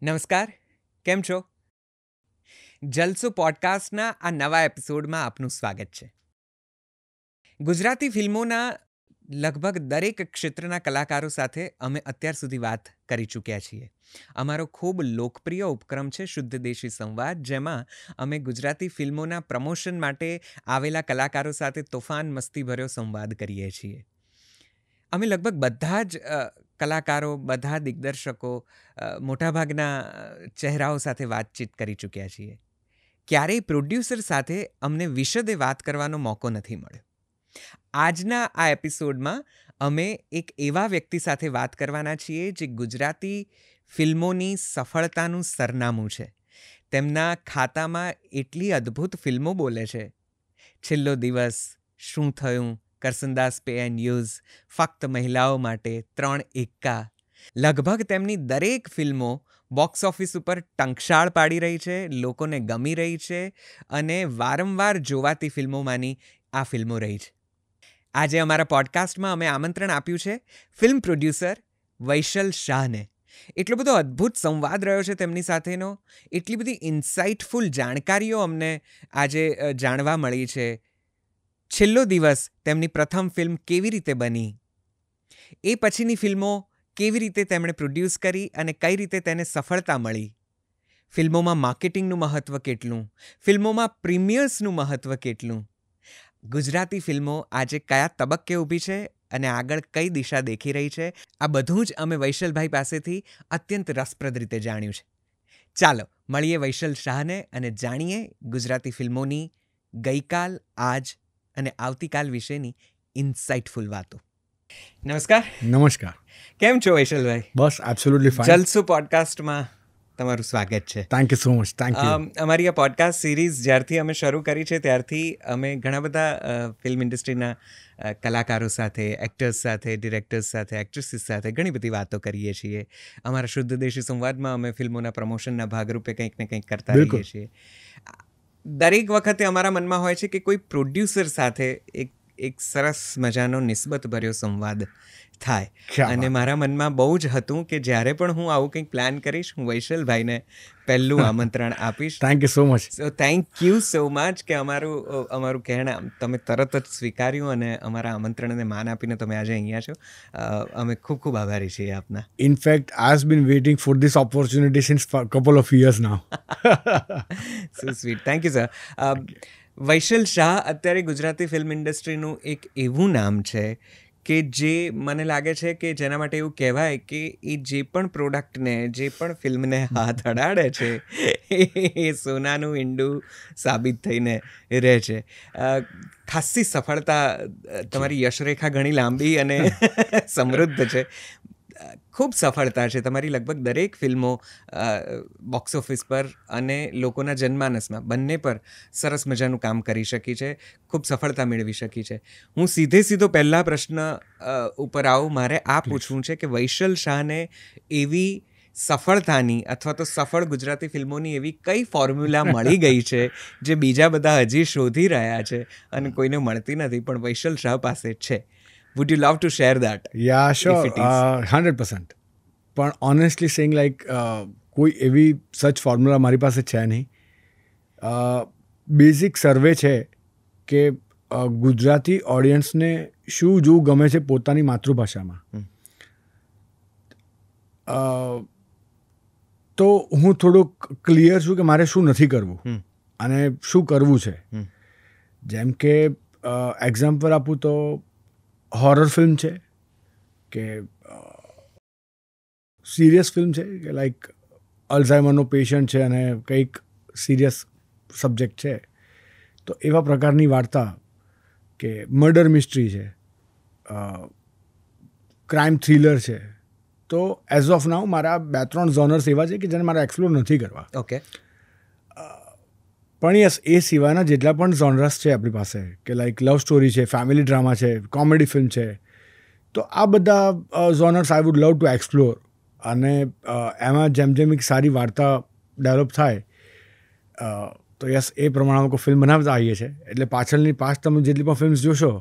નમસ્કાર, કેમ છો? જલસો પોડકાસ્ટના આ નવા એપિસોડમાં આપનું સ્વાગત છે. ગુજરાતી ફિલ્મોના લગભગ દરેક ક્ષેત્રના કલાકારો સાથે અમે અત્યાર સુધી વાત કરી ચૂક્યા છીએ. અમારો ખૂબ લોકપ્રિય ઉપક્રમ છે શુદ્ધ દેશી સંવાદ, જેમાં અમે ગુજરાતી ફિલ્મોના પ્રમોશન માટે આવેલા કલાકારો સાથે તોફાન મસ્તીભર્યો સંવાદ કરીએ છીએ. અમે લગભગ બધા જ કલાકારો, બધા દિગ્દર્શકો, મોટાભાગના ચહેરાઓ સાથે વાતચીત કરી ચૂક્યા છીએ. ક્યારેય પ્રોડ્યુસર સાથે અમને વિશદે વાત કરવાનો મોકો નથી મળ્યો. આજના આ એપિસોડમાં અમે એક એવા વ્યક્તિ સાથે વાત કરવાના છીએ જે ગુજરાતી ફિલ્મોની સફળતાનું સરનામું છે. તેમના ખાતામાં એટલી અદ્ભુત ફિલ્મો બોલે છે. છેલ્લો દિવસ, શું થયું, કરસનદાસ પે એન્ડ યુઝ, ફક્ત મહિલાઓ માટે, 3 એક્કા. લગભગ તેમની દરેક ફિલ્મો બોક્સ ઓફિસ ઉપર ટંકશાળ પાડી રહી છે, લોકોને ગમી રહી છે અને વારંવાર જોવાતી ફિલ્મોમાંની આ ફિલ્મો રહી છે. આજે અમારા પોડકાસ્ટમાં અમે આમંત્રણ આપ્યું છે ફિલ્મ પ્રોડ્યુસર વૈશલ શાહને. એટલો બધો અદ્ભુત સંવાદ રહ્યો છે તેમની સાથેનો, એટલી બધી ઇન્સાઇટફુલ જાણકારીઓ અમને આજે જાણવા મળી છે. છેલ્લો દિવસ તેમની પ્રથમ ફિલ્મ કેવી રીતે બની, એ પછીની ફિલ્મો કેવી રીતે તેમણે પ્રોડ્યુસ કરી અને કઈ રીતે તેને સફળતા મળી, ફિલ્મોમાં માર્કેટિંગનું મહત્ત્વ કેટલું, ફિલ્મોમાં પ્રીમિયર્સનું મહત્ત્વ કેટલું, ગુજરાતી ફિલ્મો આજે કયા તબક્કે ઊભી છે અને આગળ કઈ દિશા દેખી રહી છે, આ બધું જ અમે વૈશલભાઈ પાસેથી અત્યંત રસપ્રદ રીતે જાણ્યું છે. ચાલો મળીએ વૈશલ શાહને અને જાણીએ ગુજરાતી ફિલ્મોની ગઈકાલ, આજ અને આવતીકાલ વિશેની ઇન્સાઇટફુલ વાતો. નમસ્કાર. નમસ્કાર. કેમ છો વૈશલભાઈ? બસ એબ્સોલ્યુટલી ફાઇન. જલસો પોડકાસ્ટમાં તમારું સ્વાગત છે. Thank you so much. Thank you. અમારી આ પોડકાસ્ટ સિરીઝ જ્યારથી અમે શરૂ કરી છે ત્યારથી અમે ઘણા બધા ફિલ્મ ઇન્ડસ્ટ્રીના કલાકારો સાથે, એક્ટર્સ સાથે, ડિરેક્ટર્સ સાથે, એક્ટ્રેસીસ સાથે ઘણી બધી વાતો કરીએ છીએ. અમારા શુદ્ધ દેશી સંવાદમાં અમે ફિલ્મોના પ્રમોશનના ભાગરૂપે કંઈક ને કંઈક કરતા રહીએ છીએ. દરેક વખતે અમારા મનમાં હોય છે કે કોઈ પ્રોડ્યુસર સાથે એક સરસ મજાનો નિસ્બતભર્યો સંવાદ થાય. અને મારા મનમાં બહુ જ હતું કે જ્યારે પણ હું આવું કંઈક પ્લાન કરીશ, હું વૈશલભાઈને પહેલું આમંત્રણ આપીશ. Thank you so much. So thank you so much કે અમારું કહેણા તમે તરત જ સ્વીકાર્યું અને અમારા આમંત્રણને માન આપીને તમે આજે અહીંયા છો. અમે ખૂબ ખૂબ આભારી છીએ આપના. In fact I have been waiting for this opportunity since couple of years now. So sweet. Thank you sir. Vaishal Shah અત્યારે ગુજરાતી ફિલ્મ ઇન્ડસ્ટ્રીનું એક એવું નામ છે કે જે મને લાગે છે કે જેના માટે એવું કહેવાય કે એ જે પણ પ્રોડક્ટને, જે પણ ફિલ્મને હાથ અડાડે છે એ સોનાનું ઈંડું સાબિત થઈને રહે છે. ખાસી સફળતા, તમારી યશરેખા ઘણી લાંબી અને સમૃદ્ધ છે. ખૂબ સફળતા છે તમારી. લગભગ દરેક ફિલ્મો બોક્સ ઓફિસ પર અને લોકોના જનમાનસમાં બંને પર સરસ મજાનું કામ કરી શકી છે, ખૂબ સફળતા મેળવી શકી છે. હું સીધો પહેલા પ્રશ્ન ઉપર આવું. મારે આ પૂછવું છે કે વૈશલ શાહને એવી સફળતાની અથવા તો સફળ ગુજરાતી ફિલ્મોની એવી કઈ ફોર્મ્યુલા મળી ગઈ છે જે બીજા બધા હજી શોધી રહ્યા છે અને કોઈને મળતી નથી, પણ વૈશલ શાહ પાસે છે? Would you love to share that? Yeah, sure. 100%. પણ ઓનેસ્ટલી સેઇંગ લાઈક કોઈ એવી સચ ફોર્મ્યુલા મારી પાસે છે નહીં. બેઝિક સર્વે છે કે ગુજરાતી ઓડિયન્સને શું જોવું ગમે છે પોતાની માતૃભાષામાં. તો હું થોડુંક ક્લિયર છું કે મારે શું નથી કરવું અને શું કરવું છે. જેમ કે એક્ઝામ્પલ આપું તો હોરર ફિલ્મ છે કે સિરિયસ ફિલ્મ છે કે લાઈક અલ્ઝાઇમરનો પેશન્ટ છે અને કંઈક સિરિયસ સબ્જેક્ટ છે, તો એવા પ્રકારની વાર્તા કે મર્ડર મિસ્ટ્રી છે, ક્રાઇમ થ્રિલર છે. તો એઝ ઓફ નાઉ મારા 2-3 ઝોનર્સ એવા છે કે જેને મારે એક્સપ્લોર નથી કરવા. ઓકે. પણ યસ, એ સિવાયના જેટલા પણ ઝોનર્સ છે આપણી પાસે કે લાઈક લવ સ્ટોરી છે, ફેમિલી ડ્રામા છે, કોમેડી ફિલ્મ છે, તો આ બધા genres I would love to explore. અને એમાં જેમ જેમ એક સારી વાર્તા ડેવલપ થાય તો યસ, એ પ્રમાણે અમે કોઈ ફિલ્મ બનાવતા આવીએ છીએ. એટલે પાછળની તમે જેટલી પણ ફિલ્મ્સ જોશો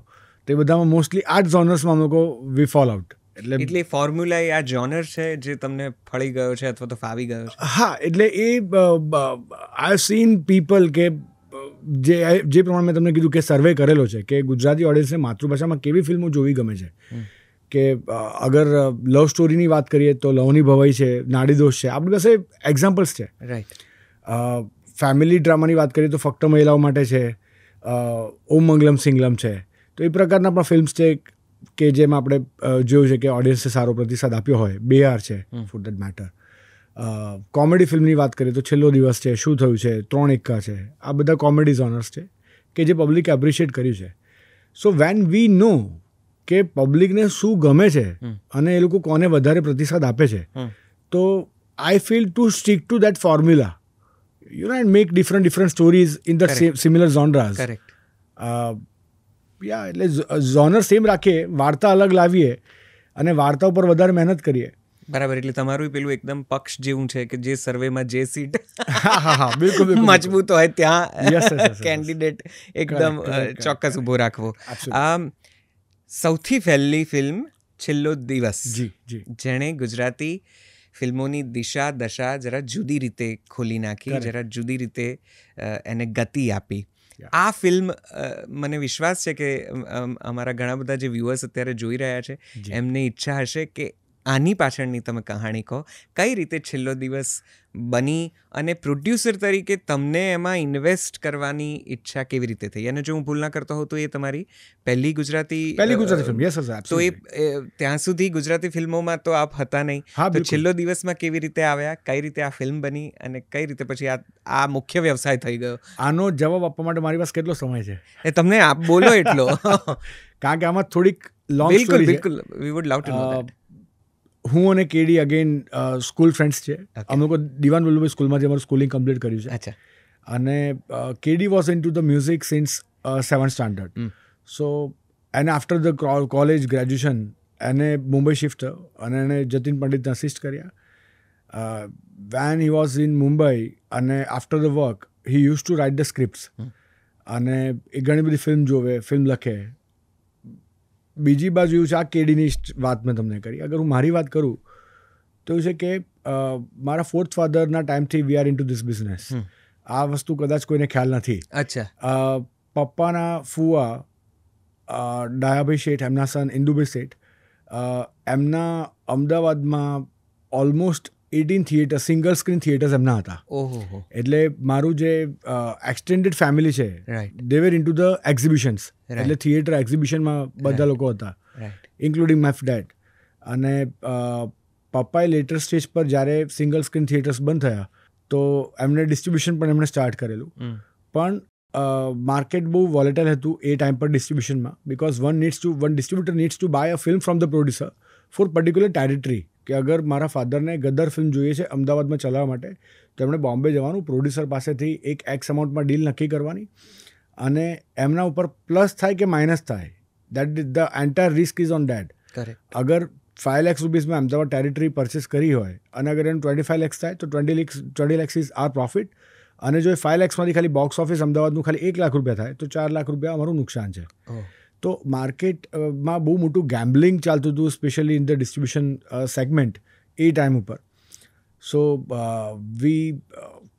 તે બધામાં મોસ્ટલી આ જ ઝોનર્સમાં અમે લોકો વી ફોલ આઉટ. એટલે ફોર્મ્યુલા એ આ જોનર છે જે તમને ફળી ગયો છે અથવા તો ફાવી ગયો છે? હા, એટલે એ આઈ સીન પીપલ કે જે પ્રમાણે મેં તમને કીધું કે સર્વે કરેલો છે કે ગુજરાતી ઓડિયન્સને માતૃભાષામાં કેવી ફિલ્મો જોવી ગમે છે. કે અગર લવ સ્ટોરીની વાત કરીએ તો લવની ભવાઈ છે, નાડીદોષ છે, આપણી પાસે એક્ઝામ્પલ્સ છે. રાઈટ. ફેમિલી ડ્રામાની વાત કરીએ તો ફક્ત મહિલાઓ માટે છે, ઓમ મંગલમ સિંગલમ છે. તો એ પ્રકારના પણ ફિલ્મ્સ છે કે જેમાં આપણે જોયું છે કે ઓડિયન્સે સારો પ્રતિસાદ આપ્યો હોય. BR છે ફોર દેટ મેટર. કોમેડી ફિલ્મની વાત કરીએ તો છેલ્લો દિવસ છે, શું થયું છે, 3 એક્કા છે. આ બધા કોમેડી જોનર્સ છે કે જે પબ્લિકે એપ્રિશિએટ કર્યું છે. સો વેન વી નો કે પબ્લિકને શું ગમે છે અને એ લોકો કોને વધારે પ્રતિસાદ આપે છે, તો I feel to stick to that formula, you know, and make different stories in the similar genres. Correct. એટલે જોનર સેમ રાખીએ, વાર્તા અલગ લાવીએ અને વાર્તા ઉપર વધારે મહેનત કરીએ. બરાબર. એટલે તમારું પેલું એકદમ પક્ષ જેવું છે કે જે સર્વેમાં જે સીટ બિલકુલ મજબૂત હોય ત્યાં કેન્ડિડેટ એકદમ ચોક્કસ ઊભો રાખવો. સૌથી પહેલી ફિલ્મ છેલ્લો દિવસ, જેણે ગુજરાતી ફિલ્મોની દિશા દશા જરા જુદી રીતે ખોલી નાખી, જરા જુદી રીતે એને ગતિ આપી. આ ફિલ્મ, મને વિશ્વાસ છે કે અમારા ઘણા બધા જે વ્યુઅર્સ અત્યારે જોઈ રહ્યા છે એમને ઈચ્છા હશે કે આની પાછળની તમે કહાણી કહો. કઈ રીતે છેલ્લો દિવસ બની અને પ્રોડ્યુસર તરીકે તમને એમાં ઇન્વેસ્ટ કરવાની ઈચ્છા કેવી રીતે થઈ? અને જો હું ભૂલ ના કરતો હોઉં તો એ તમારી પહેલી ગુજરાતી ફિલ્મ. Yes sir. તો એ ત્યાં સુધી ગુજરાતી ફિલ્મોમાં તો આપ હતા નહીં. તો છેલ્લો દિવસમાં કેવી રીતે આવ્યા, કઈ રીતે આ ફિલ્મ બની અને કઈ રીતે પછી આ મુખ્ય વ્યવસાય થઈ ગયો? આનો જવાબ આપવા માટે મારી પાસે કેટલો સમય છે એ તમને આપ બોલો એટલો. કારણ કે આમાં થોડીક લોંગ સ્ટોરી છે. બિલકુલ, we would love to know that. હું અને કેડી અગેન સ્કૂલ ફ્રેન્ડ્સ છે. અમે લોકો દિવાન વલ્લભભાઈ સ્કૂલમાંથી અમારું સ્કૂલિંગ કમ્પ્લીટ કર્યું છે. અચ્છા. અને KD was in two the music since 7th standard. So એને આફ્ટર ધ કોલેજ ગ્રેજ્યુએશન એને મુંબઈ શિફ્ટ થયો અને એને જતીન પંડિતને અસિસ્ટ કર્યા. When he was in Mumbai અને after the work he use to write the scripts અને એ ઘણી બધી ફિલ્મ જોવે, ફિલ્મ લખે. બીજી બાજુ એવું છે, આ કેડીની વાત મેં તમને કરી. અગર હું મારી વાત કરું તો એવું છે કે મારા 4th ફાધરના ટાઈમથી we are in to this business. આ વસ્તુ કદાચ કોઈને ખ્યાલ નથી. અચ્છા. પપ્પાના ફુવા ડાયાભાઈ શેઠ, એમના સન ઇન્દુભાઈ શેઠ, એમના અમદાવાદમાં almost 18 theatre, single screen theatres એમના હતા. ઓહો. એટલે મારું જે એક્સટેન્ડેડ ફેમિલી છે, દે વેર ઇન્ટુ ધ એક્ઝિબિશન્સ. એટલે થિયેટર એક્ઝિબિશનમાં બધા લોકો હતા, ઇન્ક્લુડિંગ માય ડેડ. અને પપ્પાએ લેટર સ્ટેજ પર જ્યારે સિંગલ સ્ક્રીન થિયેટર્સ બંધ થયા તો એમને ડિસ્ટ્રીબ્યુશન પણ એમણે સ્ટાર્ટ કરેલું. પણ માર્કેટ બહુ વોલેટાઇલ હતું એ ટાઈમ પર ડિસ્ટ્રીબ્યુશનમાં, because one distributor needs to buy a film from the producer for particular territory. કે અગર મારા ફાધરને ગદર ફિલ્મ જોઈએ છે અમદાવાદમાં ચલાવવા માટે તો એમણે બોમ્બે જવાનું, પ્રોડ્યુસર પાસેથી એક એક્સ અમાઉન્ટમાં ડીલ નક્કી કરવાની અને એમના ઉપર પ્લસ થાય કે માઇનસ થાય, that the entire risk is on date. અગર 5 લાખ રૂપીઝમાં અમદાવાદ ટેરિટરી પરચેસ કરી હોય અને અગર એનું 25 લાખ થાય તો 20 લાખ ઇઝ આર પ્રોફિટ. અને જો એ 5 લાખમાંથી ખાલી બોક્સ ઓફિસ અમદાવાદનું ખાલી 1 લાખ રૂપિયા થાય તો 4 લાખ રૂપિયા અમારું નુકસાન છે. તો માર્કેટમાં બહુ મોટું ગેમ્બલિંગ ચાલતું હતું, specially in the distribution segment એ ટાઈમ ઉપર. So we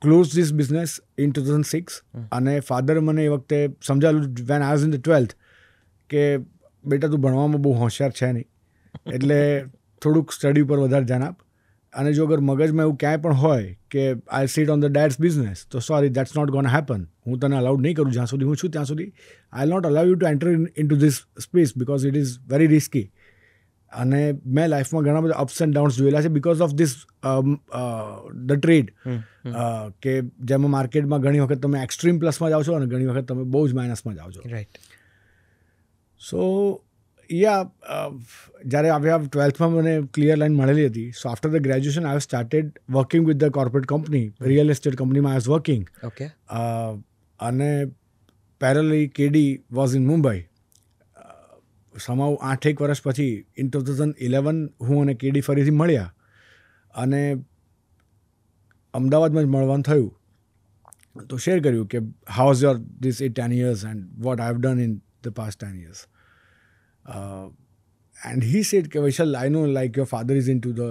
close this business in 2006. અને ફાધર મને એ વખતે સમજાવેલું when I was in the 12th કે બેટા તું ભણવામાં બહુ હોશિયાર છે નહીં, એટલે થોડુંક સ્ટડી ઉપર વધારે ધ્યાન આપ. અને જો અગર મગજમાં એવું ક્યાંય પણ હોય કે I sit on the dad's business, તો sorry, that's not gone happen. હું તને અલાઉડ નહીં કરું. જ્યાં સુધી હું છું ત્યાં સુધી I will not allow you to enter in to this space because it is very risky. અને મેં લાઈફમાં ઘણા બધા અપ્સ એન્ડ ડાઉન્સ જોયેલા છે because of this the trade. કે જેમાં માર્કેટમાં ઘણી વખત તમે એક્સ્ટ્રીમ પ્લસમાં જાઓ છો અને ઘણી વખત તમે બહુ જ માઇનસમાં જાઓ છો. રાઈટ. સો જ્યારે આવ્યા 12thમાં મને ક્લિયર લાઈન મળેલી હતી. So after the graduation I have started working with the corporate company, real estate કંપનીમાં આઈ વોઝ વર્કિંગ. ઓકે. અને parallelly KD was in Mumbai. સમાવ 8-1 વર્ષ પછી ઇન 2011 હું અને કેડી ફરીથી મળ્યા અને અમદાવાદમાં જ મળવાનું થયું. તો શેર કર્યું કે how is your this 10 years and what I have done in the past 10 years. And he said, Vishal, I know like your father is into the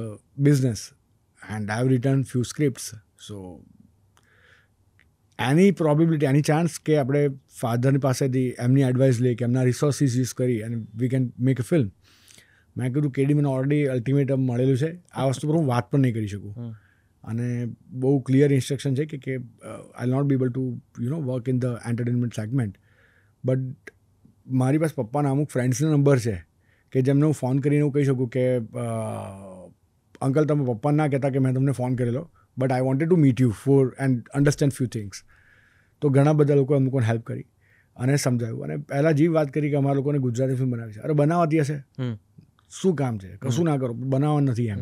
business and I have written few scripts. So any probability, any chance કે આપણે ફાધરની પાસેથી એમની advice લઈએ કે એમના resources use કરી અને we can make a film. મેં કીધું કેડી મને ઓલરેડી અલ્ટિમેટમ મળેલું છે, આ વસ્તુ પર હું વાત પણ નહીં કરી શકું. અને બહુ ક્લિયર ઇન્સ્ટ્રક્શન છે કે I not be able to work in the entertainment segment. But મારી પાસે પપ્પાના અમુક ફ્રેન્ડ્સના નંબર છે કે જેમને હું ફોન કરીને હું કહી શકું કે અંકલ તમે પપ્પાને ના કહેતા કે મેં તમને ફોન કરેલો, but I wanted to meet you for and understand few things. તો ઘણા બધા લોકોએ અમુક હેલ્પ કરી અને સમજાવ્યું. અને પહેલાં જે વાત કરી કે અમારા લોકોને ગુજરાતી ફિલ્મ બનાવી છે, અરે બનાવતી હશે, શું કામ છે, કશું ના કરો, બનાવવા નથી એમ.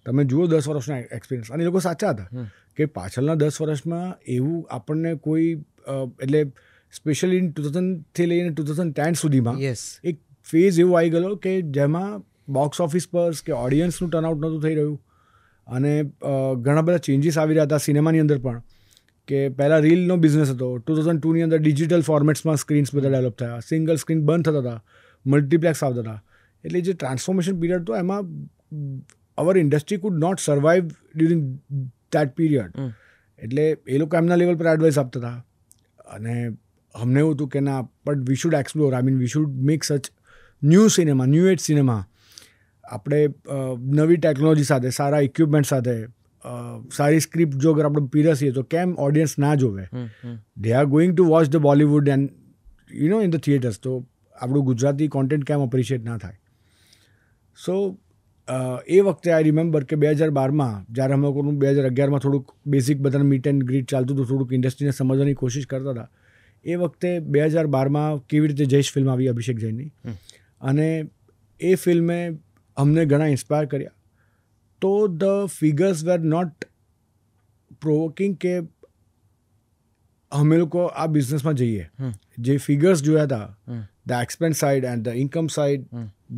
તમે જુઓ 10 વર્ષના એક્સપિરિયન્સ. અને એ લોકો સાચા હતા કે પાછળના 10 વર્ષમાં એવું આપણને કોઈ એટલે સ્પેશિયલી 2000થી લઈને 2010 સુધીમાં એક ફેઝ એવો આવી ગયો કે જેમાં બોક્સ ઓફિસ પર કે ઓડિયન્સનું ટર્નઆઉટ નહોતું થઈ રહ્યું અને ઘણા બધા ચેન્જીસ આવી રહ્યા હતા સિનેમાની અંદર પણ. કે પહેલાં રીલનો બિઝનેસ હતો, 2002ની અંદર ડિજિટલ ફોર્મેટ્સમાં સ્ક્રીન્સ બધા ડેવલપ થયા, સિંગલ સ્ક્રીન બંધ થતા હતા, મલ્ટીપ્લેક્સ આવતા હતા. એટલે જે ટ્રાન્સફોર્મેશન પીરિયડ હતો એમાં our industry could not survive during that period. એટલે એ લોકો એમના લેવલ પર એડવાઇસ આપતા હતા અને અમને એવું હતું કે ના, but we should explore, I mean we should make such new cinema, new age cinema. આપણે નવી ટેકનોલોજી સાથે, સારા ઇક્વિપમેન્ટ સાથે, સારી સ્ક્રિપ્ટ જો અગર આપણે પીરસીએ તો કેમ ઓડિયન્સ ના જોવે. They are going to watch the Bollywood and in the theatres. તો આપણું ગુજરાતી કોન્ટેન્ટ કેમ અપ્રિશિએટ ના થાય. સો એ વખતે આઈ રિમેમ્બર કે 2012માં જ્યારે અમે લોકોનું 2011માં થોડુંક બેઝિક બધાને મીટ એન્ડ ગ્રીટ ચાલતું હતું, થોડુંક ઇન્ડસ્ટ્રીને સમજવાની કોશિશ કરતા હતા. એ વખતે 2012માં કેવી રીતે જઈશ ફિલ્મ આવી અભિષેક જૈનની, અને એ ફિલ્મે અમને ઘણા ઇન્સ્પાયર કર્યા. તો the figures were not provoking કે અમે લોકો આ બિઝનેસમાં જઈએ. જે ફિગર્સ જોયા હતા, the expense side and the income side,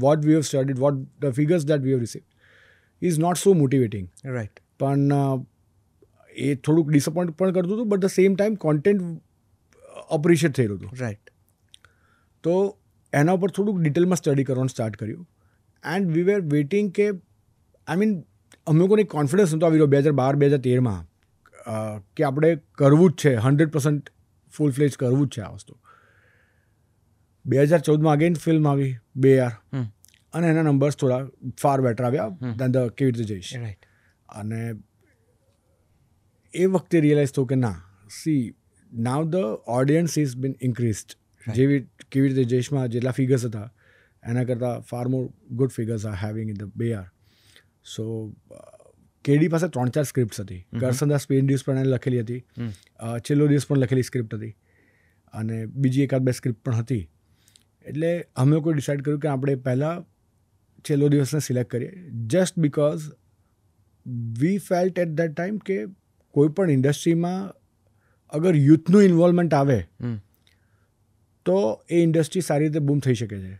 what we have studied, what the figures that we have received is not so motivating. Right. પણ એ થોડુંક ડિસઅપોઇન્ટ પણ કરતું હતું, but the same time content appreciate થયેલું હતું. રાઈટ. તો એના ઉપર થોડુંક ડિટેલમાં સ્ટડી કરવાનું સ્ટાર્ટ કર્યું. એન્ડ વી વેર વેઇટિંગ કે આઈ મીન અમે લોકોને કોન્ફિડન્સ નહોતો આવી રહ્યો 2012-2013માં કે આપણે કરવું જ છે, 100% ફૂલ ફ્લેજ કરવું જ છે આ વસ્તુ. 2014માં અગેન ફિલ્મ આવી BAR, અને એના નંબર્સ થોડા ફાર બેટર આવ્યા દેન ધ કેવી રીતે જઈશ. અને એ વખતે રિયલાઇઝ થયું કે ના, C now the audience is bin increased. જેવી કેવી રીતે જઈશમાં જેટલા ફિગર્સ હતા એના કરતાં far more good figures are having in the BAR. સો કેડી પાસે 3-4 સ્ક્રિપ્ટ્સ હતી. કરસનદાસ સ્પેન દિવસ પણ એને લખેલી હતી, છેલ્લો દિવસ પણ લખેલી સ્ક્રિપ્ટ હતી, અને બીજી 1-2 સ્ક્રિપ્ટ પણ હતી. એટલે અમે લોકોએ ડિસાઇડ કર્યું કે આપણે પહેલાં છેલ્લો દિવસને સિલેક્ટ કરીએ, just because we felt at that time કે કોઈ પણ ઇન્ડસ્ટ્રીમાં અગર યુથનું ઇન્વોલ્વમેન્ટ આવે તો એ ઇન્ડસ્ટ્રી સારી રીતે બૂમ થઈ શકે છે.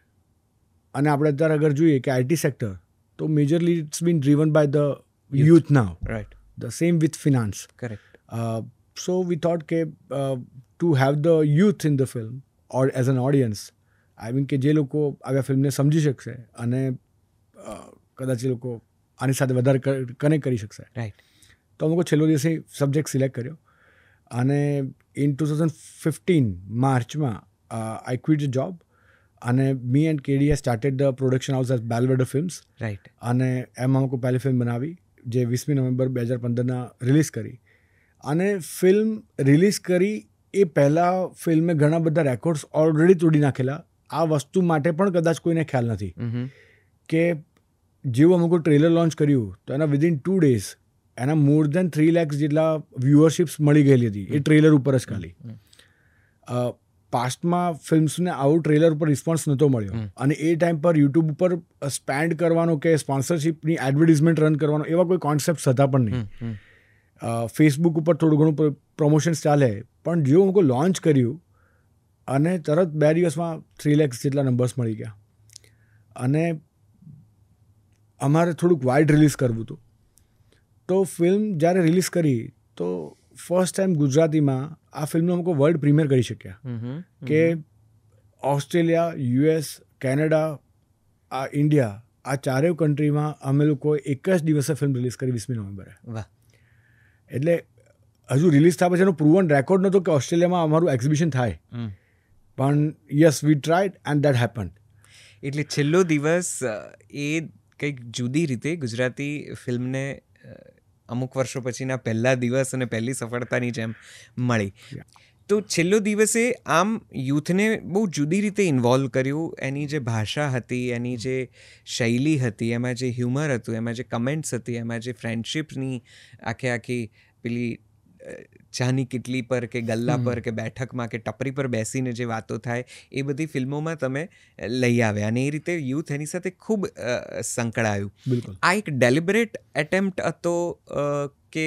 અને આપણે અત્યારે અગર જોઈએ કે IT સેક્ટર તો majorly it's been driven by the youth now. Right. The same with finance. Correct. So we thought to have the youth in the film or as an audience, I mean કે જે લોકો આવ્યા ફિલ્મને સમજી શકશે અને કદાચ એ લોકો આની સાથે વધારે કનેક્ટ કરી શકશે. રાઈટ. તો અમુક છેલ્લો દિવસે સબ્જેક્ટ સિલેક્ટ કર્યો અને ઇન 2015 માર્ચમાં આઈ ક્વિટ ધ જોબ અને મી એન્ડ કેડી એ started the production house as Belvedere films. Right. અને એમાં અમુક પહેલી ફિલ્મ બનાવી જે 20મી નવેમ્બર 2015 રિલીઝ કરી. અને ફિલ્મ રિલીઝ કરી એ પહેલાં ફિલ્મે ઘણા બધા રેકોર્ડ્સ ઓલરેડી તોડી નાખેલા. આ વસ્તુ માટે પણ કદાચ કોઈને ખ્યાલ નથી કે જેવું અમુક ટ્રેલર લોન્ચ કર્યું તો એના વિધિન 2 days એના મોર દેન 3 lakhs જેટલા વ્યુઅરશિપ્સ મળી ગયેલી હતી એ ટ્રેલર ઉપર જ ખાલી. પાસ્ટમાં ફિલ્મ્સને આવું ટ્રેલર ઉપર રિસ્પોન્સ નહોતો મળ્યો, અને એ ટાઈમ પર યુટ્યુબ ઉપર સ્પેન્ડ કરવાનો કે સ્પોન્સરશિપની એડવર્ટિઝમેન્ટ રન કરવાનો એવા કોઈ કોન્સેપ્ટ હતા પણ નહીં. ફેસબુક ઉપર થોડું ઘણું પ્રમોશન્સ ચાલે, પણ જેવું અમુક લોન્ચ કર્યું અને તરત 2 દિવસમાં 3 lakhs જેટલા નંબર્સ મળી ગયા. અને અમારે થોડુંક વાઇડ રિલીઝ કરવું હતું. તો ફિલ્મ જ્યારે રિલીઝ કરી તો ફર્સ્ટ ટાઈમ ગુજરાતીમાં આ ફિલ્મનો અમુક વર્લ્ડ પ્રીમિયર કરી શક્યા કે ઓસ્ટ્રેલિયા, US, કેનેડા, આ ઇન્ડિયા, આ ચારેય કન્ટ્રીમાં અમે લોકો એક જ દિવસે ફિલ્મ રિલીઝ કરી 20મી નવેમ્બરે. વાહ. એટલે હજુ રિલીઝ થયા પછી એનો પ્રૂવન રેકોર્ડ નહોતો કે ઓસ્ટ્રેલિયામાં અમારું એક્ઝિબિશન થાય, પણ yes we tried and that happened. એટલે છેલ્લો દિવસ એ કંઈક જુદી રીતે ગુજરાતી ફિલ્મને અમુક વર્ષો પછીના પહેલા દિવસ અને પહેલી સફળતાની જેમ મળી. તો છેલ્લો દિવસે આમ યુથને બહુ જુદી રીતે ઇન્વોલ્વ કર્યું. એની જે ભાષા હતી, એની જે શૈલી હતી, એમાં જે હ્યુમર હતું, એમાં જે કમેન્ટ્સ હતી, એમાં જે ફ્રેન્ડશિપની આખી પેલી ચાની કિટલી પર કે ગલ્લા પર કે બેઠકમાં કે ટપરી પર બેસીને જે વાતો થાય, એ બધી ફિલ્મોમાં તમે લઈ આવ્યા અને એ રીતે યુથ એની સાથે ખૂબ સંકળાયું. બિલકુલ. આ એક ડેલિબરેટ એટેમ્પ્ટ હતો કે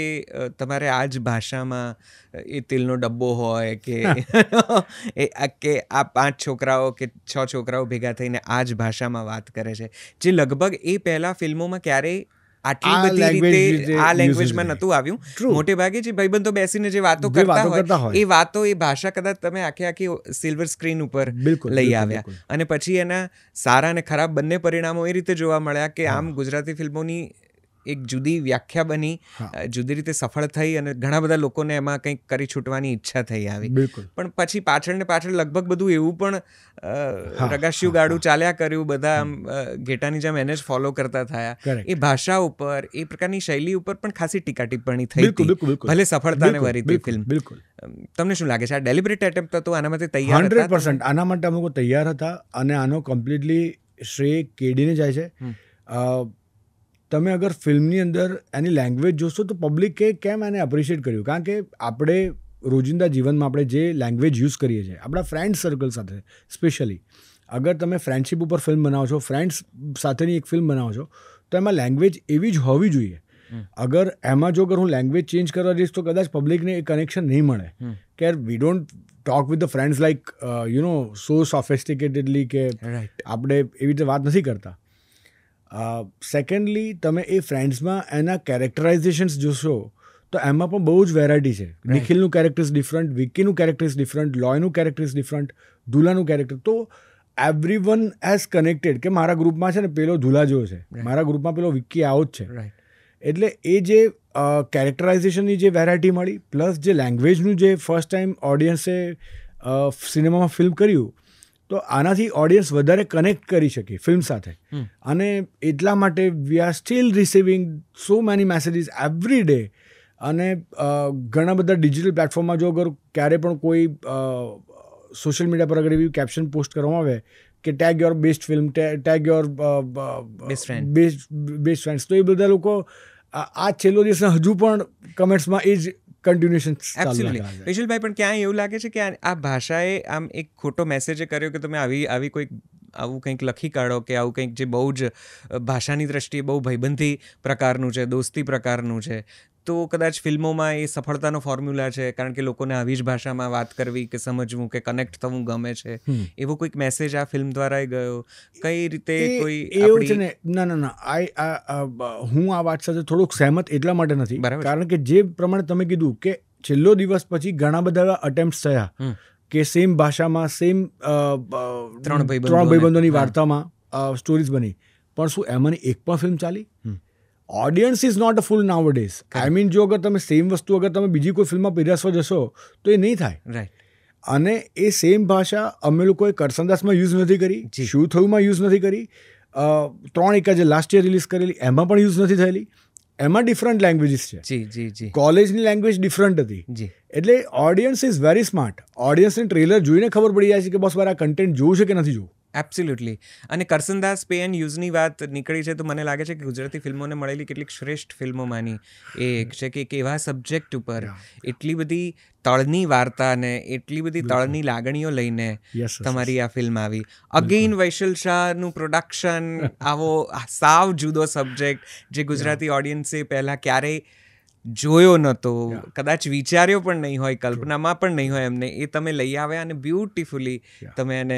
તમારે આ જ ભાષામાં એ તેલનો ડબ્બો હોય કે આ 5 છોકરાઓ કે 6 છોકરાઓ ભેગા થઈને આ જ ભાષામાં વાત કરે છે, જે લગભગ એ પહેલાં ફિલ્મોમાં ક્યારેય આટલી બધી રીતે આ લેંગ્વેજમાં નહોતું આવ્યું. મોટે ભાગે જે ભાઈબંધો બેસીને જે વાતો કરતા હોય એ વાતો, એ ભાષા કદાચ તમે આખી સિલ્વર સ્ક્રીન ઉપર લઈ આવ્યા. અને પછી એના સારા અને ખરાબ બંને પરિણામો એ રીતે જોવા મળ્યા કે આમ ગુજરાતી ફિલ્મોની એક જુદી વ્યાખ્યા બની, જુદી રીતે સફળ થઈ અને ઘણા બધા લોકોને એમાં કંઈક કરી છૂટવાની ઈચ્છા થઈ આવી. પણ પછી પાછળ લગભગ બધું એવું પણ રગાશિયું ગાડું ચાલ્યા કર્યું. બધા આમ ઘેટાની જેમ એને જ ફોલો કરતા થયા. એ ભાષા ઉપર, એ પ્રકારની શૈલી ઉપર પણ ખાસી ટીકા ટિપ્પણી થઈ હતી, ભલે સફળતાને વરીતી ફિલ્મ. તમને શું લાગે છે, આ ડેલિબરેટ એટેમ્પ્ટ હતો? આના માટે તૈયાર હતા? 100% આના માટે અમે લોકો તૈયાર હતા અને આનો કમ્પ્લીટલી શ્રેય કેડીને જાય છે. તમે અગર ફિલ્મની અંદર એની લેંગ્વેજ જોશો તો પબ્લિકે કેમ એને એપ્રિશિએટ કર્યું, કારણ કે આપણે રોજિંદા જીવનમાં આપણે જે લેંગ્વેજ યુઝ કરીએ છીએ આપણા ફ્રેન્ડ સર્કલ સાથે, સ્પેશિયલી અગર તમે ફ્રેન્ડશિપ ઉપર ફિલ્મ બનાવો છો, ફ્રેન્ડ્સ સાથેની એક ફિલ્મ બનાવો છો, તો એમાં લેંગ્વેજ એવી જ હોવી જોઈએ. અગર એમાં જો હું લેંગ્વેજ ચેન્જ કરવા જઈશ તો કદાચ પબ્લિકને એ કનેક્શન નહીં મળે કે we don't talk with the friends like so sophisticatedly કે આપણે એવી રીતે વાત નથી કરતા. સેકન્ડલી તમે એ ફ્રેન્ડ્સમાં એના કેરેક્ટરાઇઝેશન્સ જોશો તો એમાં પણ બહુ જ વેરાયટી છે. નિખિલનું કેરેક્ટર ઇઝ ડિફરન્ટ, વિક્કીનું કેરેક્ટર ઇઝ ડિફરન્ટ, લોયનું કેરેક્ટર ઇઝ ડિફરન્ટ, ધુલાનું કેરેક્ટર. તો એવરી વન એઝ કનેક્ટેડ કે મારા ગ્રુપમાં છે ને પેલો ધુલા જેવો છે, મારા ગ્રુપમાં પેલો વિક્કી આવો જ છે. એટલે એ જે કેરેક્ટરાઇઝેશનની જે વેરાયટી મળી, પ્લસ જે લેંગ્વેજનું જે ફર્સ્ટ ટાઈમ ઓડિયન્સે સિનેમામાં ફિલ્મ કર્યું, તો આનાથી ઓડિયન્સ વધારે કનેક્ટ કરી શકે ફિલ્મ સાથે. અને એટલા માટે we are still receiving so many messages every day. અને ઘણા બધા ડિજિટલ પ્લેટફોર્મમાં જો અગર ક્યારે પણ કોઈ સોશિયલ મીડિયા પર અગર એવી કેપ્શન પોસ્ટ કરવામાં આવે કે tag your best film, tag your best friends, તો એ બધા લોકો આ છેલ્લો દિવસ હજુ પણ કમેન્ટ્સમાં એ જ કન્ટિન્યુએશન. વિશુલભાઈ, પણ ક્યાંય એવું લાગે છે કે આ ભાષાએ આમ એક ખોટો મેસેજ કર્યો કે તમે આવી કોઈક આવું કંઈક લખી કાઢો કે આવું કંઈક જે બહુ જ ભાષાની દ્રષ્ટિએ બહુ ભાઈબંધી પ્રકારનું છે, દોસ્તી પ્રકારનું છે, તો કદાચ ફિલ્મોમાં એ સફળતાનો ફોર્મ્યુલા છે, કારણ કે લોકોને આવી જ ભાષામાં વાત કરવી કે સમજવું કે કનેક્ટ થવું ગમે છે, એવો કોઈક મેસેજ આ ફિલ્મ દ્વારા ગયો? કઈ રીતે કોઈ એવું છે ને? ના, હું આ વાત સાથે થોડુંક સહેમત એટલા માટે નથી, કારણ કે જે પ્રમાણે તમે કીધું કે છેલ્લો દિવસ પછી ઘણા બધા અટેમ્પ્ટ થયા કે સેમ ભાષામાં સેમ 3 ભાઈબંધોની વાર્તામાં સ્ટોરીઝ બની, પણ શું એમાંની એક પણ ફિલ્મ ચાલી? Audience is not a fool nowadays. I mean, જો અગર તમે સેમ વસ્તુ અગર તમે બીજી કોઈ ફિલ્મમાં પીરસવા જશો તો એ નહીં થાય. અને એ સેમ ભાષા અમે લોકોએ કરસનદાસમાં યુઝ નથી કરી, શું થયુંમાં યુઝ નથી કરી, 3 એકા જે લાસ્ટ યર રિલીઝ કરેલી એમાં પણ યુઝ નથી થયેલી. એમાં ડિફરન્ટ લેંગ્વેજીસ છે. કોલેજની લેંગ્વેજ ડિફરન્ટ હતી. એટલે ઓડિયન્સ ઇઝ વેરી સ્માર્ટ. ઓડિયન્સને ટ્રેલર જોઈને ખબર પડી જાય છે કે બસ મારે આ કન્ટેન્ટ જોવું છે કે નથી જોવું. એબ્સોલ્યુટલી. અને કરસનદાસ પે એન્ડ યુઝની વાત નીકળી છે તો મને લાગે છે કે ગુજરાતી ફિલ્મોને મળેલી કેટલીક શ્રેષ્ઠ ફિલ્મોમાંની એ એક છે કે એક એવા સબ્જેક્ટ ઉપર એટલી બધી તળની વાર્તા ને એટલી બધી તળની લાગણીઓ લઈને તમારી આ ફિલ્મ આવી. અગેઇન વૈશલ શાહનું પ્રોડક્શન, આવો સાવ જુદો સબ્જેક્ટ જે ગુજરાતી ઓડિયન્સે પહેલાં ક્યારેય જોયો નહોતો, કદાચ વિચાર્યો પણ નહીં હોય, કલ્પનામાં પણ નહીં હોય એમને, એ તમે લઈ આવ્યા અને બ્યુટીફુલી તમે એને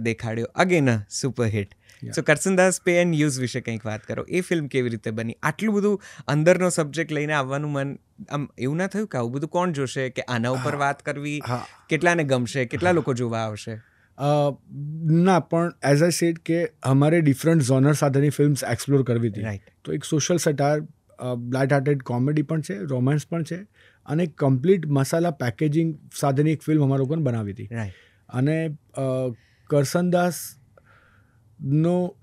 દેખાડ્યો. Again superhit. So Karsandas pay and use વિશે કંઈક વાત કરો. એ ફિલ્મ કેવી રીતે બની? આટલું બધું અંદરનો સબ્જેક્ટ લઈને આવવાનું મન આમ એવું ના થયું કે આવું બધું કોણ જોશે, કે આના ઉપર વાત કરવી કેટલાને ગમશે, કેટલા લોકો જોવા આવશે? ના, પણ એઝ આઈ સેડ કે અમારે ડિફરન્ટ ઝોનર સાથેની ફિલ્મ્સ એક્સપ્લોર કરવી હતી. રાઈટ. તો એક સોશિયલ સટાયર, લાઇટ હાર્ટેડ કોમેડી પણ છે, રોમાન્સ પણ છે, અને કમ્પ્લીટ મસાલા પેકેજિંગ સાથેની એક ફિલ્મ અમારા લોકોને બનાવી હતી. રાઈટ. અને કરસનદાસનો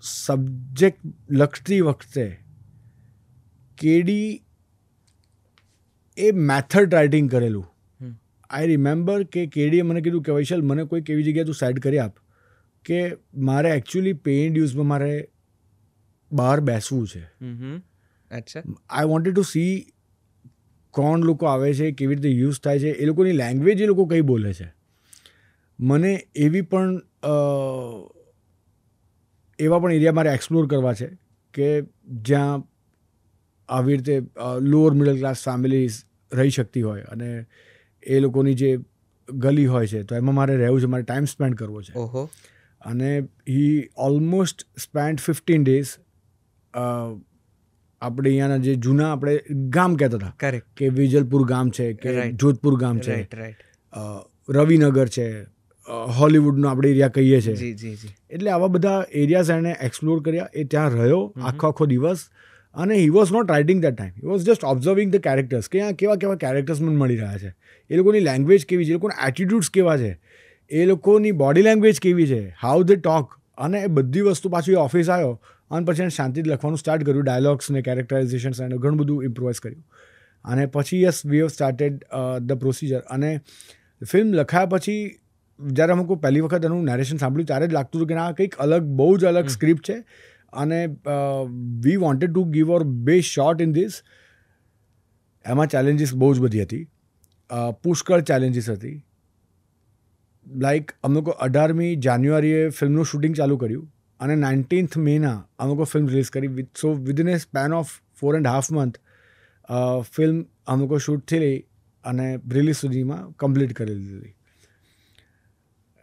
સબ્જેક્ટ લખતી વખતે કેડી એ મેથડ રાઇટિંગ કરેલું. આઈ રિમેમ્બર કે કેડીએ મને કીધું કે વૈશાલ, મને કોઈક એવી જગ્યાએ તું સાઇડ કરી આપ કે મારે એકચ્યુઅલી પેઇડ યુઝમાં મારે બહાર બેસવું છે. અચ્છા. આઈ વોન્ટેડ ટુ સી કોણ લોકો આવે છે, કેવી રીતે યુઝ થાય છે, એ લોકોની લેંગ્વેજ એ લોકો કઈ બોલે છે. મને એવી પણ એવા પણ એરિયા મારે એક્સપ્લોર કરવા છે કે જ્યાં આવી રીતે લોઅર મિડલ ક્લાસ ફેમિલીઝ રહી શકતી હોય, અને એ લોકોની જે ગલી હોય છે તો એમાં મારે રહેવું છે, મારે ટાઈમ સ્પેન્ડ કરવો છે. ઓહો. અને હી ઓલમોસ્ટ સ્પેન્ડ 15 days આપણે અહીંયાના જે જૂના આપણે ગામ કહેતા હતા, કરેક્ટ. કે વિજલપુર ગામ છે, કે જોધપુર ગામ છે, રાઈટ. રાઈટ. રવિનગર છે, હોલિવૂડનો આપણે એરિયા કહીએ છીએ. જી જી જી. એટલે આવા બધા એરિયાઝ એણે એક્સપ્લોર કર્યા. એ ત્યાં રહ્યો આખો દિવસ, અને he was not writing that time, he was just observing the characters, કે અહીંયા કેવા કેવા કેરેક્ટર્સ મને મળી રહ્યા છે, એ લોકોની લેંગ્વેજ કેવી છે, એ લોકોના એટીટ્યૂડ્સ કેવા છે, એ લોકોની બોડી લેંગ્વેજ કેવી છે, હાઉ દે ટોક. અને એ બધી વસ્તુ પાછું એ ઓફિસ આવ્યો અને પછી એને શાંતિથી લખવાનું સ્ટાર્ટ કર્યું, ડાયલોગ્સ ને કેરેક્ટરાઇઝેશન્સ એને ઘણું બધું ઇમ્પ્રોવાઇઝ કર્યું. અને પછી yes, we have started the procedure. અને ફિલ્મ લખાયા પછી જ્યારે અમે કોઈ પહેલી વખત એનું નેરેશન સાંભળ્યું ત્યારે જ લાગતું હતું કે ના, કંઈક અલગ, બહુ જ અલગ સ્ક્રિપ્ટ છે, અને we wanted to give our best shot in this. એમાં ચેલેન્જીસ બહુ જ બધી હતી, પુષ્કળ ચેલેન્જીસ હતી. લાઈક અમે લોકો 18મી જાન્યુઆરીએ ફિલ્મનું શૂટિંગ ચાલુ કર્યું, અને 19th મેના અમે લોકો ફિલ્મ રિલીઝ કરી. So within a span of 4.5 month film અમે લોકો શૂટથી લઈ અને રિલીઝ સુધીમાં કમ્પ્લીટ કરી દીધી.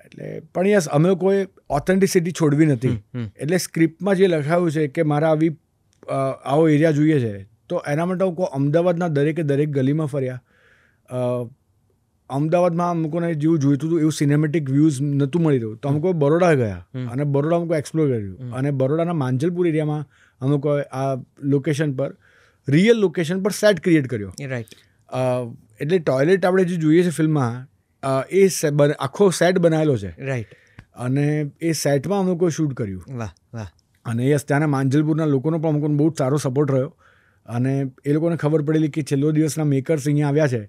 એટલે પણ યસ, અમે લોકોએ ઓથેન્ટિસિટી છોડવી નથી. એટલે સ્ક્રિપ્ટમાં જે લખાયું છે કે મારે આવો એરિયા જોઈએ છે, તો એના માટે હું અમદાવાદના દરેક ગલીમાં ફર્યા. અમદાવાદમાં અમુક લોકોને જેવું જોઈતું હતું એવું સિનેમેટિક વ્યૂઝ નહોતું મળી રહ્યું, તો અમુક બરોડા ગયા, અને બરોડા અમુક એક્સપ્લોર કર્યું. અને બરોડાના માંજલપુર એરિયામાં અમુક આ લોકેશન પર, રિયલ લોકેશન પર સેટ ક્રિએટ કર્યો. રાઈટ. એટલે ટોયલેટ આપણે જે જોઈએ છે ફિલ્મમાં, એ આખો સેટ બનાવેલો છે. રાઈટ. અને એ સેટમાં અમે લોકોએ શૂટ કર્યું. વાહ વાહ. અને યસ, ત્યાંના માંજલપુરના લોકોનો પણ અમુકનો બહુ જ સારો સપોર્ટ રહ્યો. અને એ લોકોને ખબર પડેલી કે છેલ્લો દિવસના મેકર્સ અહીંયા આવ્યા છે,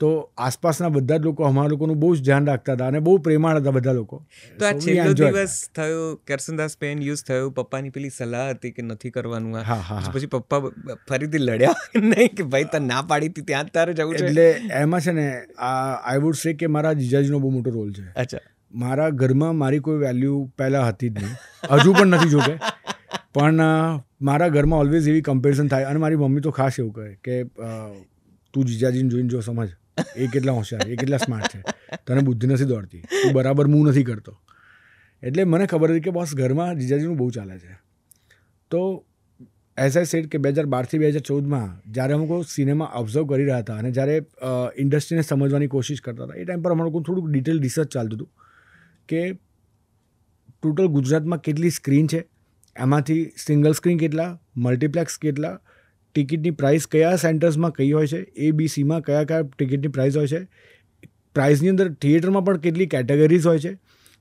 તો આસપાસના બધા જ લોકો અમારા લોકોનું બહુ જ ધ્યાન રાખતા હતા, અને બહુ પ્રેમાળ હતા બધા લોકો. તો આ છેલ્લો દિવસ થયો, કરસનદાસ પેન યુઝ થયું, પપ્પાની પેલી સલાહ હતી કે નથી કરવાનું આ, પછી પપ્પા ફરીથી લડ્યા નહીં કે ભાઈ તને ના પાડી હતી ત્યાં જ તારે જવું છે? એટલે એમાં છે ને, આઈ વુડ સે કે મારા જીજાજીનો બહુ મોટો રોલ છે. અચ્છા. મારા ઘરમાં મારી કોઈ વેલ્યુ પહેલાં હતી જ નહીં, હજુ પણ નથી જોકે, પણ મારા ઘરમાં ઓલવેઝ એવી કમ્પેરિઝન થાય. અને મારી મમ્મી તો ખાસ એવું કહે કે તું જીજાજીને જોઈને જો, સમજ એ કેટલા હોશિયાર, એ કેટલા સ્માર્ટ છે, તને બુદ્ધિ નથી દોડતી, તું બરાબર મૂવ નથી કરતો. એટલે મને ખબર હતી કે બસ ઘરમાં જીજાજીનું બહુ ચાલે છે. તો એઝ આઈ સેડ કે 2012 થી 2014માં જ્યારે અમે લોકો સિનેમા ઓબ્ઝર્વ કરી રહ્યા હતા, અને જ્યારે ઇન્ડસ્ટ્રીને સમજવાની કોશિશ કરતા હતા, એ ટાઈમ પર અમારે લોકો થોડુંક ડિટેલ રિસર્ચ ચાલતું હતું કે ટોટલ ગુજરાતમાં કેટલી સ્ક્રીન છે, એમાંથી સિંગલ સ્ક્રીન કેટલા, મલ્ટીપ્લેક્સ કેટલા, ટિકિટની પ્રાઇસ કયા સેન્ટર્સમાં કઈ હોય છે, ABCમાં કયા કયા ટિકિટની પ્રાઇસ હોય છે, પ્રાઇસની અંદર થિયેટરમાં પણ કેટલી કેટેગરીઝ હોય છે,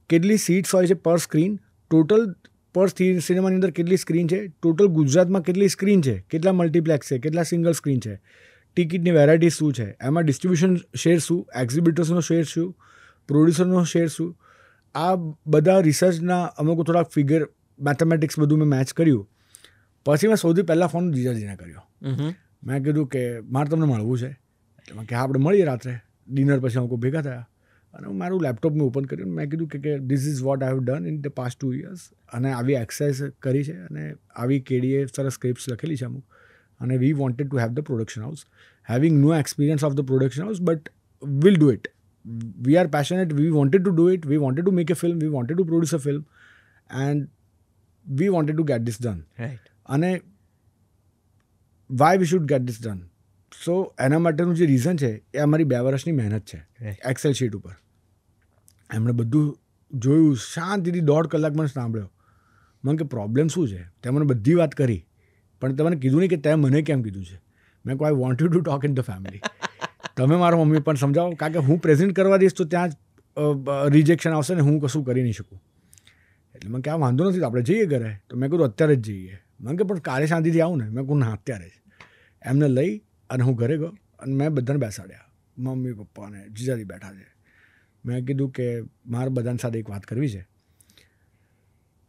કેટલી સીટ્સ હોય છે પર સ્ક્રીન, ટોટલ પર સિનેમાની અંદર કેટલી સ્ક્રીન છે, ટોટલ ગુજરાતમાં કેટલી સ્ક્રીન છે, કેટલા મલ્ટીપ્લેક્સ છે, કેટલા સિંગલ સ્ક્રીન છે, ટિકિટની વેરાયટી શું છે, એમાં ડિસ્ટ્રીબ્યુશન શેર શું, એક્ઝિબિટર્સનો શેર શું, પ્રોડ્યુસરનો શેર શું. આ બધા રિસર્ચના અમુક થોડાક ફિગર, મેથેમેટિક્સ બધું મેં મેચ કર્યું. પછી મેં સૌથી પહેલાં ફોન જીજાજીને કર્યો. મેં કીધું કે મારે તમને મળવું છે. એટલે મેં કે હા, આપણે મળીએ રાત્રે ડિનર પછી અમુક ભેગા થયા. અને હું મારું લેપટોપ મેં ઓપન કર્યું, મેં કીધું કે this is what I have done in the past 2 years. અને આવી એક્સરસાઇઝ કરી છે, અને આવી કેડીએ સરસ સ્ક્રિપ્ટ્સ લખેલી છે અમુક. અને we wanted to have the production house, having no experience of the production house, but will do it. We are passionate, we wanted to do it, we wanted to make a film, we wanted to produce a film, and we wanted to get this done. અને why we should get this done. So એના માટેનું જે reason છે એ અમારી 2 વર્ષની મહેનત છે Excel sheet ઉપર. એમણે બધું જોયું, શાંતિથી 1.5 કલાક મને સાંભળ્યો. મને કે પ્રોબ્લેમ શું છે? તે મને બધી વાત કરી, પણ તમને કીધું નહીં કે તે મને કેમ કીધું છે. મેં કહું, I want you to talk in the family. તમે મારા મમ્મી પણ સમજાવો, કારણ કે હું પ્રેઝન્ટ કરવા દઈશ તો ત્યાં રિજેક્શન આવશે ને હું કશું કરી નહીં શકું. એટલે મેં કે આ વાંધો નથી, આપણે જઈએ ઘરે. તો મેં કીધું અત્યારે જ જઈએ. મેં કે પણ કાલે શાંતિથી આવું ને. મેં કહું ના, અત્યારે જ. એમને લઈ અને હું ઘરે ગયો અને મેં બધાને બેસાડ્યા. મમ્મી પપ્પા અને જીજાજી બેઠા છે. મેં કીધું કે મારે બધાની સાથે એક વાત કરવી છે.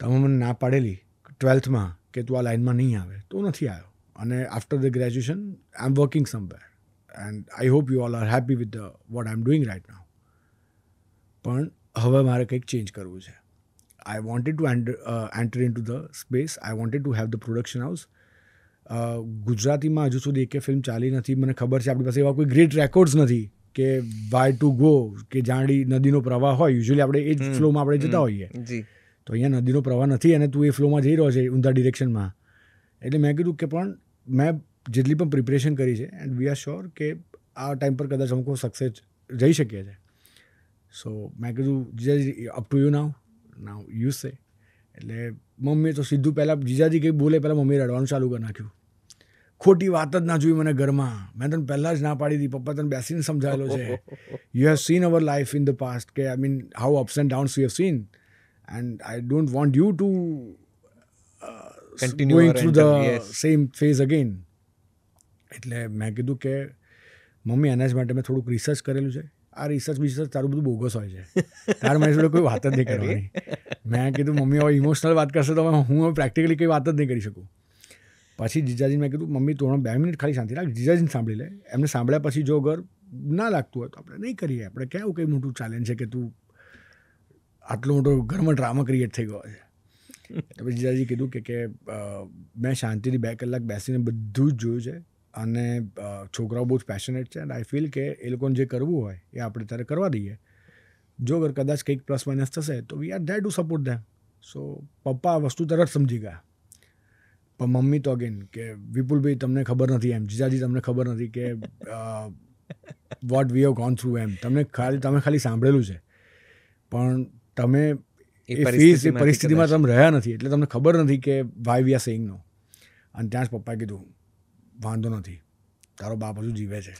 તમે મને ના પાડેલી 12th કે તું આ લાઈનમાં નહીં આવે, તો નથી આવ્યો. અને after the graduation I am working somewhere and I hope you all are happy with what I am doing right now. પણ હવે મારે કંઈક ચેન્જ કરવું છે. I wanted to enter in two the space. I wanted to have the production house. ગુજરાતીમાં હજુ સુધી એક ફિલ્મ ચાલી નથી. મને ખબર છે આપણી પાસે એવા કોઈ ગ્રેટ રેકોર્ડ્સ નથી કે વાય ટુ ગો, કે જાણી નદીનો પ્રવાહ હોય. યુઝ્યુઅલી આપણે એ જ ફ્લોમાં આપણે જતા હોઈએ. તો અહીંયા નદીનો પ્રવાહ નથી અને તું એ ફ્લોમાં જઈ રહ્યો છે ઊંધા ડિરેક્શનમાં. એટલે મેં કીધું કે પણ મેં જેટલી પણ પ્રિપરેશન કરી છે એન્ડ વી આર શ્યોર કે આ ટાઈમ પર કદાચ અમુક સક્સેસ જઈ શકીએ છે. સો મેં કીધું જીજાજી up to you now you say. એટલે મમ્મીએ તો સીધું પહેલાં જીજાજી કંઈ બોલે પહેલાં મમ્મીએ રડવાનું ચાલુ કરી નાખ્યું. ખોટી વાત જ ના જોઈ મને ઘરમાં. મેં તને પહેલાં જ ના પાડી હતી, પપ્પા તને બેસીને સમજાવેલો છે. You have seen our life in the past, કે I mean how ups and downs you have seen, and I don't want you to going through the same phase again. એટલે મેં કીધું કે મમ્મી એના જ માટે મેં થોડુંક રિસર્ચ કરેલું છે. આ રિસર્ચ તારું બધું બોગસ હોય છે, તારે મારી જોડે કોઈ વાત જ નહીં કરવાની. મેં કીધું મમ્મી હવે ઇમોશનલ વાત કરશે તો હું હવે પ્રેક્ટિકલી કંઈ વાત જ નહીં કરી શકું. પછી જીજાજીને મેં કીધું મમ્મી તું 2 મિનિટ ખાલી શાંતિ રાખ, જીજાજીને સાંભળી લે. એમને સાંભળ્યા પછી જો અગર ના લાગતું હોય તો આપણે નહીં કરીએ. આપણે કેવું કંઈ મોટું ચેલેન્જ છે કે તું આટલો મોટો ઘરમાં ડ્રામા ક્રિએટ થઈ ગયો છે. એટલે પછી જીજાજી કીધું કે મેં શાંતિથી 2 કલાક બેસીને બધું જ જોયું છે અને છોકરાઓ બહુ જ પેશનેટ છે એન્ડ આઈ ફીલ કે એ લોકોને જે કરવું હોય એ આપણે ત્યારે કરવા દઈએ. જો અગર કદાચ કંઈક પ્લસ માઇનસ થશે તો we are there to support them. So પપ્પા આ વસ્તુ તરત સમજી ગયા. પણ મમ્મી તો અગેન કે વિપુલભાઈ તમને ખબર નથી, એમ જીજાજી તમને ખબર નથી કે what we have gone through, એમ તમે ખાલી સાંભળેલું છે પણ તમે એ પરિસ્થિતિમાં તમે રહ્યા નથી એટલે તમને ખબર નથી કે વાય વી આર સેઇંગ નો. અને ત્યાં જ પપ્પાએ કીધું વાંધો નથી, તારો બાપ હજુ જીવે છે,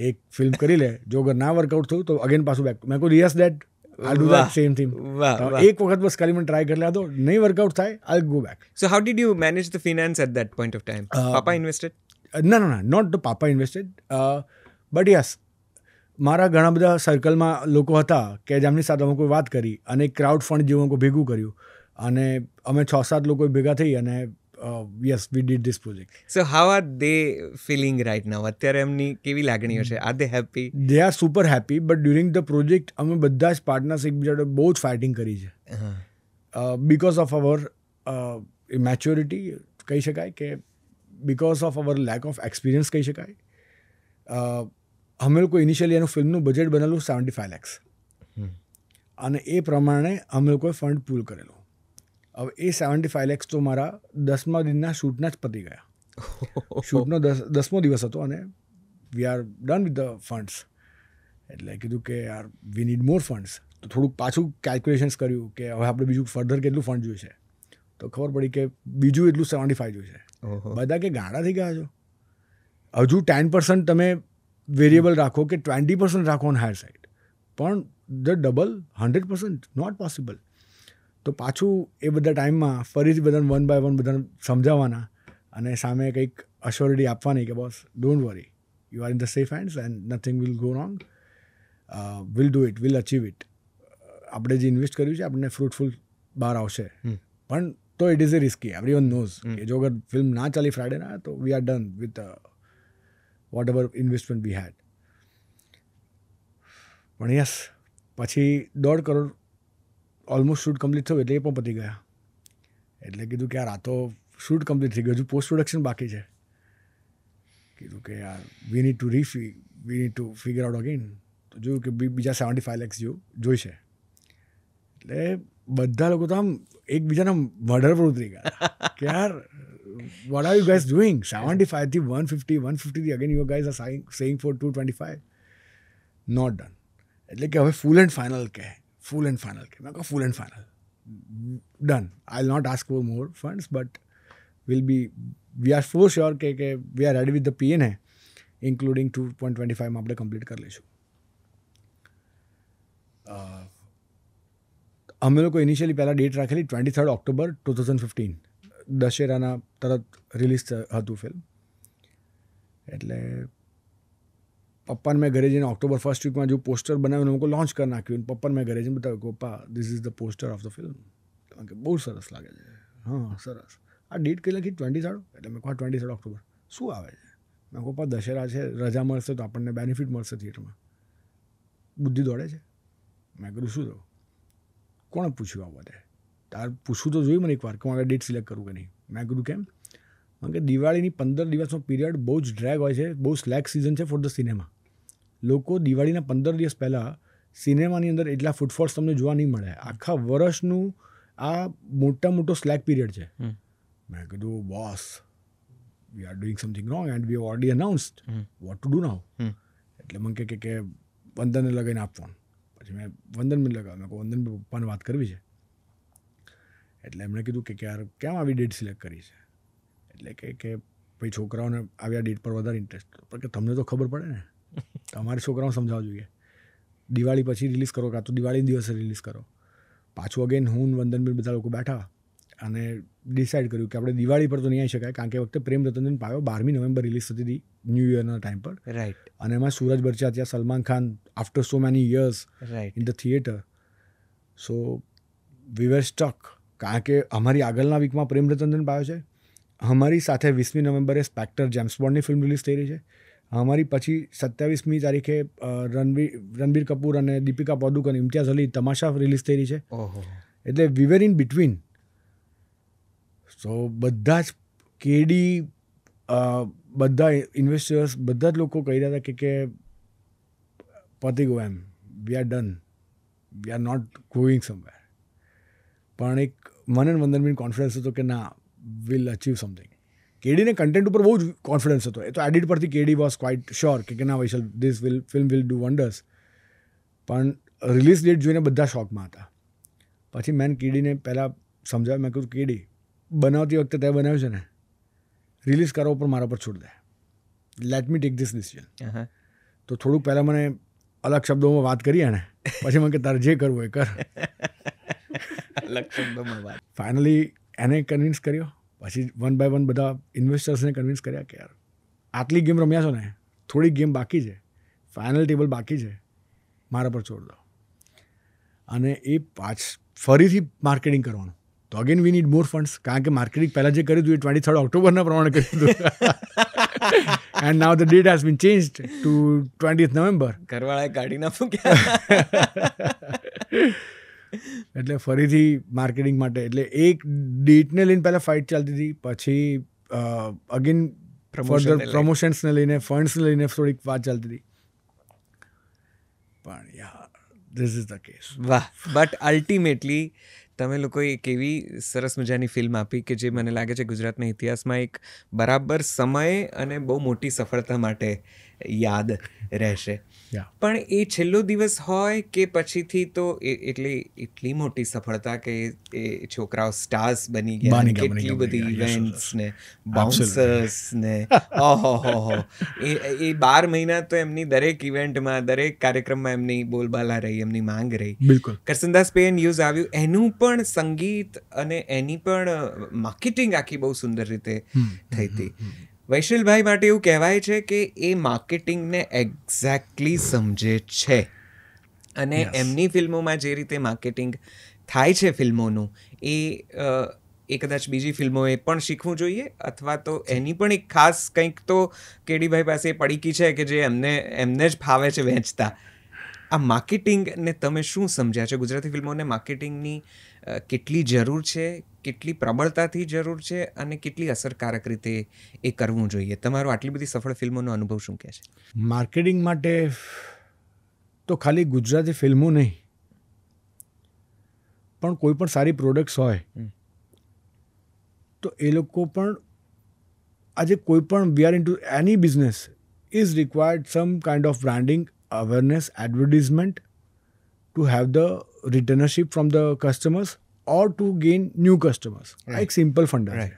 એક ફિલ્મ કરી લે. જો અગર ના વર્કઆઉટ થયું તો અગેન પાછું બેક. મેં કહ્યું yes dad, I'll do that same thing. એક વખત બસ ખાલી મને ટ્રાય કરી લેતો, નહીં વર્કઆઉટ થાય I'll go back. So how did you manage the finance at that point of time? Papa invested? No, not the papa invested. But yes, મારા ઘણા બધા સર્કલમાં લોકો હતા કે જેમની સાથે અમે કોઈ વાત કરી અને ક્રાઉડ ફંડ જેવું કોઈ ભેગું કર્યું અને અમે 6-7 લોકો ભેગા થઈ અને yes, we did this project. So how are they feeling right now? અત્યારે એમની કેવી લાગણીઓ છે? Are they happy? They are super happy, but during the project અમે બધા જ પાર્ટનર્સ એકબીજા જોડે બહુ જ ફાઇટિંગ કરી છે. Because of our immaturity કહી શકાય કે because of our lack of experience કહી શકાય. અમે લોકો ઇનિશિયલી એનું ફિલ્મનું બજેટ બનેલું 75 lakhs અને એ પ્રમાણે અમે લોકોએ ફંડ પૂલ કરેલું. હવે એ 75 lakhs તો મારા 10મા દિનના શૂટના જ પતી ગયા. શૂટનો 10મો દિવસ હતો અને વી are done with the funds. એટલે કીધું કે યાર વી નીડ મોર ફંડ્સ. તો થોડુંક પાછું કેલ્ક્યુલેશન્સ કર્યું કે હવે આપણે બીજું ફર્ધર કેટલું ફંડ જોઈશે. તો ખબર પડી કે બીજું એટલું 75 જોઈશે. બધા કે ગાડા થઈ ગયા છો, હજુ 10% તમે વેરિયેબલ રાખો કે 20% રાખો ઓન હાયર સાઇડ, પણ ધ ડબલ 100% નોટ પોસિબલ. તો પાછું એ બધા ટાઈમમાં ફરીથી બધાને 1 by 1 બધાને સમજાવવાના અને સામે કંઈક અશ્યોરિટી આપવાની કે boss don't worry, you are in the safe hands and nothing will go wrong, will do it, will achieve it. આપણે જે ઇન્વેસ્ટ કર્યું છે આપણને ફ્રૂટફુલ બહાર આવશે. પણ તો it is a risky, everyone knows કે જો અગર ફિલ્મ ના ચાલી ફ્રાઇડે ના તો we are done with whatever investment we had. પણ યસ પછી 1.5 કરોડ ઓલમોસ્ટ શૂટ કમ્પ્લીટ થયું એટલે એ પણ પતી ગયા. એટલે કીધું કે યાર આ તો શૂટ કમ્પ્લીટ થઈ ગયું, હજુ પોસ્ટ પ્રોડક્શન બાકી છે. કીધું કે યાર we need to figure out again. તો જોયું કે બીજા 75 lakhs જોઈશે. એટલે બધા લોકો તો આમ એકબીજાના મર્ડર પર ઉતરી ગયા કે યાર what are you guys doing? 75 થી 150 થી again you guys are saying for 225. Not done. એટલે કે હવે ફૂલ એન્ડ ફાઇનલ કે ફૂલ એન્ડ ફાઇનલ કે મેં કહું full and final done. I will not ask for more funds but we are for sure કે we are ready with the PNA including 2.25 આપણે complete કરી લઈશું. અમે લોકો ઇનિશિયલી પહેલાં ડેટ રાખેલી 23 ઓક્ટોબર 2015. દશેરાના તરત રિલીઝ હતું ફિલ્મ. એટલે પપ્પાને મેં ઘરે જઈને ઓક્ટોબર ફર્સ્ટ વીકમાં જો પોસ્ટર બનાવ્યું લોકો લોન્ચ કરી નાખ્યું. પપ્પાને મેં ઘરે જઈને બતાવ્યું કે પપ્પા this is the poster of the film. કે બહુ સરસ લાગે છે. હા સરસ. આ ડેટ કઈ લખી 23? એટલે મેં કહું 23 ઓક્ટોબર શું આવે છે? મેં કહું પપ્પા દશેરા છે, રજા મળશે તો આપણને બેનિફિટ મળશે થિયેટરમાં. બુદ્ધિ દોડે છે. મેં કીધું શું થયું? કોણે પૂછ્યું આ બધે? તાર પૂછવું તો જોયું મને એકવાર કે હું આગળ ડેટ સિલેક્ટ કરું કે નહીં. મેં કીધું કેમ? કારણ કે દિવાળીની 15 દિવસનો પીરિયડ બહુ જ ડ્રેગ હોય છે, બહુ સ્લેક સિઝન છે ફોર ધ સિનેમા. લોકો દિવાળીના 15 દિવસ પહેલાં સિનેમાની અંદર એટલા ફૂટફોલ્સ તમને જોવા નહીં મળે. આખા વર્ષનું આ મોટો સ્લેક પીરિયડ છે. મેં કીધું boss we are doing something wrong and we already announced what to do now. એટલે મને કે વંદનને લગાવીને આપવાનું. પછી મેં વંદનને લગાવ્યું. મેં કહું વંદન પપ્પાને વાત કરવી છે. એટલે એમણે કીધું કે યાર કેમ આવી ડેટ સિલેક્ટ કરી છે? એટલે કે ભાઈ છોકરાઓને આવી ડેટ પર વધારે ઇન્ટરેસ્ટ. પણ કે તમને તો ખબર પડે ને, તમારે છોકરાઓને સમજાવવા જોઈએ. દિવાળી પછી રિલીઝ કરો કાં તો દિવાળીના દિવસે રિલીઝ કરો. પાછું અગેન હું વંદનબેન બધા લોકો બેઠા અને ડિસાઇડ કર્યું કે આપણે દિવાળી પર તો નહીં આવી શકાય કારણ કે વખતે પ્રેમ રતન પાયો 12મી નવેમ્બર રિલીઝ થતી હતી ન્યૂ યરના ટાઈમ પર. રાઈટ. અને એમાં સૂરજ બરચા ત્યાં Salman Khan after so many years in the theatre. So we were stuck કારણ કે અમારી આગળના વીકમાં પ્રેમ રતન પાયો છે. અમારી સાથે 20મી નવેમ્બરે સ્પેક્ટર જેમ્સ બોન્ડની ફિલ્મ રિલીઝ થઈ રહી છે. અમારી પછી 27મી તારીખે રણબીર કપૂર અને દીપિકા પાદુકોણ ઇમ્તિયાઝ અલી તમાશા રિલીઝ થઈ રહી છે. એટલે વી વેર ઇન બિટવીન. સો બધા જ કેડી બધા ઇન્વેસ્ટર્સ બધા જ લોકો કહી રહ્યા હતા કે પતી ગયો એમ, we are done, we are not going somewhere. પણ એક મને વંદનબેન કોન્ફિડન્સ હતો કે ના વિલ અચીવ સમથિંગ. કેડીને કન્ટેન્ટ ઉપર બહુ જ કોન્ફિડન્સ હતો. એ તો એડિટ પરથી કેડી વોઝ ક્વાઇટ શ્યોર કે ના Vaishal this film will do wonders. પણ રિલીઝ ડેટ જોઈને બધા શોકમાં હતા. પછી મેં કેડીને પહેલાં સમજાવ્યું. મેં કીધું કેડી બનાવતી વખતે તે બનાવ્યું છે ને, રિલીઝ કરવા ઉપર મારા પર છોડ દે. Let me take this decision. તો થોડુંક પહેલાં મને અલગ શબ્દોમાં વાત કરી ને પછી મને કે તારે જે કરવું એ કર. અલગ શબ્દોમાં વાત. ફાઇનલી એને કન્વિન્સ કર્યો. પછી વન બાય વન બધા ઇન્વેસ્ટર્સને કન્વિન્સ કર્યા કે યાર આટલી ગેમ રમ્યા છો ને, થોડી ગેમ બાકી છે, ફાઇનલ ટેબલ બાકી છે, મારા પર છોડ દો. અને એ ફરીથી માર્કેટિંગ કરવાનું. તો again we need more funds કારણ કે માર્કેટિંગ પહેલાં જે કર્યું હતું એ 23 ઓક્ટોબરના પ્રમાણે કર્યું હતું. And now the date has been changed to 20th November. ઘરવાળાએ કાઢી નાખું કે એટલે ફરીથી માર્કેટિંગ માટે એટલે એક ડેટને લઈને પહેલાં ફાઇટ ચાલતી હતી. પછી અગેન પ્રમોશન્સને લઈને ફંડ્સને લઈને થોડીક વાત ચાલતી હતી. પણ યાર ધીસ ઇઝ ધ કેસ. વાહ. બટ અલ્ટિમેટલી તમે લોકોએ એક એવી સરસ મજાની ફિલ્મ આપી કે જે મને લાગે છે ગુજરાતના ઇતિહાસમાં એક બરાબર સમય અને બહુ મોટી સફળતા માટે યાદ રહેશે. પણ એ છેલ્લો દિવસ હોય કે પછીથી તો એટલી મોટી સફળતા કે એ છોકરાઓ સ્ટાર્સ બની ગયા, કેટલી બધી ઇવેન્ટ્સ ને બાઉન્સર્સ ને ઓહો એ 12 મહિના તો એમની દરેક ઇવેન્ટમાં દરેક કાર્યક્રમમાં એમની બોલબાલા રહી, એમની માંગ રહી. બિલકુલ. કરસનદાસ પે ન્યૂઝ આવ્યું, એનું પણ સંગીત અને એની પણ માર્કેટિંગ આખી બહુ સુંદર રીતે થઈ હતી. વૈશલભાઈ માટે એવું કહેવાય છે કે એ માર્કેટિંગને એક્ઝેક્ટલી સમજે છે અને એમની ફિલ્મોમાં જે રીતે માર્કેટિંગ થાય છે ફિલ્મોનું એ કદાચ બીજી ફિલ્મોએ પણ શીખવું જોઈએ અથવા તો એની પણ એક ખાસ કંઈક તો કેડીભાઈ પાસે પડીકી છે કે જે એમને જ ફાવે છે વહેંચતા. આ માર્કેટિંગને તમે શું સમજ્યા છે? ગુજરાતી ફિલ્મોને માર્કેટિંગની કેટલી જરૂર છે, કેટલી પ્રબળતાથી જરૂર છે અને કેટલી અસરકારક રીતે એ કરવું જોઈએ? તમારો આટલી બધી સફળ ફિલ્મોનો અનુભવ શું કહે છે? માર્કેટિંગ માટે તો ખાલી ગુજરાતી ફિલ્મો નહીં પણ કોઈ પણ સારી પ્રોડક્ટ્સ હોય તો એ લોકો પણ આજે કોઈ પણ we are into any business is required some kind of branding, awareness, advertisement to have the returnership from the customers or to gain new customers. આ એક સિમ્પલ ફંડા છે.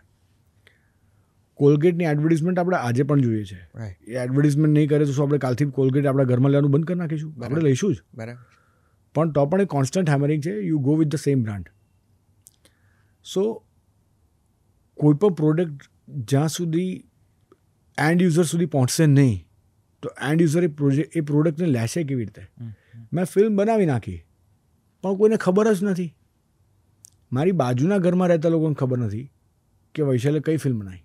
કોલગેટની એડવર્ટિઝમેન્ટ આપણે આજે પણ જોઈએ છે. એ એડવર્ટિઝમેન્ટ નહીં કરે તો શું આપણે કાલથી કોલગેટ આપણા ઘરમાં લેવાનું બંધ કરી નાખીશું? આપણે લઈશું જ. પણ તો પણ એ કોન્સ્ટન્ટ હેમરિંગ છે. You go with the same brand. So કોઈ પણ પ્રોડક્ટ જ્યાં સુધી એન્ડ યુઝર સુધી પહોંચશે નહીં તો એન્ડ યુઝર એ પ્રોડક્ટને લેશે કેવી રીતે? મેં ફિલ્મ બનાવી નાખી પણ કોઈને ખબર જ નથી. મારી બાજુના ઘરમાં રહેતા લોકોને ખબર નથી કે વૈશાલે કઈ ફિલ્મ બનાવી.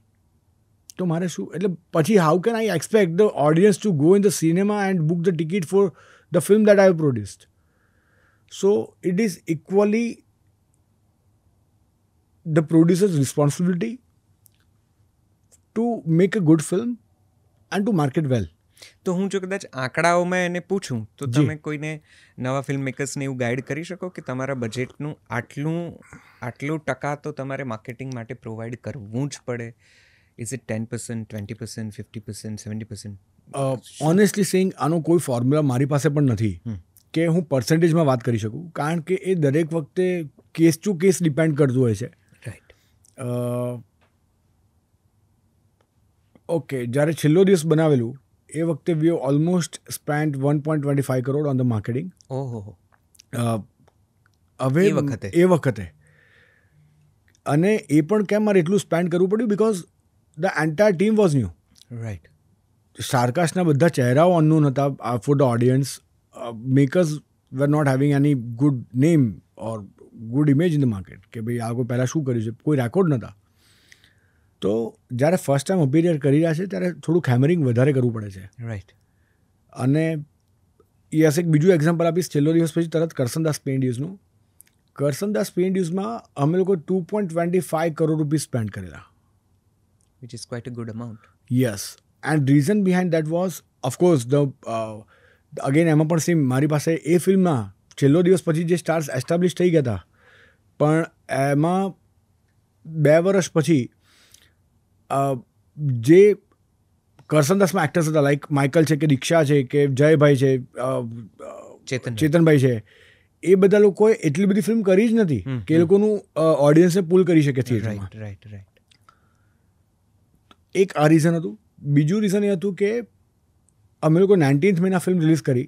તો મારે શું? એટલે પછી how can I expect the audience to go in the cinema and book the ticket for the film that I have produced? So it is equally the producer's responsibility to make a good film and to market well. તો હું જો કદાચ આંકડાઓમાં એને પૂછું તો તમે કોઈને નવા ફિલ્મ મેકર્સને એવું ગાઈડ કરી શકો કે તમારા બજેટનું આટલું ટકા તો તમારે માર્કેટિંગ માટે પ્રોવાઈડ કરવું જ પડે? Is it 10%, 20%, 50%, 70%? ઓનેસ્ટલી સેઇંગ આનો કોઈ ફોર્મ્યુલા મારી પાસે પણ નથી કે હું પર્સન્ટેજમાં વાત કરી શકું, કારણ કે એ દરેક વખતે કેસ ટુ કેસ ડિપેન્ડ કરતું હોય છે. ઓકે, જ્યારે છેલ્લો દિવસ બનાવેલું એ વખતે we have almost spent 1.25 crore on the marketing. હવે એ વખતે અને એ પણ કેમ મારે એટલું સ્પેન્ડ કરવું પડ્યું? Because the entire team was new. Right. સ્ટારકાસ્ટના બધા ચહેરાઓ અનનોન હતા for the audience. Makers were not having any good name or good image in the market કે ભાઈ આ કોઈ પહેલાં શું કર્યું છે, કોઈ રેકોર્ડ નહોતા. તો જ્યારે ફર્સ્ટ ટાઈમ અપિયર કરી રહ્યા છે ત્યારે થોડુંક હેમરિંગ વધારે કરવું પડે છે. રાઈટ. અને યસ, એક બીજું એક્ઝામ્પલ આપીશ. છેલ્લો દિવસ પછી તરત કરસનદાસ પેઇન્ટ યુઝનું. કરસનદાસ પેઇન્ટ યુઝમાં અમે લોકો 2.25 crore રૂપીઝ સ્પેન્ડ કરેલા. Which is quite a good amount. Yes, and reason behind that was of course again એમાં પણ સેમ મારી પાસે એ ફિલ્મમાં છેલ્લો દિવસ પછી જે સ્ટાર્સ એસ્ટાબ્લિશ થઈ ગયા હતા, પણ એમાં 2 વર્ષ પછી જે કરસનદાસમાં એક્ટર્સ હતા લાઈક માઇકલ છે કે દીક્ષા છે કે જયભાઈ છે, ચેતનભાઈ છે, એ બધા લોકોએ એટલી બધી ફિલ્મ કરી જ નથી કે એ લોકોનું ઓડિયન્સને પુલ કરી શકે થિયેટરમાં. રાઈટ. એક આ રીઝન હતું. બીજું રીઝન એ હતું કે અમે લોકો 19th મેના ફિલ્મ રિલીઝ કરી.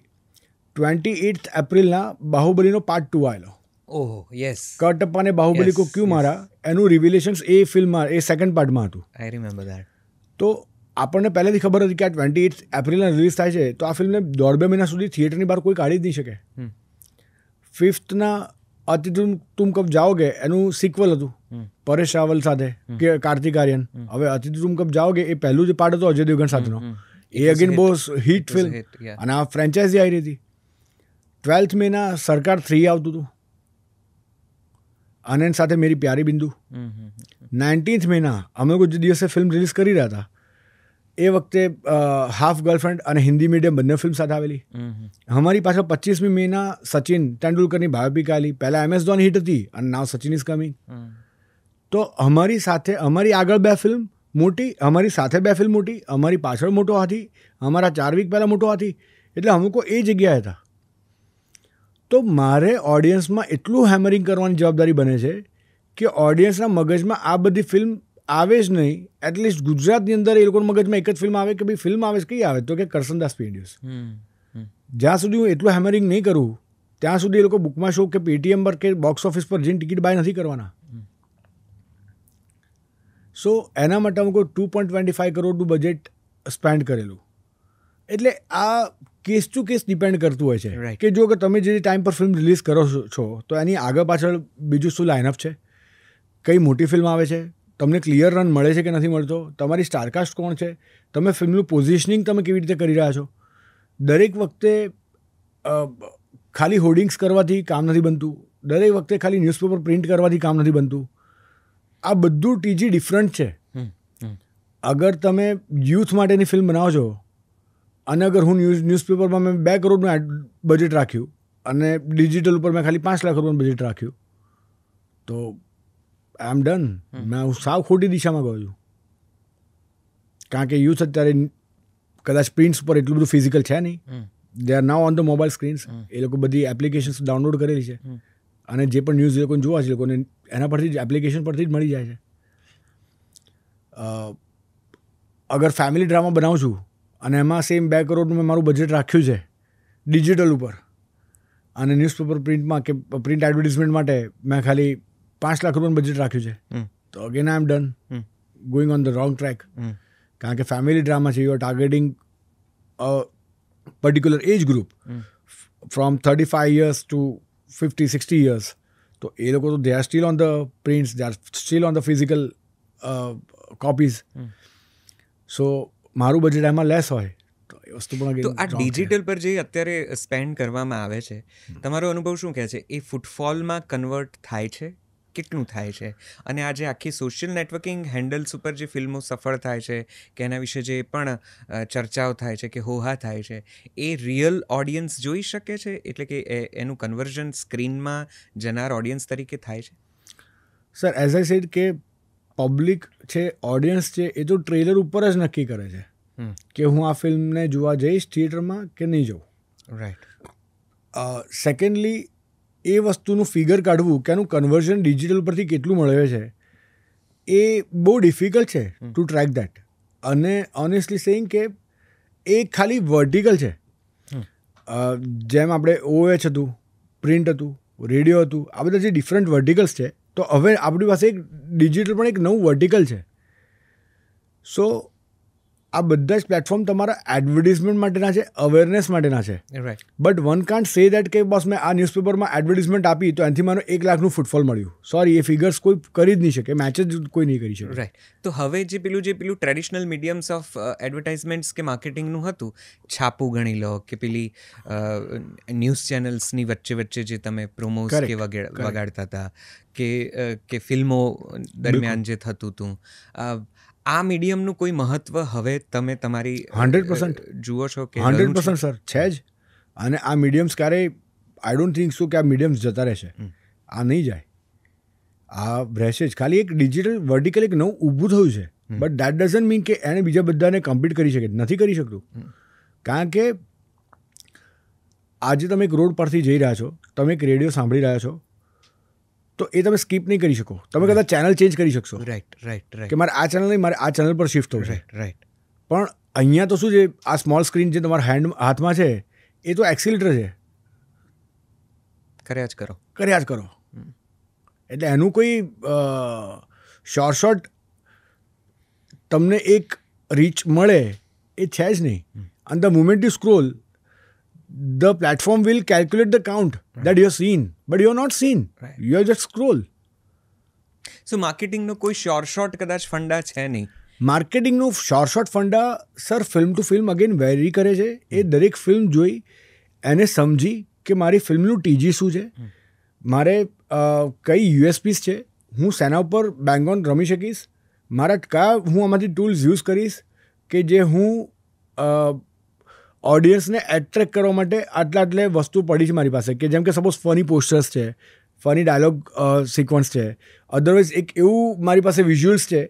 28th એપ્રિલના બાહુબલીનો પાર્ટ 2 આવેલો. ઓહ યસ. કટપ્પા ને બાહુબલી કો ક્યું મારા, એનું રિવિલેશન્સ એ ફિલ્મમાં એ સેકન્ડ પાર્ટમાં હતું. I remember that. તો આપણને પહેલેથી ખબર હતી કે આ 28th એપ્રિલના રિલીઝ થાય છે તો આ ફિલ્મને 1.5 મહિના સુધી થિયેટરની બહાર કોઈ કાઢી જ નહીં શકે. 5thના અતિ તુમ કબ જાઓગે એનું સિક્વલ હતું પરેશ રાવલ સાથે કે કાર્તિક આર્યન. હવે અતિ તુમ કબ જાઓગે એ પહેલું જે પાર્ટ હતો અજય દેવગન સાથેનો, એ અગેન બહુ હિટ ફિલ્મ અને આ ફ્રેન્ચાઇઝી આવી રહી હતી. 12th મેના સરકાર 3 આવતું હતું અને સાથે મેરી પ્યારી બિંદુ. 19th મેના અમે લોકો જે દિવસે ફિલ્મ રિલીઝ કરી રહ્યા હતા એ વખતે હાફ ગર્લફ્રેન્ડ અને હિન્દી મીડિયમ બંને ફિલ્મ સાથે આવેલી. અમારી પાછળ 25મી મેના સચિન તેંડુલકરની બાયોપિક આવેલી. પહેલાં MS ધોની હિટ હતી અને નાવ સચિન ઇઝ કમિંગ. તો અમારી સાથે અમારી આગળ 2 ફિલ્મ મોટી, અમારી સાથે 2 ફિલ્મ મોટી, અમારી પાછળ મોટો હાથી, અમારા 4 વીક પહેલાં મોટો હાથી. એટલે અમે લોકો એ જગ્યાએ હતા. તો મારે ઓડિયન્સમાં એટલું હેમરિંગ કરવાની જવાબદારી બને છે કે ઓડિયન્સના મગજમાં આ બધી ફિલ્મ આવે જ નહીં. એટલીસ્ટ ગુજરાતની અંદર એ લોકોના મગજમાં એક જ ફિલ્મ આવે કે ભાઈ ફિલ્મ આવે કઈ આવે તો કે કરસનદાસ પેઇન્ટ યુઝ. જ્યાં સુધી હું એટલું હેમરિંગ નહીં કરું ત્યાં સુધી એ લોકો બુકમાં શો કે પેટીએમ પર કે બોક્સ ઓફિસ પર જઈને ટિકિટ બાય નથી કરવાના. સો એના માટે અમુક 2.25 કરોડનું બજેટ સ્પેન્ડ કરેલું. એટલે આ કેસ ટુ કેસ ડિપેન્ડ કરતું હોય છે કે જો કે તમે જે ટાઈમ પર ફિલ્મ રિલીઝ કરો છો તો એની આગળ પાછળ બીજું શું લાઇનઅપ છે, કઈ મોટી ફિલ્મ આવે છે, તમને ક્લિયર રન મળે છે કે નથી મળતો, તમારી સ્ટારકાસ્ટ કોણ છે, તમે ફિલ્મનું પોઝિશનિંગ તમે કેવી રીતે કરી રહ્યા છો. દરેક વખતે ખાલી હોર્ડિંગ્સ કરવાથી કામ નથી બનતું. દરેક વખતે ખાલી ન્યૂઝપેપર પ્રિન્ટ કરવાથી કામ નથી બનતું. આ બધું ટીજી ડિફરન્ટ છે. અગર તમે યુથ માટેની ફિલ્મ બનાવો છો અને અગર હું ન્યૂઝપેપરમાં મેં 2 કરોડનું બજેટ રાખ્યું અને ડિજિટલ ઉપર મેં ખાલી 5 લાખ રૂપિયાનું બજેટ રાખ્યું તો આઈ એમ ડન. હું સાવ ખોટી દિશામાં ગયો છું. કારણ કે યુથ અત્યારે કદાચ પ્રિન્ટ્સ પર એટલું બધું ફિઝિકલ છે નહીં, they are now on the mobile screens. એ લોકો બધી એપ્લિકેશન્સ ડાઉનલોડ કરેલી છે અને જે પણ ન્યૂઝ એ લોકોને જોવા છે એ લોકોને એના પરથી જ એપ્લિકેશન પરથી જ મળી જાય છે. અગર ફેમિલી ડ્રામા બનાવું છું અને એમાં સેમ 2 કરોડનું મેં મારું બજેટ રાખ્યું છે ડિજિટલ ઉપર અને ન્યૂઝપેપર પ્રિન્ટમાં કે પ્રિન્ટ એડવર્ટિઝમેન્ટ માટે મેં ખાલી 5 લાખ રૂપિયાનું બજેટ રાખ્યું છે, તો again I am done going on the wrong track. કારણ કે ફેમિલી ડ્રામા છે, you are targeting particular age group from 35 years to 50-60 years. તો એ લોકો તો they are still on the prints, they are still on the physical copies. So મારું budget એમાં less હોય તો એ વસ્તુ પણ તો આ ડિજિટલ પર જે અત્યારે સ્પેન્ડ કરવામાં આવે છે, તમારો અનુભવ શું કહે છે? એ ફૂટફોલમાં કન્વર્ટ થાય છે? કેટલું થાય છે? અને આ જે આખી સોશિયલ નેટવર્કિંગ હેન્ડલ્સ ઉપર જે ફિલ્મો સફળ થાય છે કે એના વિશે જે પણ ચર્ચાઓ થાય છે કે હોહા થાય છે, એ રિયલ ઓડિયન્સ જોઈ શકે છે? એટલે કે એનું કન્વર્ઝન સ્ક્રીનમાં જનાર ઓડિયન્સ તરીકે થાય છે? સર, એઝ આઈ સેડ કે પબ્લિક છે, ઓડિયન્સ છે, એ તો ટ્રેલર ઉપર જ નક્કી કરે છે કે હું આ ફિલ્મને જોવા જઈશ થિયેટરમાં કે નહીં જઉં. રાઈટ. સેકન્ડલી, એ વસ્તુનું ફિગર કાઢવું કે આનું કન્વર્ઝન ડિજિટલ પરથી કેટલું મળે છે એ બહુ ડિફિકલ્ટ છે ટુ ટ્રેક દેટ. અને ઓનેસ્ટલી સેઇંગ કે એ ખાલી વર્ટિકલ છે. જેમ આપણે OH હતું, પ્રિન્ટ હતું, રેડિયો હતું, આ બધા જે ડિફરન્ટ વર્ટિકલ્સ છે, તો હવે આપણી પાસે એક ડિજિટલ પણ એક નવું વર્ટિકલ છે. સો આ બધા જ પ્લેટફોર્મ તમારા એડવર્ટિઝમેન્ટ માટેના છે, અવેરનેસ માટેના છે. But one can't say that કે બસ મેં આ ન્યૂઝપેપરમાં એડવર્ટિઝમેન્ટ આપી તો એનાથી મને 1 લાખનું ફૂટફોલ મળ્યું. સોરી, એ ફિગર્સ કોઈ કરી જ નહીં શકે, મેચ જ કોઈ નહીં કરી શકે. રાઈટ. તો હવે જે પેલું ટ્રેડિશનલ મીડિયમ્સ ઓફ એડવર્ટાઇઝમેન્ટ્સ કે માર્કેટિંગનું હતું, છાપું ગણી લો કે પેલી ન્યૂઝ ચેનલ્સની વચ્ચે જે તમે પ્રોમોઝ કે વગાડતા હતા કે ફિલ્મો દરમિયાન જે થતું હતું, આ મીડિયમનું કોઈ મહત્વ હવે તમે તમારી 100% જુઓ છો કે? 100% સર, છે જ. અને આ મીડિયમ્સ ક્યારેય આઈ ડોન્ટ થિંક સો કે આ મીડિયમ્સ જતા રહેશે. આ નહીં જાય, આ રહેશે જ. ખાલી એક ડિજિટલ વર્ટિકલ એક નવું ઊભું થયું છે, બટ દેટ ડઝન્ટ મીન કે એને બીજા બધાને કમ્પીટ કરી શકે. નથી કરી શકતું. કારણ કે આજે તમે એક રોડ પરથી જઈ રહ્યા છો, તમે એક રેડિયો સાંભળી રહ્યા છો, તો એ તમે સ્કીપ નહીં કરી શકો. તમે કદાચ ચેનલ ચેન્જ કરી શકશો. રાઈટ. કે મારે આ ચેનલ નહીં, મારે આ ચેનલ પર શિફ્ટ થવું છે. રાઈટ. પણ અહીંયા તો શું છે, આ સ્મોલ સ્ક્રીન જે તમારા હાથમાં છે એ તો એક્સિલેટર છે, કર્યા જ કરો. એટલે એનું કોઈ શોર્ટ તમને એક રીચ મળે એ છે જ નહીં. અને the moment you scroll, the platform will calculate the count that you have seen, but you are not seen. You are just scroll. So માર્કેટિંગનો કોઈ શોર્ટ કદાચ ફંડા છે નહીં? માર્કેટિંગનું શોર્ટ ફંડા sir film to film again vary કરે છે. એ દરેક ફિલ્મ જોઈ એને સમજી કે મારી ફિલ્મનું TG શું છે, મારે કઈ USPs છે, હું શેના ઉપર બેંગ ઓન રમી શકીશ, મારા કયા હું આમાંથી ટૂલ્સ યુઝ કરીશ કે જે હું ઓડિયન્સને એટ્રેક્ટ કરવા માટે આટલે વસ્તુ પડી છે મારી પાસે. કે જેમ કે સપોઝ ફની પોસ્ટર્સ છે, ફની ડાયલોગ સિક્વન્સ છે, અધરવાઇઝ એક એવું મારી પાસે વિઝ્યુઅલ્સ છે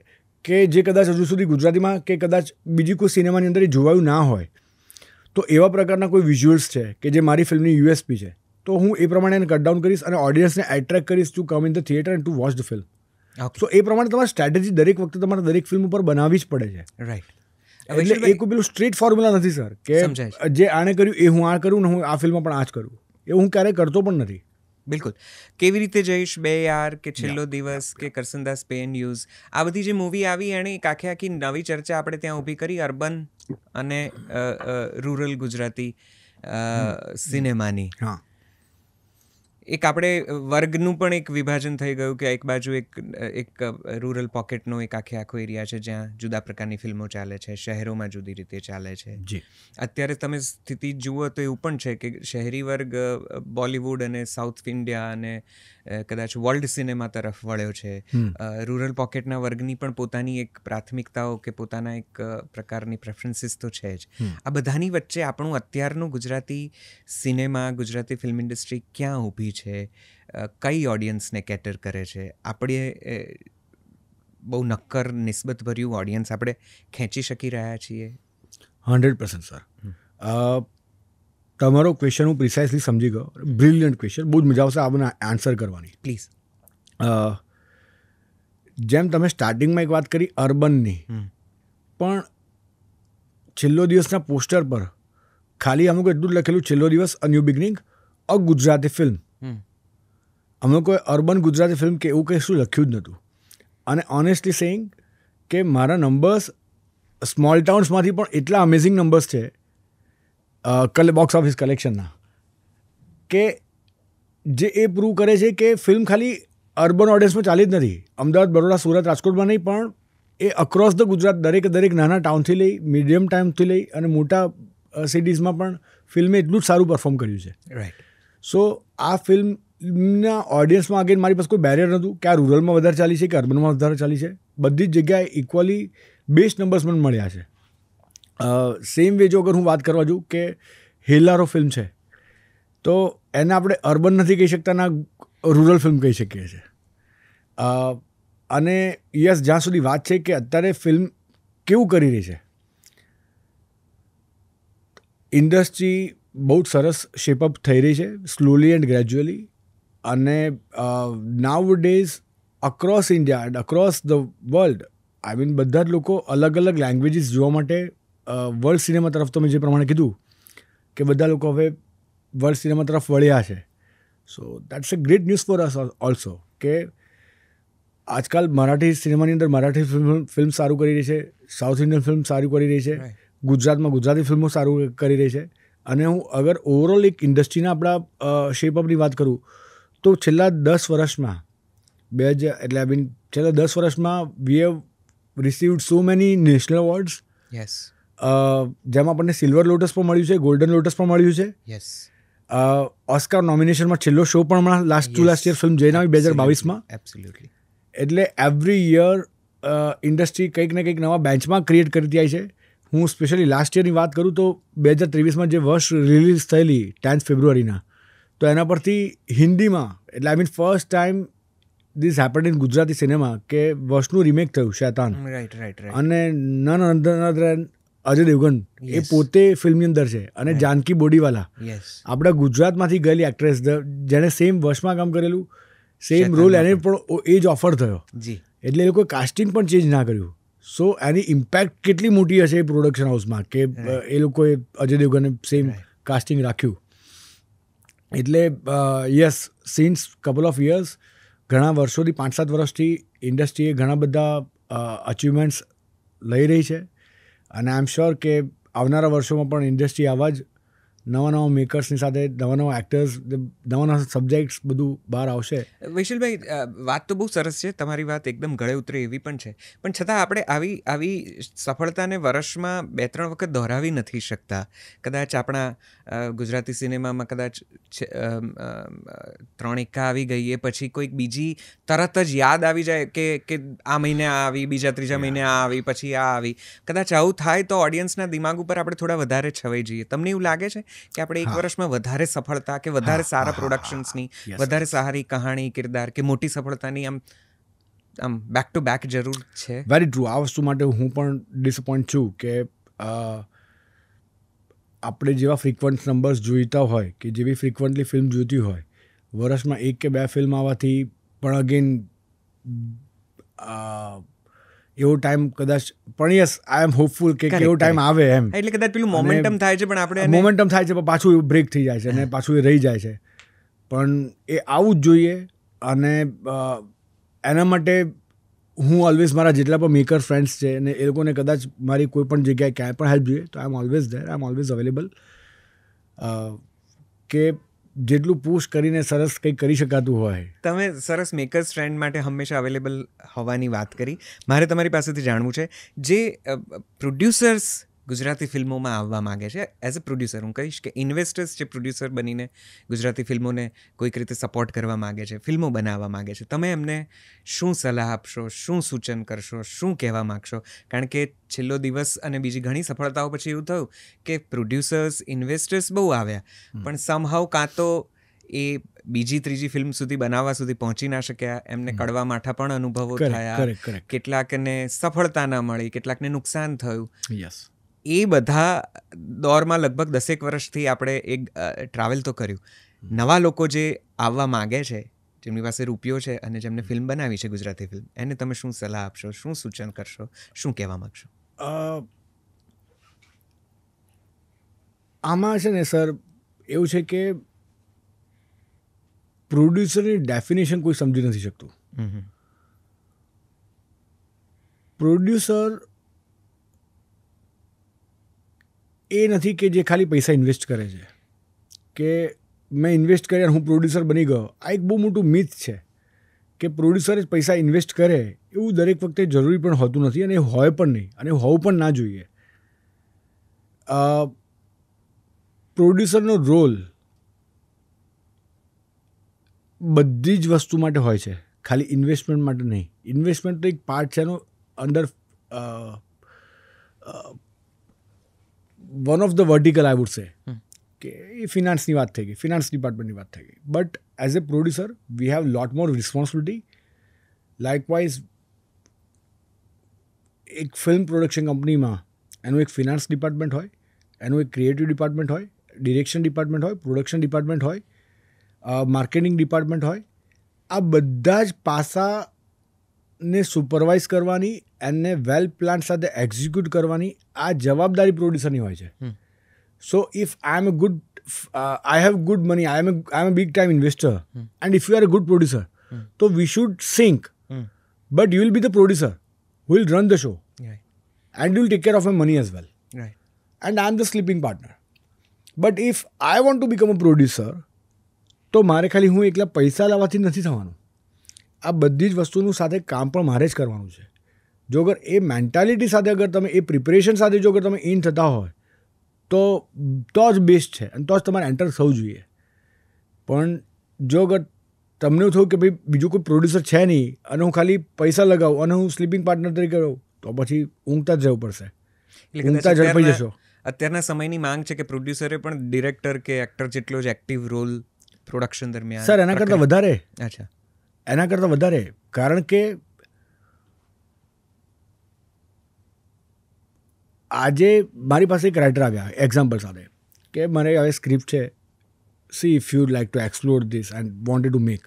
કે જે કદાચ હજુ સુધી ગુજરાતીમાં કે કદાચ બીજી કોઈ સિનેમાની અંદર જોવાયું ના હોય. તો એવા પ્રકારના કોઈ વિઝ્યુઅલ્સ છે કે જે મારી ફિલ્મની USP છે, તો હું એ પ્રમાણે એને કટ ડાઉન કરીશ અને ઓડિયન્સને એટ્રેક્ટ કરીશ to come in the theatre and to watch the film. So એ પ્રમાણે તમારે સ્ટ્રેટેજી દરેક વખતે તમારે દરેક ફિલ્મ ઉપર બનાવવી જ પડે છે. રાઈટ. એટલે એ કોઈ પેલું સ્ટ્રીટ ફોર્મ્યુલા નથી સર કે જે આને કર્યું એ હું આ કરું ને હું આ ફિલ્મમાં પણ આ જ કરું. એ હું ક્યારેય કરતો પણ નથી. બિલકુલ. કેવી રીતે જઈશ, 2 યાર કે છેલ્લો દિવસ કે કરસનદાસ પે એન્ડ યુઝ, આ બધી જે મૂવી આવી એણે એક આખી નવી ચર્ચા આપણે ત્યાં ઊભી કરી અર્બન અને રૂરલ ગુજરાતી સિનેમાની. એક આપણે વર્ગનું પણ એક વિભાજન થઈ ગયું કે એક બાજુ એક રૂરલ પોકેટનો એક આખો એરિયા છે જ્યાં જુદા પ્રકારની ફિલ્મો ચાલે છે, શહેરોમાં જુદી રીતે ચાલે છે. અત્યારે તમે સ્થિતિ જુઓ તો એવું પણ છે કે શહેરી વર્ગ બોલિવૂડ અને સાઉથ ઇન્ડિયા અને કદાચ વર્લ્ડ સિનેમા તરફ વળ્યો છે. રૂરલ પોકેટના વર્ગની પણ પોતાની એક પ્રાથમિકતાઓ કે પોતાના એક પ્રકારની પ્રેફરન્સીસ તો છે જ. આ બધાની વચ્ચે આપણું અત્યારનું Gujarati cinema, Gujarati film industry ક્યાં ઊભી છે, કઈ ઓડિયન્સને કેટર કરે છે? આપણે બહુ નક્કર નિસ્બતભર્યું ઓડિયન્સ આપણે ખેંચી શકી રહ્યા છીએ? 100% સર. તમારો ક્વેશ્ચન હું પ્રિસાઇસલી સમજી ગયો. બ્રિલિયન્ટ ક્વેશ્ચન, બહુ જ મજા આવશે આ બધા આન્સર કરવાની. પ્લીઝ. જેમ તમે સ્ટાર્ટિંગમાં એક વાત કરી અર્બનની, પણ છેલ્લો દિવસના પોસ્ટર પર ખાલી અમુક એટલું જ લખેલું, છેલ્લો દિવસ a new beginning, a Gujarati film. અમે કોઈ અર્બન ગુજરાતી ફિલ્મ કે એવું કંઈ શું લખ્યું જ નહોતું. અને ઓનેસ્ટલી સેઇંગ કે મારા નંબર્સ સ્મોલ ટાઉન્સમાંથી પણ એટલા અમેઝિંગ નંબર્સ છે બોક્સ ઓફિસ કલેક્શનના, કે જે એ પ્રૂવ કરે છે કે ફિલ્મ ખાલી અર્બન ઓડિયન્સમાં ચાલી જ નથી. અમદાવાદ, બરોડા, સુરત, રાજકોટમાં નહીં, પણ એ અક્રોસ ધ ગુજરાત દરેક નાના ટાઉનથી લઈ, મીડિયમ ટાઉનથી લઈ અને મોટા સિટીઝમાં પણ ફિલ્મે એટલું જ સારું પરફોર્મ કર્યું છે. રાઈટ. સો આ ફિલ્મના ઓડિયન્સમાં અગેન મારી પાસે કોઈ બેરિયર નહોતું કે આ રૂરલમાં વધારે ચાલી છે કે અર્બનમાં વધારે ચાલી છે. બધી જ જગ્યાએ ઇક્વલી બેસ્ટ નંબર્સ મને મળ્યા છે. સેમ વે જો અગર હું વાત કરવા જાઉં કે હેલારો ફિલ્મ છે, તો એને આપણે અર્બન નથી કહી શકતા, ના રૂરલ ફિલ્મ કહી શકીએ છીએ. અને યસ, જ્યાં સુધી વાત છે કે અત્યારે ફિલ્મ કેવું કરી રહી છે, ઇન્ડસ્ટ્રી બહુ જ સરસ શેપઅપ થઈ રહી છે, સ્લોલી એન્ડ ગ્રેજ્યુઅલી. અને nowadays across India and across the world, I mean બધા જ લોકો અલગ અલગ લેંગ્વેજીસ જોવા માટે વર્લ્ડ સિનેમા તરફ, તમે જે પ્રમાણે કીધું કે બધા લોકો હવે વર્લ્ડ સિનેમા તરફ વળ્યા છે. સો that's a great news for us also, કે આજકાલ મરાઠી સિનેમાની અંદર મરાઠી ફિલ્મ સારું કરી રહી છે, સાઉથ ઇન્ડિયન ફિલ્મ સારું કરી રહી છે, ગુજરાતમાં ગુજરાતી ફિલ્મો સારું કરી રહી છે. અને હું અગર ઓવરઓલ એક ઇન્ડસ્ટ્રીના આપણા શેપઅપની વાત કરું તો છેલ્લા 10 વર્ષમાં છેલ્લા 10 વર્ષમાં વી have received so many national awards. Yes. જેમાં આપણને સિલ્વર લોટસ પણ મળ્યું છે, ગોલ્ડન લોટસ પણ મળ્યું છે. યસ. ઓસ્કાર નોમિનેશનમાં છેલ્લો શો પણ હમણાં લાસ્ટ યર ફિલ્મ જઈને આવી 2022માં. એબ્સોલ્યુટલી. એટલે એવરી યર ઇન્ડસ્ટ્રી કંઈક ને કંઈક નવા બેન્ચમાર્ક ક્રિએટ કરતી આવી છે. હું સ્પેશિયલી લાસ્ટ યરની વાત કરું તો 2023માં જે વર્ષ રિલીઝ થયેલી 10 ફેબ્રુઆરીના, તો એના પરથી હિન્દીમાં, એટલે I mean first time this happened in Gujarati cinema કે વર્ષનું રિમેક થયું શૈતાન. Right right right. અને નન અધર અજય દેવગન એ પોતે ફિલ્મની અંદર છે, અને જાનકી બોડીવાલા આપણા ગુજરાતમાંથી ગયેલી એક્ટ્રેસ, જેણે સેમ વર્ષમાં કામ કરેલું, સેમ રોલ એને પણ એ જ ઓફર થયો. એટલે એ લોકોએ કાસ્ટિંગ પણ ચેન્જ ના કર્યું. સો એની ઇમ્પેક્ટ કેટલી મોટી હશે એ પ્રોડક્શન હાઉસમાં, કે એ લોકોએ અજય દેવગને સેમ કાસ્ટિંગ રાખ્યું. એટલે yes, since couple of years, ઘણા વર્ષોથી 5-7 વર્ષથી ઇન્ડસ્ટ્રીએ ઘણા બધા અચીવમેન્ટ્સ લઈ રહી છે. અને આઈ એમ શ્યોર કે આવનારા વર્ષોમાં પણ ઇન્ડસ્ટ્રી આવા જ નવા મેકર્સની સાથે, નવા એક્ટર્સ, નવા સબ્જેક્ટ્સ બધું બહાર આવશે. વિશુલભાઈ, વાત તો બહુ સરસ છે, તમારી વાત એકદમ ગળે ઉતરે એવી પણ છે, પણ છતાં આપણે આવી સફળતાને વર્ષમાં 2-3 વખત દોહરાવી નથી શકતા. કદાચ આપણા ગુજરાતી સિનેમામાં કદાચ 3 એક્કા આવી ગઈ, એ પછી કોઈક બીજી તરત જ યાદ આવી જાય કે આ મહિને આ આવી, બીજા ત્રીજા મહિને આ આવી, પછી આ આવી. કદાચ આવું થાય તો ઓડિયન્સના દિમાગ ઉપર આપણે થોડા વધારે છવાઈ જઈએ. તમને એવું લાગે છે કે આપણે એક વર્ષમાં વધારે સફળતા, કે વધારે સારા પ્રોડક્શન્સની, વધારે સારી કહાણી, કિરદાર કે મોટી સફળતાની આમ બેક ટુ બેક જરૂર છે? Very true. આ વસ્તુ માટે હું પણ ડિસઅપોઇન્ટ છું કે આપણે જેવા ફ્રિકવન્ટ નંબર્સ જોઈતા હોય, કે જેવી ફ્રિકવન્ટલી ફિલ્મ જોઈતી હોય, વર્ષમાં 1 કે 2 ફિલ્મ આવવાથી પણ અગેન એવો ટાઈમ કદાચ, પણ યસ, આઈ એમ હોપફુલ કે એવો ટાઈમ આવે એમ. એટલે કદાચ પેલું મોમેન્ટમ થાય છે, પણ આપણે મોમેન્ટમ થાય છે, પણ પાછું બ્રેક થઈ જાય છે અને પાછું એ રહી જાય છે. પણ એ આવું જ જોઈએ. અને એના માટે હું ઓલવેઝ મારા જેટલા પણ મેકર ફ્રેન્ડ્સ છે, અને એ લોકોને કદાચ મારી કોઈ પણ જગ્યાએ ક્યાંય પણ હેલ્પ જોઈએ તો I am always there, I am always available. કે જેટલું પુશ કરીને સરસ કંઈક કરી શકાતું હોય. તમે સરસ મેકર્સ ફ્રેન્ડ માટે હંમેશા અવેલેબલ હોવાની વાત કરી. મારે તમારી પાસેથી જાણવું છે, જે પ્રોડ્યુસર્સ ગુજરાતી ફિલ્મોમાં આવવા માગે છે, એઝ અ પ્રોડ્યુસર હું કહીશ કે ઇન્વેસ્ટર્સ જે પ્રોડ્યુસર બનીને ગુજરાતી ફિલ્મોને કોઈક રીતે સપોર્ટ કરવા માગે છે, ફિલ્મો બનાવવા માગે છે, તમે એમને શું સલાહ આપશો, શું સૂચન કરશો, શું કહેવા માગશો? કારણ કે છેલ્લો દિવસ અને બીજી ઘણી સફળતાઓ પછી એવું થયું કે પ્રોડ્યુસર્સ, ઇન્વેસ્ટર્સ બહુ આવ્યા, પણ સમહાઉ કાં તો એ બીજી ત્રીજી ફિલ્મ સુધી બનાવવા સુધી પહોંચી ના શક્યા, એમને કડવા માઠા પણ અનુભવો થયા, કેટલાકને સફળતા ના મળી, કેટલાકને નુકસાન થયું. યસ. એ બધા દોરમાં લગભગ 10 વર્ષથી આપણે એક ટ્રાવેલ તો કર્યું. નવા લોકો જે આવવા માગે છે, જેમની પાસે રૂપિયો છે અને જેમને ફિલ્મ બનાવી છે, ગુજરાતી ફિલ્મ, એને તમે શું સલાહ આપશો, શું સૂચન કરશો, શું કહેવા માગશો? આમાં છે ને સર એવું છે કે પ્રોડ્યુસરની ડેફિનેશન કોઈ સમજી નથી શકતું. પ્રોડ્યુસર એ નથી કે જે ખાલી પૈસા ઇન્વેસ્ટ કરે છે, કે મેં ઇન્વેસ્ટ કર્યા હું પ્રોડ્યુસર બની ગયો. આ એક બહુ મોટું મિથ છે કે પ્રોડ્યુસર જ પૈસા ઇન્વેસ્ટ કરે એવું દરેક વખતે જરૂરી પણ હોતું નથી, અને હોય પણ નહીં, અને હોવું પણ ના જોઈએ. પ્રોડ્યુસરનો રોલ બધી જ વસ્તુ માટે હોય છે, ખાલી ઇન્વેસ્ટમેન્ટ માટે નહીં. ઇન્વેસ્ટમેન્ટ તો એક પાર્ટ છે એનો, અંદર one of the vertical I would say કે એ ફિનાન્સની વાત થઈ ગઈ, ફિનાન્સ ડિપાર્ટમેન્ટની વાત થઈ ગઈ. But as a producer we have lot more responsibility. Likewise એક ફિલ્મ પ્રોડક્શન કંપનીમાં એનું એક ફિનાન્સ ડિપાર્ટમેન્ટ હોય, એનું એક ક્રિએટિવ ડિપાર્ટમેન્ટ હોય, ડિરેક્શન ડિપાર્ટમેન્ટ હોય, પ્રોડક્શન ડિપાર્ટમેન્ટ હોય, માર્કેટિંગ ડિપાર્ટમેન્ટ હોય. આ બધા જ પાસાને સુપરવાઇઝ કરવાની, એને વેલ પ્લાન સાથે એક્ઝિક્યુટ કરવાની આ જવાબદારી પ્રોડ્યુસરની હોય છે. So if I am I have good money, I am a big time investor, and if you are a good producer, so we should sync. But you will be the producer who will run the show, and you will take care of my money as well. And I am the sleeping partner. But if I want to become a producer, તો મારે ખાલી હું એકલા પૈસા લાવવાથી નથી થવાનું. આ બધી જ વસ્તુનું સાથે કામ પણ મારે જ કરવાનું છે. જો અગર એ મેન્ટાલિટી સાથે, અગર તમે એ પ્રિપરેશન સાથે જો અગર તમે ઇન થતા હોય તો જ બેસ્ટ છે, અને તો જ તમારે એન્ટર થવું જોઈએ. પણ જો અગર તમને એવું થયું કે ભાઈ બીજું કોઈ પ્રોડ્યુસર છે નહીં અને હું ખાલી પૈસા લગાવું અને હું સ્લીપિંગ પાર્ટનર તરીકે રહું, તો પછી ઊંઘતા જ રહેવું પડશે, ઊંઘતા ઝડપાઈ જશો. અત્યારના સમયની માંગ છે કે પ્રોડ્યુસરે પણ ડિરેક્ટર કે એક્ટર જેટલો જ એક્ટિવ રોલ પ્રોડક્શન દરમિયાન. સર એના કરતાં વધારે. અચ્છા, એના કરતાં વધારે. કારણ કે આજે મારી પાસે એક રાઇટર આવ્યા એક્ઝામ્પલ સાથે કે મારે હવે સ્ક્રિપ્ટ છે, C if you like to explore this and wanted to make.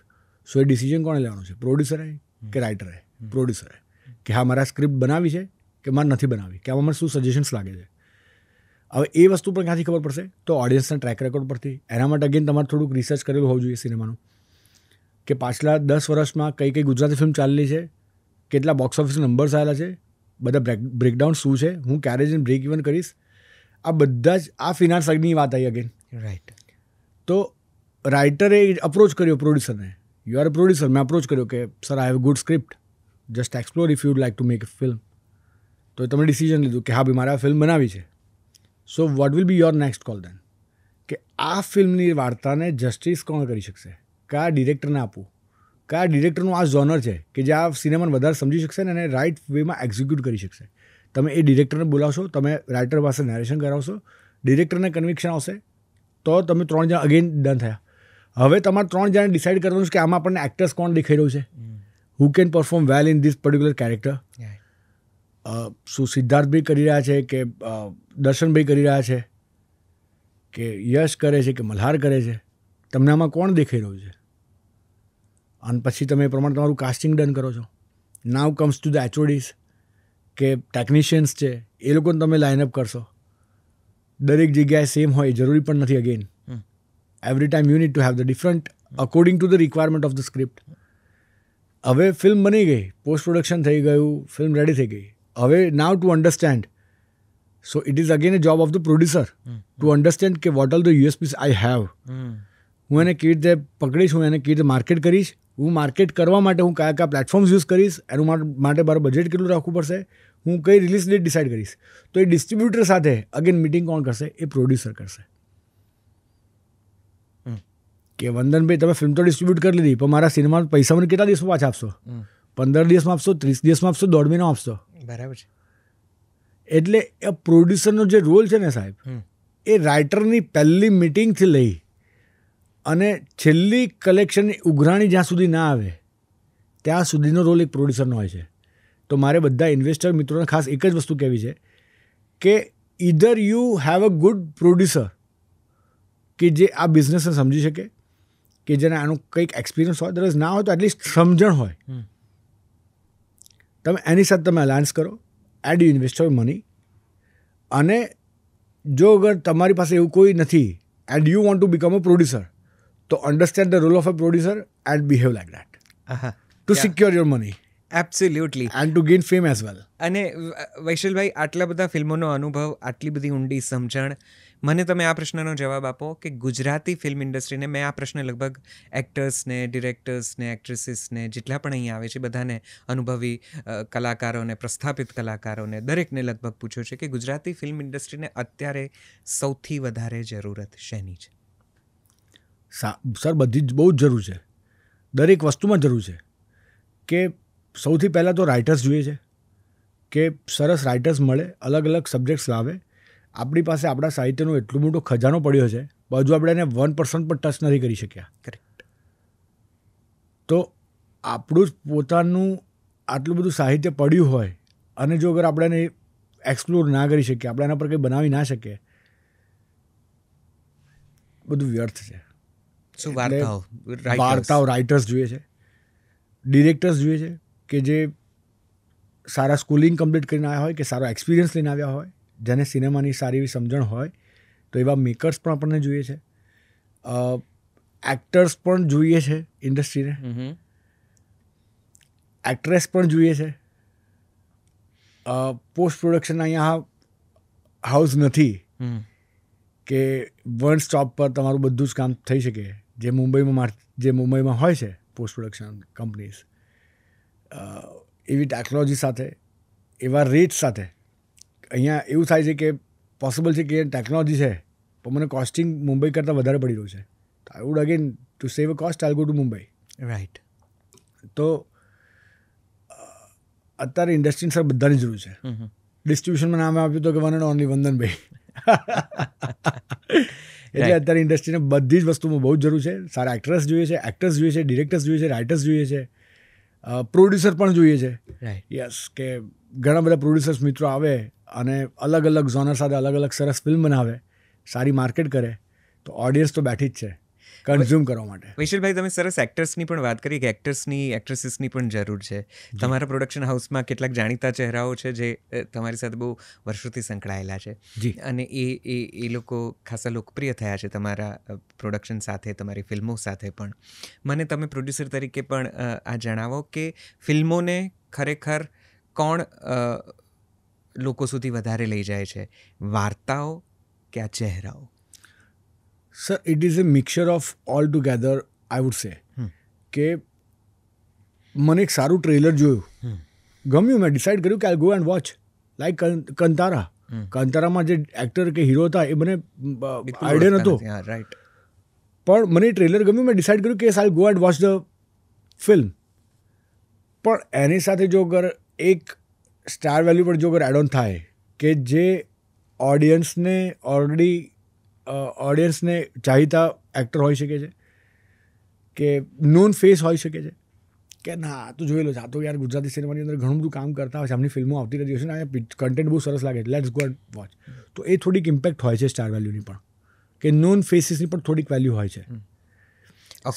So A decision કોણે લેવાનું છે? પ્રોડ્યુસરે કે રાઇટરે? પ્રોડ્યુસરે. કે હા મારે સ્ક્રિપ્ટ બનાવી છે કે મારે નથી બનાવી, કે આમાં મને શું સજેશન્સ લાગે છે. હવે એ વસ્તુ પણ ક્યાંથી ખબર પડશે? તો ઓડિયન્સના ટ્રેક રેકોર્ડ પરથી. એના માટે અગેન તમારે થોડુંક રિસર્ચ કરેલું હોવું જોઈએ સિનેમાનું, કે પાછલા 10 વર્ષમાં કઈ કઈ ગુજરાતી ફિલ્મ ચાલેલી છે, કેટલા બોક્સ ઓફિસ નંબર્સ આવેલા છે, બધા બ્રેકડાઉન શું છે, હું ક્યારે જઈને બ્રેક ઇવન કરીશ. આ બધા જ આ ફિનાન્સ ની વાત આવી અગેન. રાઈટ. તો રાઇટરે અપ્રોચ કર્યો પ્રોડ્યુસરને, યુ આર અ પ્રોડ્યુસર, મેં અપ્રોચ કર્યો કે sir I have good script, just explore if you'd like to make a film. તો તમે ડિસિઝન લીધું કે હા ભાઈ મારે આ ફિલ્મ બનાવી છે. So what will be your next call then? કે આ ફિલ્મની વાર્તાને જસ્ટિસ કોણ કરી શકશે? કયા ડિરેક્ટરને આપવું? કયા ડિરેક્ટરનું આ ઝોનર છે કે જે આ સિનેમાને વધારે સમજી શકશે ને એને રાઇટ વેમાં એક્ઝિક્યુટ કરી શકશે? તમે એ ડિરેક્ટરને બોલાવશો, તમે રાઇટર પાસે નેરેશન કરાવશો, ડિરેક્ટરને કન્વિક્શન આવશે, તો તમે 3 જણા અગેન ડન થયા. હવે તમારે 3 જણા ડિસાઇડ કરવાનું છે કે આમાં આપણને એક્ટર્સ કોણ દેખાઈ રહ્યું છે, who can perform well in this particular character. શું સિદ્ધાર્થભાઈ કરી રહ્યા છે, કે દર્શનભાઈ કરી રહ્યા છે, કે યશ કરે છે, કે મલ્હાર કરે છે? તમને આમાં કોણ દેખાઈ રહ્યું છે? અને પછી તમે એ પ્રમાણે તમારું કાસ્ટિંગ ડન કરો છો. નાવ કમ્સ ટુ ધ એચઓડીઝ કે ટેકનિશિયન્સ છે, એ લોકોને તમે લાઇનઅપ કરશો. દરેક જગ્યાએ સેમ હોય જરૂરી પણ નથી. Again every time you need to have the different according to the requirement of the script. હવે ફિલ્મ બની ગઈ, પોસ્ટ પ્રોડક્શન થઈ ગયું, ફિલ્મ રેડી થઈ ગઈ. હવે now to understand, so it is again a job of the producer to understand કે what are the USPs I have. હું એને કેવી રીતે પકડીશ, હું એને કેવી રીતે માર્કેટ કરીશ, હું માર્કેટ કરવા માટે હું કયા કયા પ્લેટફોર્મ્સ યુઝ કરીશ, એનું માટે મારું બજેટ કેટલું રાખવું પડશે, હું કઈ રિલીઝ ડેટ ડિસાઇડ કરીશ. તો એ ડિસ્ટ્રીબ્યુટર સાથે અગેન મિટિંગ કોણ કરશે? એ પ્રોડ્યુસર કરશે. કે વંદનભાઈ તમે ફિલ્મ તો ડિસ્ટ્રીબ્યુટ કરી લીધી, પણ મારા સિનેમાના પૈસા મને કેટલા દિવસમાં પાછા આપશો? 15 દિવસમાં આપશો, 30 દિવસમાં આપશો, 1.5 મહિનામાં આપશો? બરાબર છે. એટલે એ પ્રોડ્યુસરનો જે રોલ છે ને સાહેબ, એ રાઇટરની પહેલી મિટિંગથી લઈ અને છેલ્લી કલેક્શનની ઉઘરાણી જ્યાં સુધી ના આવે ત્યાં સુધીનો રોલ એક પ્રોડ્યુસરનો હોય છે. તો મારે બધા ઇન્વેસ્ટર મિત્રોને ખાસ એક જ વસ્તુ કહેવી છે કે either you have a good producer કે જે આ બિઝનેસને સમજી શકે, કે જેને આનું કંઈક એક્સપિરિયન્સ હોય, દરસ ના હોય તો એટલીસ્ટ સમજણ હોય, તમે એની સાથે તમે અલાયન્સ કરો, and you invest your money. અને જો અગર તમારી પાસે એવું કોઈ નથી and you want to become a producer, તો understand the role of a producer and behave like that to secure your money. Absolutely. And to gain fame as well. અને વૈશલભાઈ, આટલા બધા ફિલ્મોનો અનુભવ, આટલી બધી ઊંડી સમજણ, મને તમે આ પ્રશ્નનો જવાબ આપો કે ગુજરાતી ફિલ્મ ઇન્ડસ્ટ્રીને, મેં આ પ્રશ્ન લગભગ એક્ટર્સને, ડિરેક્ટર્સને, એક્ટ્રેસીસને, જેટલા પણ અહીંયા આવે છે બધાને, અનુભવી કલાકારોને, પ્રસ્થાપિત કલાકારોને, દરેકને લગભગ પૂછ્યો છે કે ગુજરાતી ફિલ્મ ઇન્ડસ્ટ્રીને અત્યારે સૌથી વધારે જરૂરત શેની છે? સર, બધી જ બહુ જ જરૂર છે, દરેક વસ્તુમાં જરૂર છે. કે સૌથી પહેલાં તો રાઇટર્સ જોઈએ છે, કે સરસ રાઇટર્સ મળે, અલગ અલગ સબ્જેક્ટ્સ લાવે. આપણી પાસે આપણા સાહિત્યનો એટલો મોટો ખજાનો પડ્યો છે, હજુ આપણે એને 1% પણ ટચ નથી કરી શક્યા. કરેક્ટ. તો આપણું જ પોતાનું આટલું બધું સાહિત્ય પડ્યું હોય અને જો અગર આપણે એને એક્સપ્લોર ના કરી શકીએ, આપણે એના પર કંઈ બનાવી ના શકીએ, બધું વ્યર્થ છે. શું વાર્તાઓ રાઇટર્સ જોઈએ છે, ડિરેક્ટર્સ જોઈએ છે કે જે સારા સ્કૂલિંગ કમ્પ્લીટ કરીને આવ્યા હોય, કે સારો એક્સપિરિયન્સ લઈને આવ્યા હોય, જેને સિનેમાની સારી એવી સમજણ હોય, તો એવા મેકર્સ પણ આપણને જોઈએ છે. એક્ટર્સ પણ જોઈએ છે ઇન્ડસ્ટ્રીને, એક્ટ્રેસ પણ જોઈએ છે. પોસ્ટ પ્રોડક્શન અહીંયા હાઉસ નથી કે વન સ્ટોપ પર તમારું બધું જ કામ થઈ શકે, જે મુંબઈમાં હોય છે પોસ્ટ પ્રોડક્શન કંપનીઝ. એવી ટેકનોલોજી સાથે, એવા રેટ સાથે અહીંયા એવું થાય છે કે પોસિબલ છે કે ટેકનોલોજી છે પણ મને કોસ્ટિંગ મુંબઈ કરતાં વધારે પડી રહ્યું છે, તો I would again to save a cost I go to Mumbai. Right. તો અત્યારે ઇન્ડસ્ટ્રીને સર બધાની જરૂર છે. ડિસ્ટ્રીબ્યુશનમાં નામ આપ્યું તો કે વન એન્ડ ઓનલી વંદનભાઈ. એટલે અત્યારે ઇન્ડસ્ટ્રીને બધી જ વસ્તુમાં બહુ જ જરૂર છે. સારા એક્ટ્રેસ જોઈએ છે, એક્ટર્સ જોઈએ છે, ડિરેક્ટર્સ જોઈએ છે, રાઇટર્સ જોઈએ છે, પ્રોડ્યુસર પણ જોઈએ છે. યસ, કે ઘણા બધા પ્રોડ્યુસર્સ મિત્રો આવે અને અલગ અલગ ઝોનર સાથે અલગ અલગ સરસ ફિલ્મ બનાવે, સારી માર્કેટ કરે, તો ઓડિયન્સ તો બેઠી જ છે કન્ઝ્યુમ કરવા માટે. વૈશલભાઈ, તમે સરસ એક્ટર્સની પણ વાત કરી કે એક્ટર્સની, એક્ટ્રેસીસની પણ જરૂર છે. તમારા પ્રોડક્શન હાઉસમાં કેટલાક જાણીતા ચહેરાઓ છે જે તમારી સાથે બહુ વર્ષોથી સંકળાયેલા છે. જી. અને એ લોકો ખાસા લોકપ્રિય થયા છે તમારા પ્રોડક્શન સાથે, તમારી ફિલ્મો સાથે પણ. મને તમે પ્રોડ્યુસર તરીકે પણ આ જણાવો કે ફિલ્મોને ખરેખર કોણ લોકો સુધી વધારે લઈ જાય છે, વાર્તાઓ કે આ ચહેરાઓ? Sir, it is a mixture of all together, I would say. કે મને એક સારું ટ્રેલર જોયું, ગમ્યું, મેં ડિસાઇડ કર્યું કે I go and watch. Like Kantara. કંતારામાં જે એક્ટર કે હીરો હતા એ મને આઈડિયા નહોતો, રાઈટ, પણ મને ટ્રેલર ગમ્યું, મેં ડિસાઇડ કર્યું કે I go and watch the film. પણ એની સાથે જો અગર એક સ્ટાર વેલ્યુ પર જો અગર એડ ઓન થાય કે જે ઓડિયન્સને ચાહીતા એક્ટર હોઈ શકે છે, કે નોન ફેસ હોઈ શકે છે, કે ના આ તો જોયેલો છે, આ તો યાર ગુજરાતી સિનેમાની અંદર ઘણું બધું કામ કરતા હોય છે, આમની ફિલ્મો આવતી રહેતી હોય છે ને, કન્ટેન્ટ બહુ સરસ લાગે છે, લેટ્સ ગો એન્ડ વોચ. તો એ થોડીક ઇમ્પેક્ટ હોય છે સ્ટાર વેલ્યુની પણ, કે નોન ફેસીસની પણ થોડીક વેલ્યુ હોય છે.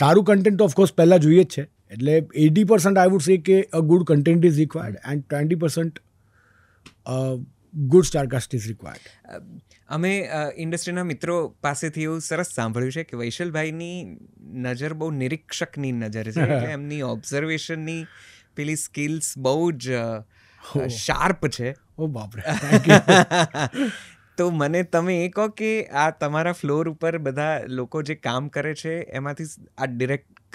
સારું કન્ટેન્ટ તો ઓફકોર્સ પહેલાં જોઈએ જ છે, એટલે 80% આઈ વુડ સે કે a good content is required and 20% good star cast is required. અમે ઇન્ડસ્ટ્રીના મિત્રો પાસેથી એવું સરસ સાંભળ્યું છે કે વૈશલભાઈની નજર બહુ નિરીક્ષકની નજર છે, એટલે એમની ઓબ્ઝર્વેશનની પેલી સ્કિલ્સ બહુ જ શાર્પ છે. ઓ બાપરે. તો મને તમે એ કહો કે આ તમારા ફ્લોર ઉપર બધા લોકો જે કામ કરે છે એમાંથી આ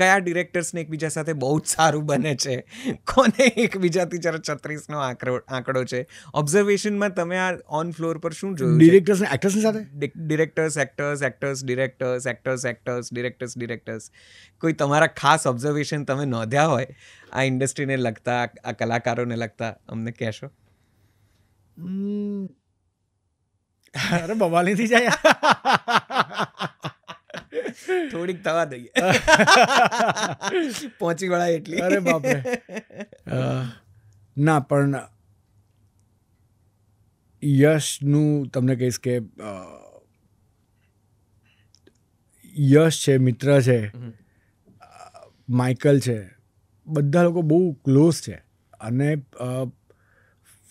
કયા ડિરેક્ટર્સને એકબીજા સાથે બહુ જ સારું બને છે, કોને એકબીજાથી જરા 36નો આંકડો છે? ઓબ્ઝર્વેશનમાં તમે આ ઓન ફ્લોર પર શું જોયું? ડિરેક્ટર્સ ને એક્ટર્સની સાથે? Directors, actors, directors, actors, directors, કોઈ તમારા ખાસ ઓબ્ઝર્વેશન તમે નોંધ્યા હોય આ ઇન્ડસ્ટ્રીને લગતા, આ કલાકારોને લગતા, અમને કહેશો? અરે બવાલ નથી જાય. થોડીક થવા દઈએ, પહોંચી વળાય એટલી. અરે બાપરે. ના, પણ યશનું તમને કહીશ કે યશ છે, મિત્ર છે, માઇકલ છે, બધા લોકો બહુ ક્લોઝ છે. અને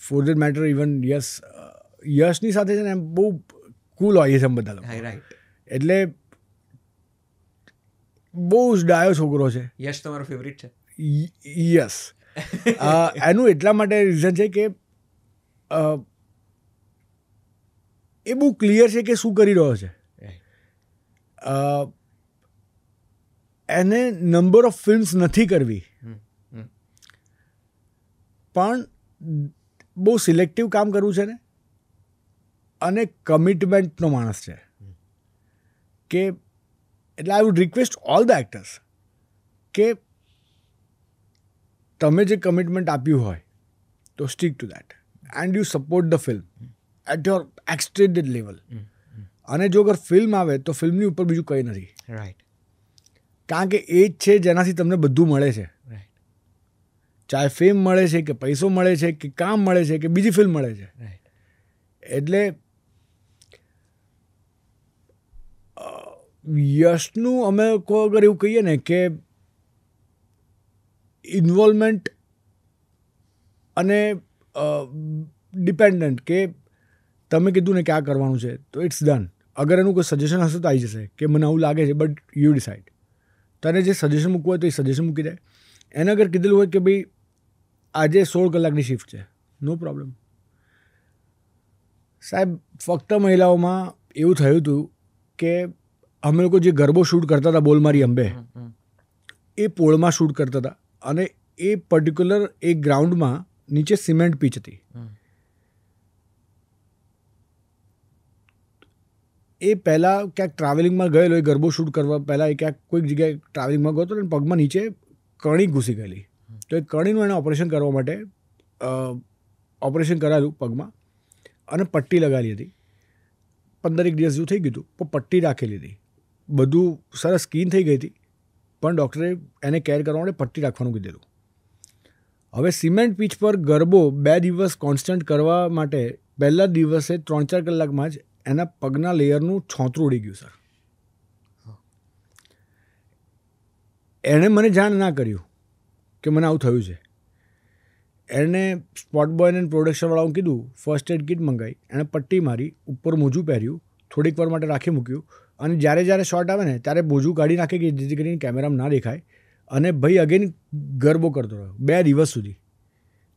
ફોર ધેટ મેટર ઇવન યશની સાથે છે ને એમ બહુ કુલ હોય છે એમ બધા લોકો. રાઈટ. એટલે બહુ જ ડાયો છોકરો છે. યશ તમારો ફેવરિટ છે? યસ. એનું એટલા માટે રીઝન છે કે એ બહુ ક્લિયર છે કે શું કરી રહ્યો છે. એને નંબર ઓફ ફિલ્મ્સ નથી કરવી, પણ બહુ સિલેક્ટિવ કામ કરવું છે ને, અને કમિટમેન્ટનો માણસ છે. કે એટલે I would request all the actors કે તમે જે કમિટમેન્ટ આપ્યું હોય તો stick to that and you support the film at your extended level. અને જો અગર ફિલ્મ આવે તો ફિલ્મની ઉપર બીજું કંઈ નથી. રાઈટ. કારણ કે એ જ છે જેનાથી તમને બધું મળે છે. ચાહે ફેમ મળે છે કે પૈસો મળે છે કે કામ મળે છે કે બીજી ફિલ્મ મળે છે. એટલે યશનું અમે અગર એવું કહીએ ને કે ઇન્વોલ્વમેન્ટ અને ડિપેન્ડન્ટ કે તમે કીધું ને કે આ કરવાનું છે તો ઇટ્સ ડન. અગર એનું કોઈ સજેશન હશે તો આવી જશે કે મને આવું લાગે છે, બટ યુ ડિસાઇડ. તને જે સજેશન મૂકવું હોય તો એ સજેશન મૂકી દે. એને અગર કીધેલું હોય કે ભાઈ આજે 16 કલાકની શિફ્ટ છે, નો પ્રોબ્લેમ. સાહેબ, ફક્ત મહિલાઓમાં એવું થયું હતું કે અમે લોકો જે ગરબો શૂટ કરતા હતા બોલમારી અંબે, એ પોળમાં શૂટ કરતા હતા. અને એ પર્ટિક્યુલર એક ગ્રાઉન્ડમાં નીચે સિમેન્ટ પીચ હતી. એ પહેલાં ક્યાંક ટ્રાવેલિંગમાં ગયેલો, એ ગરબો શૂટ કરવા પહેલાં એ ક્યાંક કોઈક જગ્યાએ ટ્રાવેલિંગમાં ગયો હતો અને પગમાં નીચે કણી ઘૂસી ગયેલી. તો એ કણીનું એને ઓપરેશન કરવા માટે ઓપરેશન કરાયેલું પગમાં અને પટ્ટી લગાવેલી હતી. 15 દિવસ જેવું થઈ ગયું હતું, પણ પટ્ટી રાખેલી હતી. બધું સરસ સ્કીન થઈ ગઈ હતી, પણ ડૉક્ટરે એને કેર કરવા માટે પટ્ટી રાખવાનું કીધેલું. હવે સિમેન્ટ પીચ પર ગરબો 2 દિવસ કોન્સ્ટન્ટ કરવા માટે પહેલા દિવસે 3-4 કલાકમાં જ એના પગના લેયરનું છોતરું ઉડી ગયું સર. એણે મને જાણ ના કર્યું કે મને આવું થયું છે. એણે સ્પોટ બોય અને પ્રોડક્શનવાળાઓને કીધું, ફર્સ્ટ એડ કિટ મંગાવી, એણે પટ્ટી મારી, ઉપર મોજું પહેર્યું, થોડીક વાર માટે રાખી મૂક્યું. અને જ્યારે શોટ આવે ને ત્યારે મોજું કાઢી નાખે કે જેથી કરીને કેમેરામાં ના દેખાય. અને ભાઈ અગેન ગરબો કરતો રહ્યો 2 દિવસ સુધી.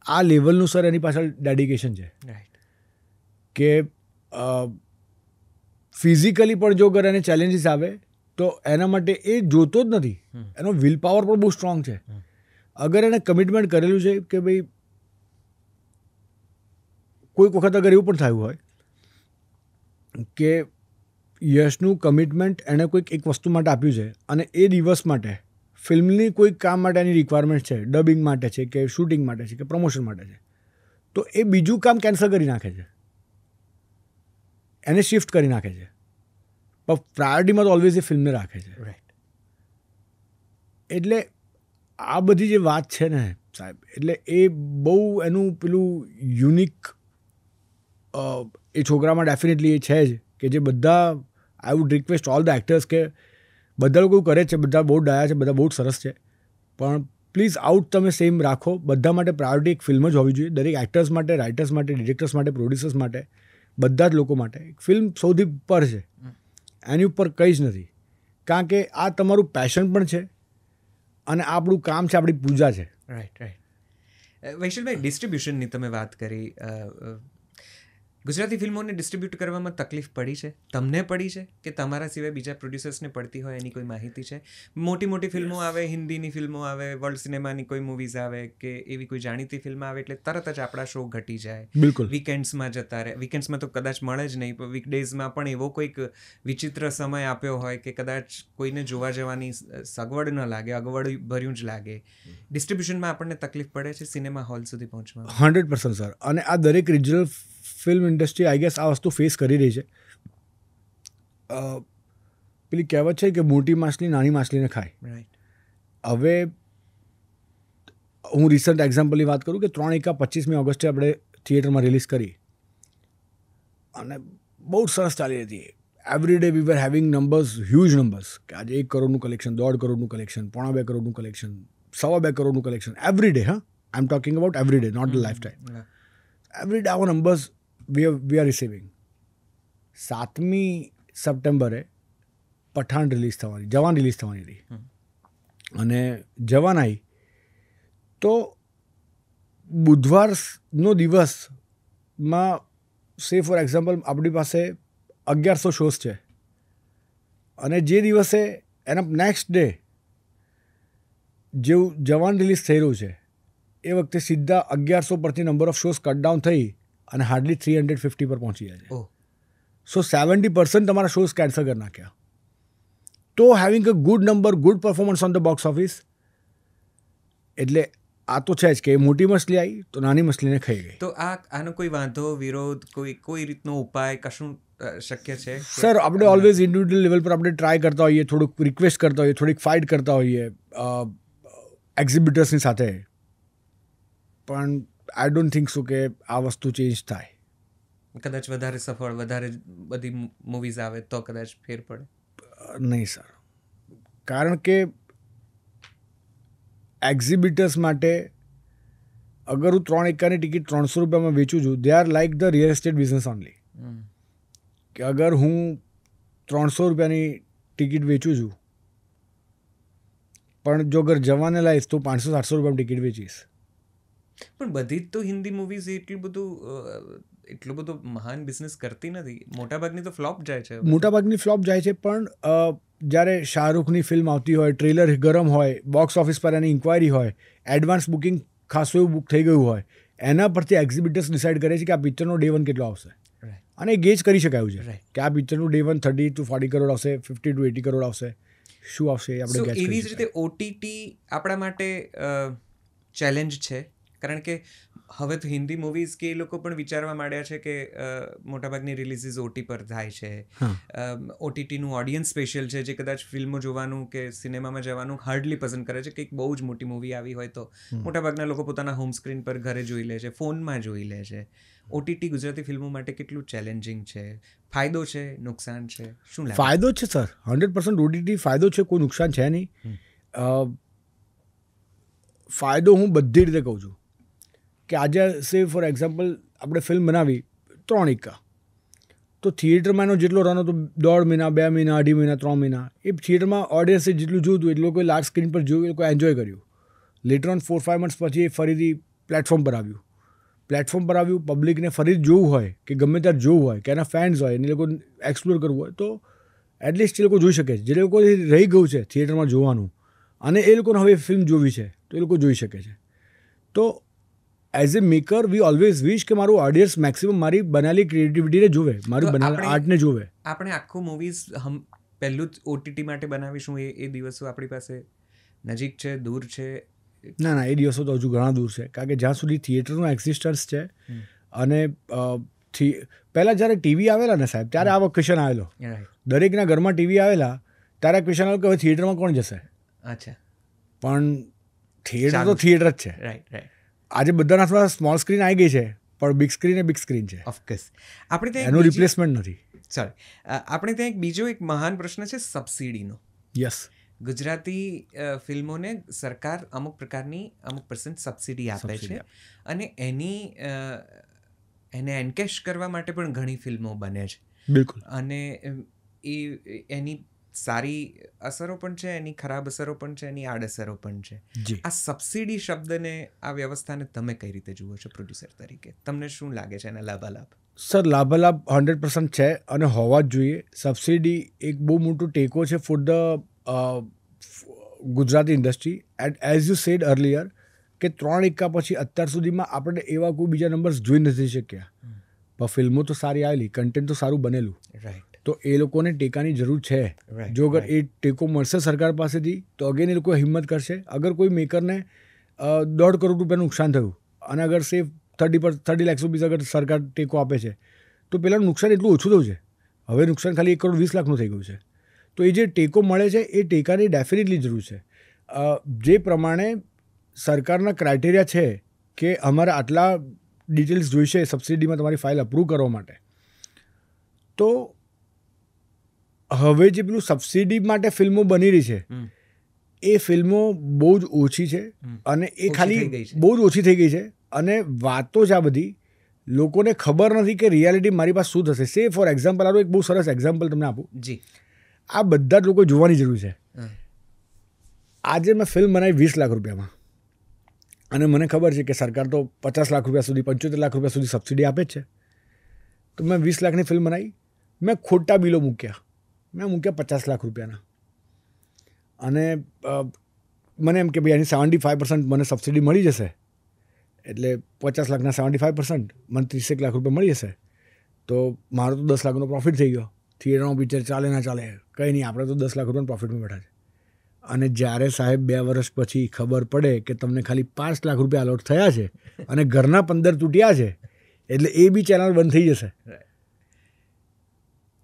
આ લેવલનું સર એની પાછળ ડેડિકેશન છે કે ફિઝિકલી પણ જો અગર એને ચેલેન્જીસ આવે તો એના માટે એ જોતો જ નથી. એનો વિલ પાવર પણ બહુ સ્ટ્રોંગ છે. અગર એને કમિટમેન્ટ કરેલું છે કે ભાઈ કોઈક વખત અગર એવું પણ થયું હોય કે યશનું કમિટમેન્ટ એણે કોઈક એક વસ્તુ માટે આપ્યું છે અને એ દિવસ માટે ફિલ્મની કોઈક કામ માટે એની રિક્વાયરમેન્ટ છે, ડબિંગ માટે છે કે શૂટિંગ માટે છે કે પ્રમોશન માટે છે, તો એ બીજું કામ કેન્સલ કરી નાખે છે, એને શિફ્ટ કરી નાખે છે. પણ પ્રાયોરિટીમાં તો ઓલવેઝ એ ફિલ્મને રાખે છે. એટલે આ બધી જે વાત છે ને સાહેબ, એટલે એ બહુ એનું પેલું યુનિક એ છોકરામાં ડેફિનેટલી એ છે જ કે જે બધા આઈ would request all the actors કે બધા લોકો કરે છે, બધા બહુ ડાયા છે, બધા બહુ સરસ છે, પણ પ્લીઝ આઉટ તમે સેમ રાખો. બધા માટે પ્રાયોરિટી એક ફિલ્મ જ હોવી જોઈએ. દરેક એક્ટર્સ માટે, રાઇટર્સ માટે, ડિરેક્ટર્સ માટે, પ્રોડ્યુસર્સ માટે, બધા જ લોકો માટે ફિલ્મ સૌથી ઉપર છે. એની ઉપર કંઈ જ નથી. કારણ કે આ તમારું પેશન પણ છે અને આ આપણું કામ છે, આપણી પૂજા છે. રાઈટ. વૈશલભાઈ, ડિસ્ટ્રીબ્યુશનની તમે વાત કરી. ગુજરાતી ફિલ્મોને ડિસ્ટ્રીબ્યુટ કરવામાં તકલીફ પડી છે? તમને પડી છે કે તમારા સિવાય બીજા પ્રોડ્યુસર્સને પડતી હોય એની કોઈ માહિતી છે? મોટી ફિલ્મો આવે, હિન્દીની ફિલ્મો આવે, વર્લ્ડ સિનેમાની કોઈ મૂવીઝ આવે કે એવી કોઈ જાણીતી ફિલ્મ આવે એટલે તરત જ આપણા શો ઘટી જાય. બિલકુલ. વીકેન્ડ્સમાં જતા રહે. વીકેન્ડ્સમાં તો કદાચ મળે જ નહીં, પણ વીકડેઝમાં પણ એવો કોઈક વિચિત્ર સમય આપ્યો હોય કે કદાચ કોઈને જોવા જવાની સગવડ ન લાગે, અગવડ ભર્યું જ લાગે. ડિસ્ટ્રીબ્યુશનમાં આપણને તકલીફ પડે છે સિનેમા હોલ સુધી પહોંચવામાં? 100% સર. અને આ દરેક regional film industry I guess આ વસ્તુ ફેસ કરી રહી છે. પેલી કહેવત છે કે મોટી માછલી નાની માછલીને ખાય. હવે હું રિસન્ટ એક્ઝામ્પલની વાત કરું કે 3 એકા 25મી ઓગસ્ટે આપણે થિયેટરમાં રિલીઝ કરી. અને બહુ જ સરસ ચાલી હતી. Every day we were having numbers, huge numbers, કે આજે 1 કરોડનું કલેક્શન, 1.5 કરોડનું કલેક્શન, 2.5 કરોડનું કલેક્શન, 2.25 કરોડનું collection, every day. I am talking about every day, not the lifetime. Every day આવા નંબર્સ વી આર રિસીવિંગ. 7મી સપ્ટેમ્બરે પઠાણ રિલીઝ થવાની, જવાન રિલીઝ થવાની હતી, અને જવાન આવી તો બુધવારનો દિવસમાં સે ફોર એક્ઝામ્પલ આપણી પાસે 1100 શોઝ છે, અને જે દિવસે એના નેક્સ્ટ ડે જેવું જવાન રિલીઝ થઈ રહ્યું છે એ વખતે સીધા 1100 પરથી number of shows cut down થઈ અને હાર્ડલી 350 પર પહોંચી જાય છે. સો 70% તમારા શોઝ કેન્સલ કરી નાખ્યા. તો having a good number, good performance on the box office, એટલે આ તો છે જ કે મોટી મછલી આવી તો નાની મછલીને ખાઈ ગઈ. તો આનો કોઈ વાંધો, વિરોધ, કોઈ રીતનો ઉપાય, કશું શક્ય છે? સર, આપણે ઓલવેઝ ઇન્ડિવિડ્યુઅલ લેવલ પર આપણે ટ્રાય કરતા હોઈએ, થોડુંક રિક્વેસ્ટ કરતા હોઈએ, થોડીક ફાઇટ કરતા હોઈએ એક્ઝિબિટર્સની સાથે, પણ આઈ ડોન્ટ થિંક સો કે આ વસ્તુ ચેન્જ થાય. કદાચ વધારે સફળ, વધારે બધી મૂવીઝ આવે તો કદાચ ફેર પડે. નહીં સર, કારણ કે એક્ઝિબિટર્સ માટે અગર હું 3 એકાની ટિકિટ 300 રૂપિયામાં વેચું છું, they are like the real estate business only. કે અગર હું 300 રૂપિયાની ટિકિટ વેચું છું, પણ જો અગર જવાને લાવીશ તો 500-700 રૂપિયાની ટિકિટ વેચીશ. પણ બધી જ તો હિન્દી મૂવીઝ એટલું બધું મહાન બિઝનેસ કરતી નથી. મોટાભાગની તો ફ્લોપ જાય છે. મોટાભાગની ફ્લોપ જાય છે, પણ જ્યારે શાહરૂખની ફિલ્મ આવતી હોય, ટ્રેલર ગરમ હોય, બોક્સ ઓફિસ પર એની ઇન્ક્વાયરી હોય, એડવાન્સ બુકિંગ ખાસું એવું બુક થઈ ગયું હોય, એના પરથી એક્ઝિબિટર્સ ડિસાઇડ કરે છે કે આ પિક્ચરનો ડે 1 કેટલો આવશે, અને ગેજ કરી શકાયું છે કે આ પિક્ચરનું ડે 1 30 to 40 કરોડ આવશે, 50 to 80 કરોડ આવશે, શું આવશે એ આપણે ગેસ કરી. એવી જ રીતે ઓટીટી આપણા માટે ચેલેન્જ છે, કારણ કે હવે તો હિન્દી મૂવીઝ કે એ લોકો પણ વિચારવા માંડ્યા છે કે મોટાભાગની રિલીઝીસ ઓટી પર થાય છે. ઓટીટીનું ઓડિયન્સ સ્પેશિયલ છે, જે કદાચ ફિલ્મો જોવાનું કે સિનેમામાં જવાનું હાર્ડલી પસંદ કરે છે. કંઈક બહુ જ મોટી મૂવી આવી હોય તો મોટાભાગના લોકો પોતાના હોમ સ્ક્રીન પર ઘરે જોઈ લે છે, ફોનમાં જોઈ લે છે. ઓટીટી ગુજરાતી ફિલ્મો માટે કેટલું ચેલેન્જિંગ છે? ફાયદો છે, નુકસાન છે, શું લાગે? ફાયદો છે સર, 100% ઓટીટી ફાયદો છે, કોઈ નુકસાન છે નહીં. ફાયદો હું બધી રીતે કહું છું કે આજે સે ફોર એક્ઝામ્પલ આપણે ફિલ્મ બનાવી 3 એકા, તો થિયેટરમાં એનો જેટલો રન હતો 1.5 મહિના, 2 મહિના, 2.5 મહિના, 3 મહિના, એ થિયેટરમાં ઓડિયન્સે જેટલું જોયું એ લોકોએ લાર્જ સ્ક્રીન પર જોયું, એ લોકોએ એન્જોય કર્યું. લેટર ઓન 4-5 મંથ્સ પછી એ ફરીથી પ્લેટફોર્મ પર આવ્યું. પબ્લિકને ફરી જોવું હોય કે ગમે ત્યારે જોવું હોય, કે એના ફેન્સ હોય એને લોકો એક્સપ્લોર કરવું હોય, તો એટલીસ્ટ એ લોકો જોઈ શકે છે. જે લોકો રહી ગયું છે થિયેટરમાં જોવાનું અને એ લોકોને હવે ફિલ્મ જોવી છે તો એ લોકો જોઈ શકે છે. તો as a maker we always wish કે મારું ઓડિયન્સ મેક્સિમમ મારી બનાવેલી ક્રિએટિવિટીને જોવે, મારું બનાવેલા આર્ટને જોવે. આપણે આખું મૂવીઝ પહેલું જ ઓટીટી માટે બનાવીશું, એ દિવસો આપણી પાસે નજીક છે, દૂર છે? ના, એ દિવસો તો હજુ ઘણા દૂર છે, કારણ કે જ્યાં સુધી થિયેટરનું એક્ઝિસ્ટન્સ છે, અને પહેલાં જ્યારે ટીવી આવેલા ને સાહેબ, ત્યારે આવો ક્વેશ્ચન આવેલો, દરેકના ઘરમાં ટીવી આવેલા ત્યારે ક્વેશ્ચન આવ્યો કે હવે થિયેટરમાં કોણ જશે. અચ્છા. પણ થિયેટર તો થિયેટર જ છે. રાઈટ. આજે બધાના હાથમાં સ્મોલ સ્ક્રીન આવી ગઈ છે, પણ બિગ સ્ક્રીન એ બિગ સ્ક્રીન છે. ઓફકોર્સ. આપણે ત્યાં એનું રિપ્લેસમેન્ટ નથી. આપણે ત્યાં બીજો એક મહાન પ્રશ્ન છે સબસિડીનો. યસ. ગુજરાતી ફિલ્મોને સરકાર અમુક % સબસિડી આપે છે, અને એને એન્કેશ કરવા માટે પણ ઘણી ફિલ્મો બને છે. બિલકુલ. અને એની સારી અસરો પણ છે, એની ખરાબ અસરો પણ છે, એની આડઅસરો પણ છે. આ સબસિડી શબ્દને, આ વ્યવસ્થાને તમે કઈ રીતે જુઓ છો પ્રોડ્યુસર તરીકે? તમને શું લાગે છે એના લાભાલાભ? સર, લાભાલાભ 100% છે અને હોવા જ જોઈએ. સબસિડી એક બહુ મોટું ટેકો છે for the Gujarati industry. As you sad earlier કે 3 એકા પછી અત્યાર સુધીમાં આપણે એવા કોઈ બીજા નંબર્સ જોઈ નથી શક્યા, પણ ફિલ્મો તો સારી આવેલી, કન્ટેન્ટ તો સારું બનેલું. રાઈટ. તો એ લોકોને ટેકાની જરૂર છે. જો અગર એ ટેકો મળશે સરકાર પાસેથી તો અગેન એ લોકો હિંમત કરશે. અગર કોઈ મેકરને 1.5 કરોડ રૂપિયાનું નુકસાન થયું અને અગર સે 30 લાખ રૂપિયા અગર સરકાર ટેકો આપે છે, તો પહેલાંનું નુકસાન એટલું ઓછું થયું છે. હવે નુકસાન ખાલી 1 કરોડ 20 લાખનું થઈ ગયું છે. તો એ જે ટેકો મળે છે એ ટેકાની ડેફિનેટલી જરૂર છે. જે પ્રમાણે સરકારના ક્રાઇટેરિયા છે કે અમારે આટલા ડિટેલ્સ જોઈશે સબસિડીમાં તમારી ફાઇલ અપ્રૂવ કરવા માટે, તો હવે જે પેલું સબસિડી માટે ફિલ્મો બની રહી છે એ ફિલ્મો બહુ જ ઓછી છે અને એ ખાલી બહુ જ ઓછી થઈ ગઈ છે અને વાતો જ આ બધી લોકોને ખબર નથી કે રિયાલિટી મારી પાસે શું થશે. સે ફોર એક્ઝામ્પલ આનું એક બહુ સરસ એક્ઝામ્પલ તમને આપું. જી, આ બધા જ લોકો જોવાની જરૂર છે. આજે મેં ફિલ્મ બનાવી 20 લાખ રૂપિયામાં અને મને ખબર છે કે સરકાર તો 50 લાખ રૂપિયા સુધી 75 લાખ રૂપિયા સુધી સબસિડી આપે જ છે. તો મેં 20 લાખની ફિલ્મ બનાવી, મેં ખોટા બિલો મૂક્યા, મેં મૂક્યા 50 લાખ રૂપિયાના અને મને એમ કે ભાઈ આની 75% મને સબસિડી મળી જશે એટલે 50 લાખના 75% મને 30 લાખ રૂપિયા મળી જશે તો મારો તો 10 લાખનો પ્રોફિટ થઈ ગયો. થિયેટરમાં પિક્ચર ચાલે ના ચાલે કંઈ નહીં, આપણે તો 10 લાખ રૂપિયાના પ્રોફિટમાં બેઠા છે. અને જ્યારે સાહેબ 2 વર્ષ પછી ખબર પડે કે તમને ખાલી 5 લાખ રૂપિયા અલોટ થયા છે અને ઘરના 15 તૂટ્યા છે એટલે એ બી ચેનલ બંધ થઈ જશે.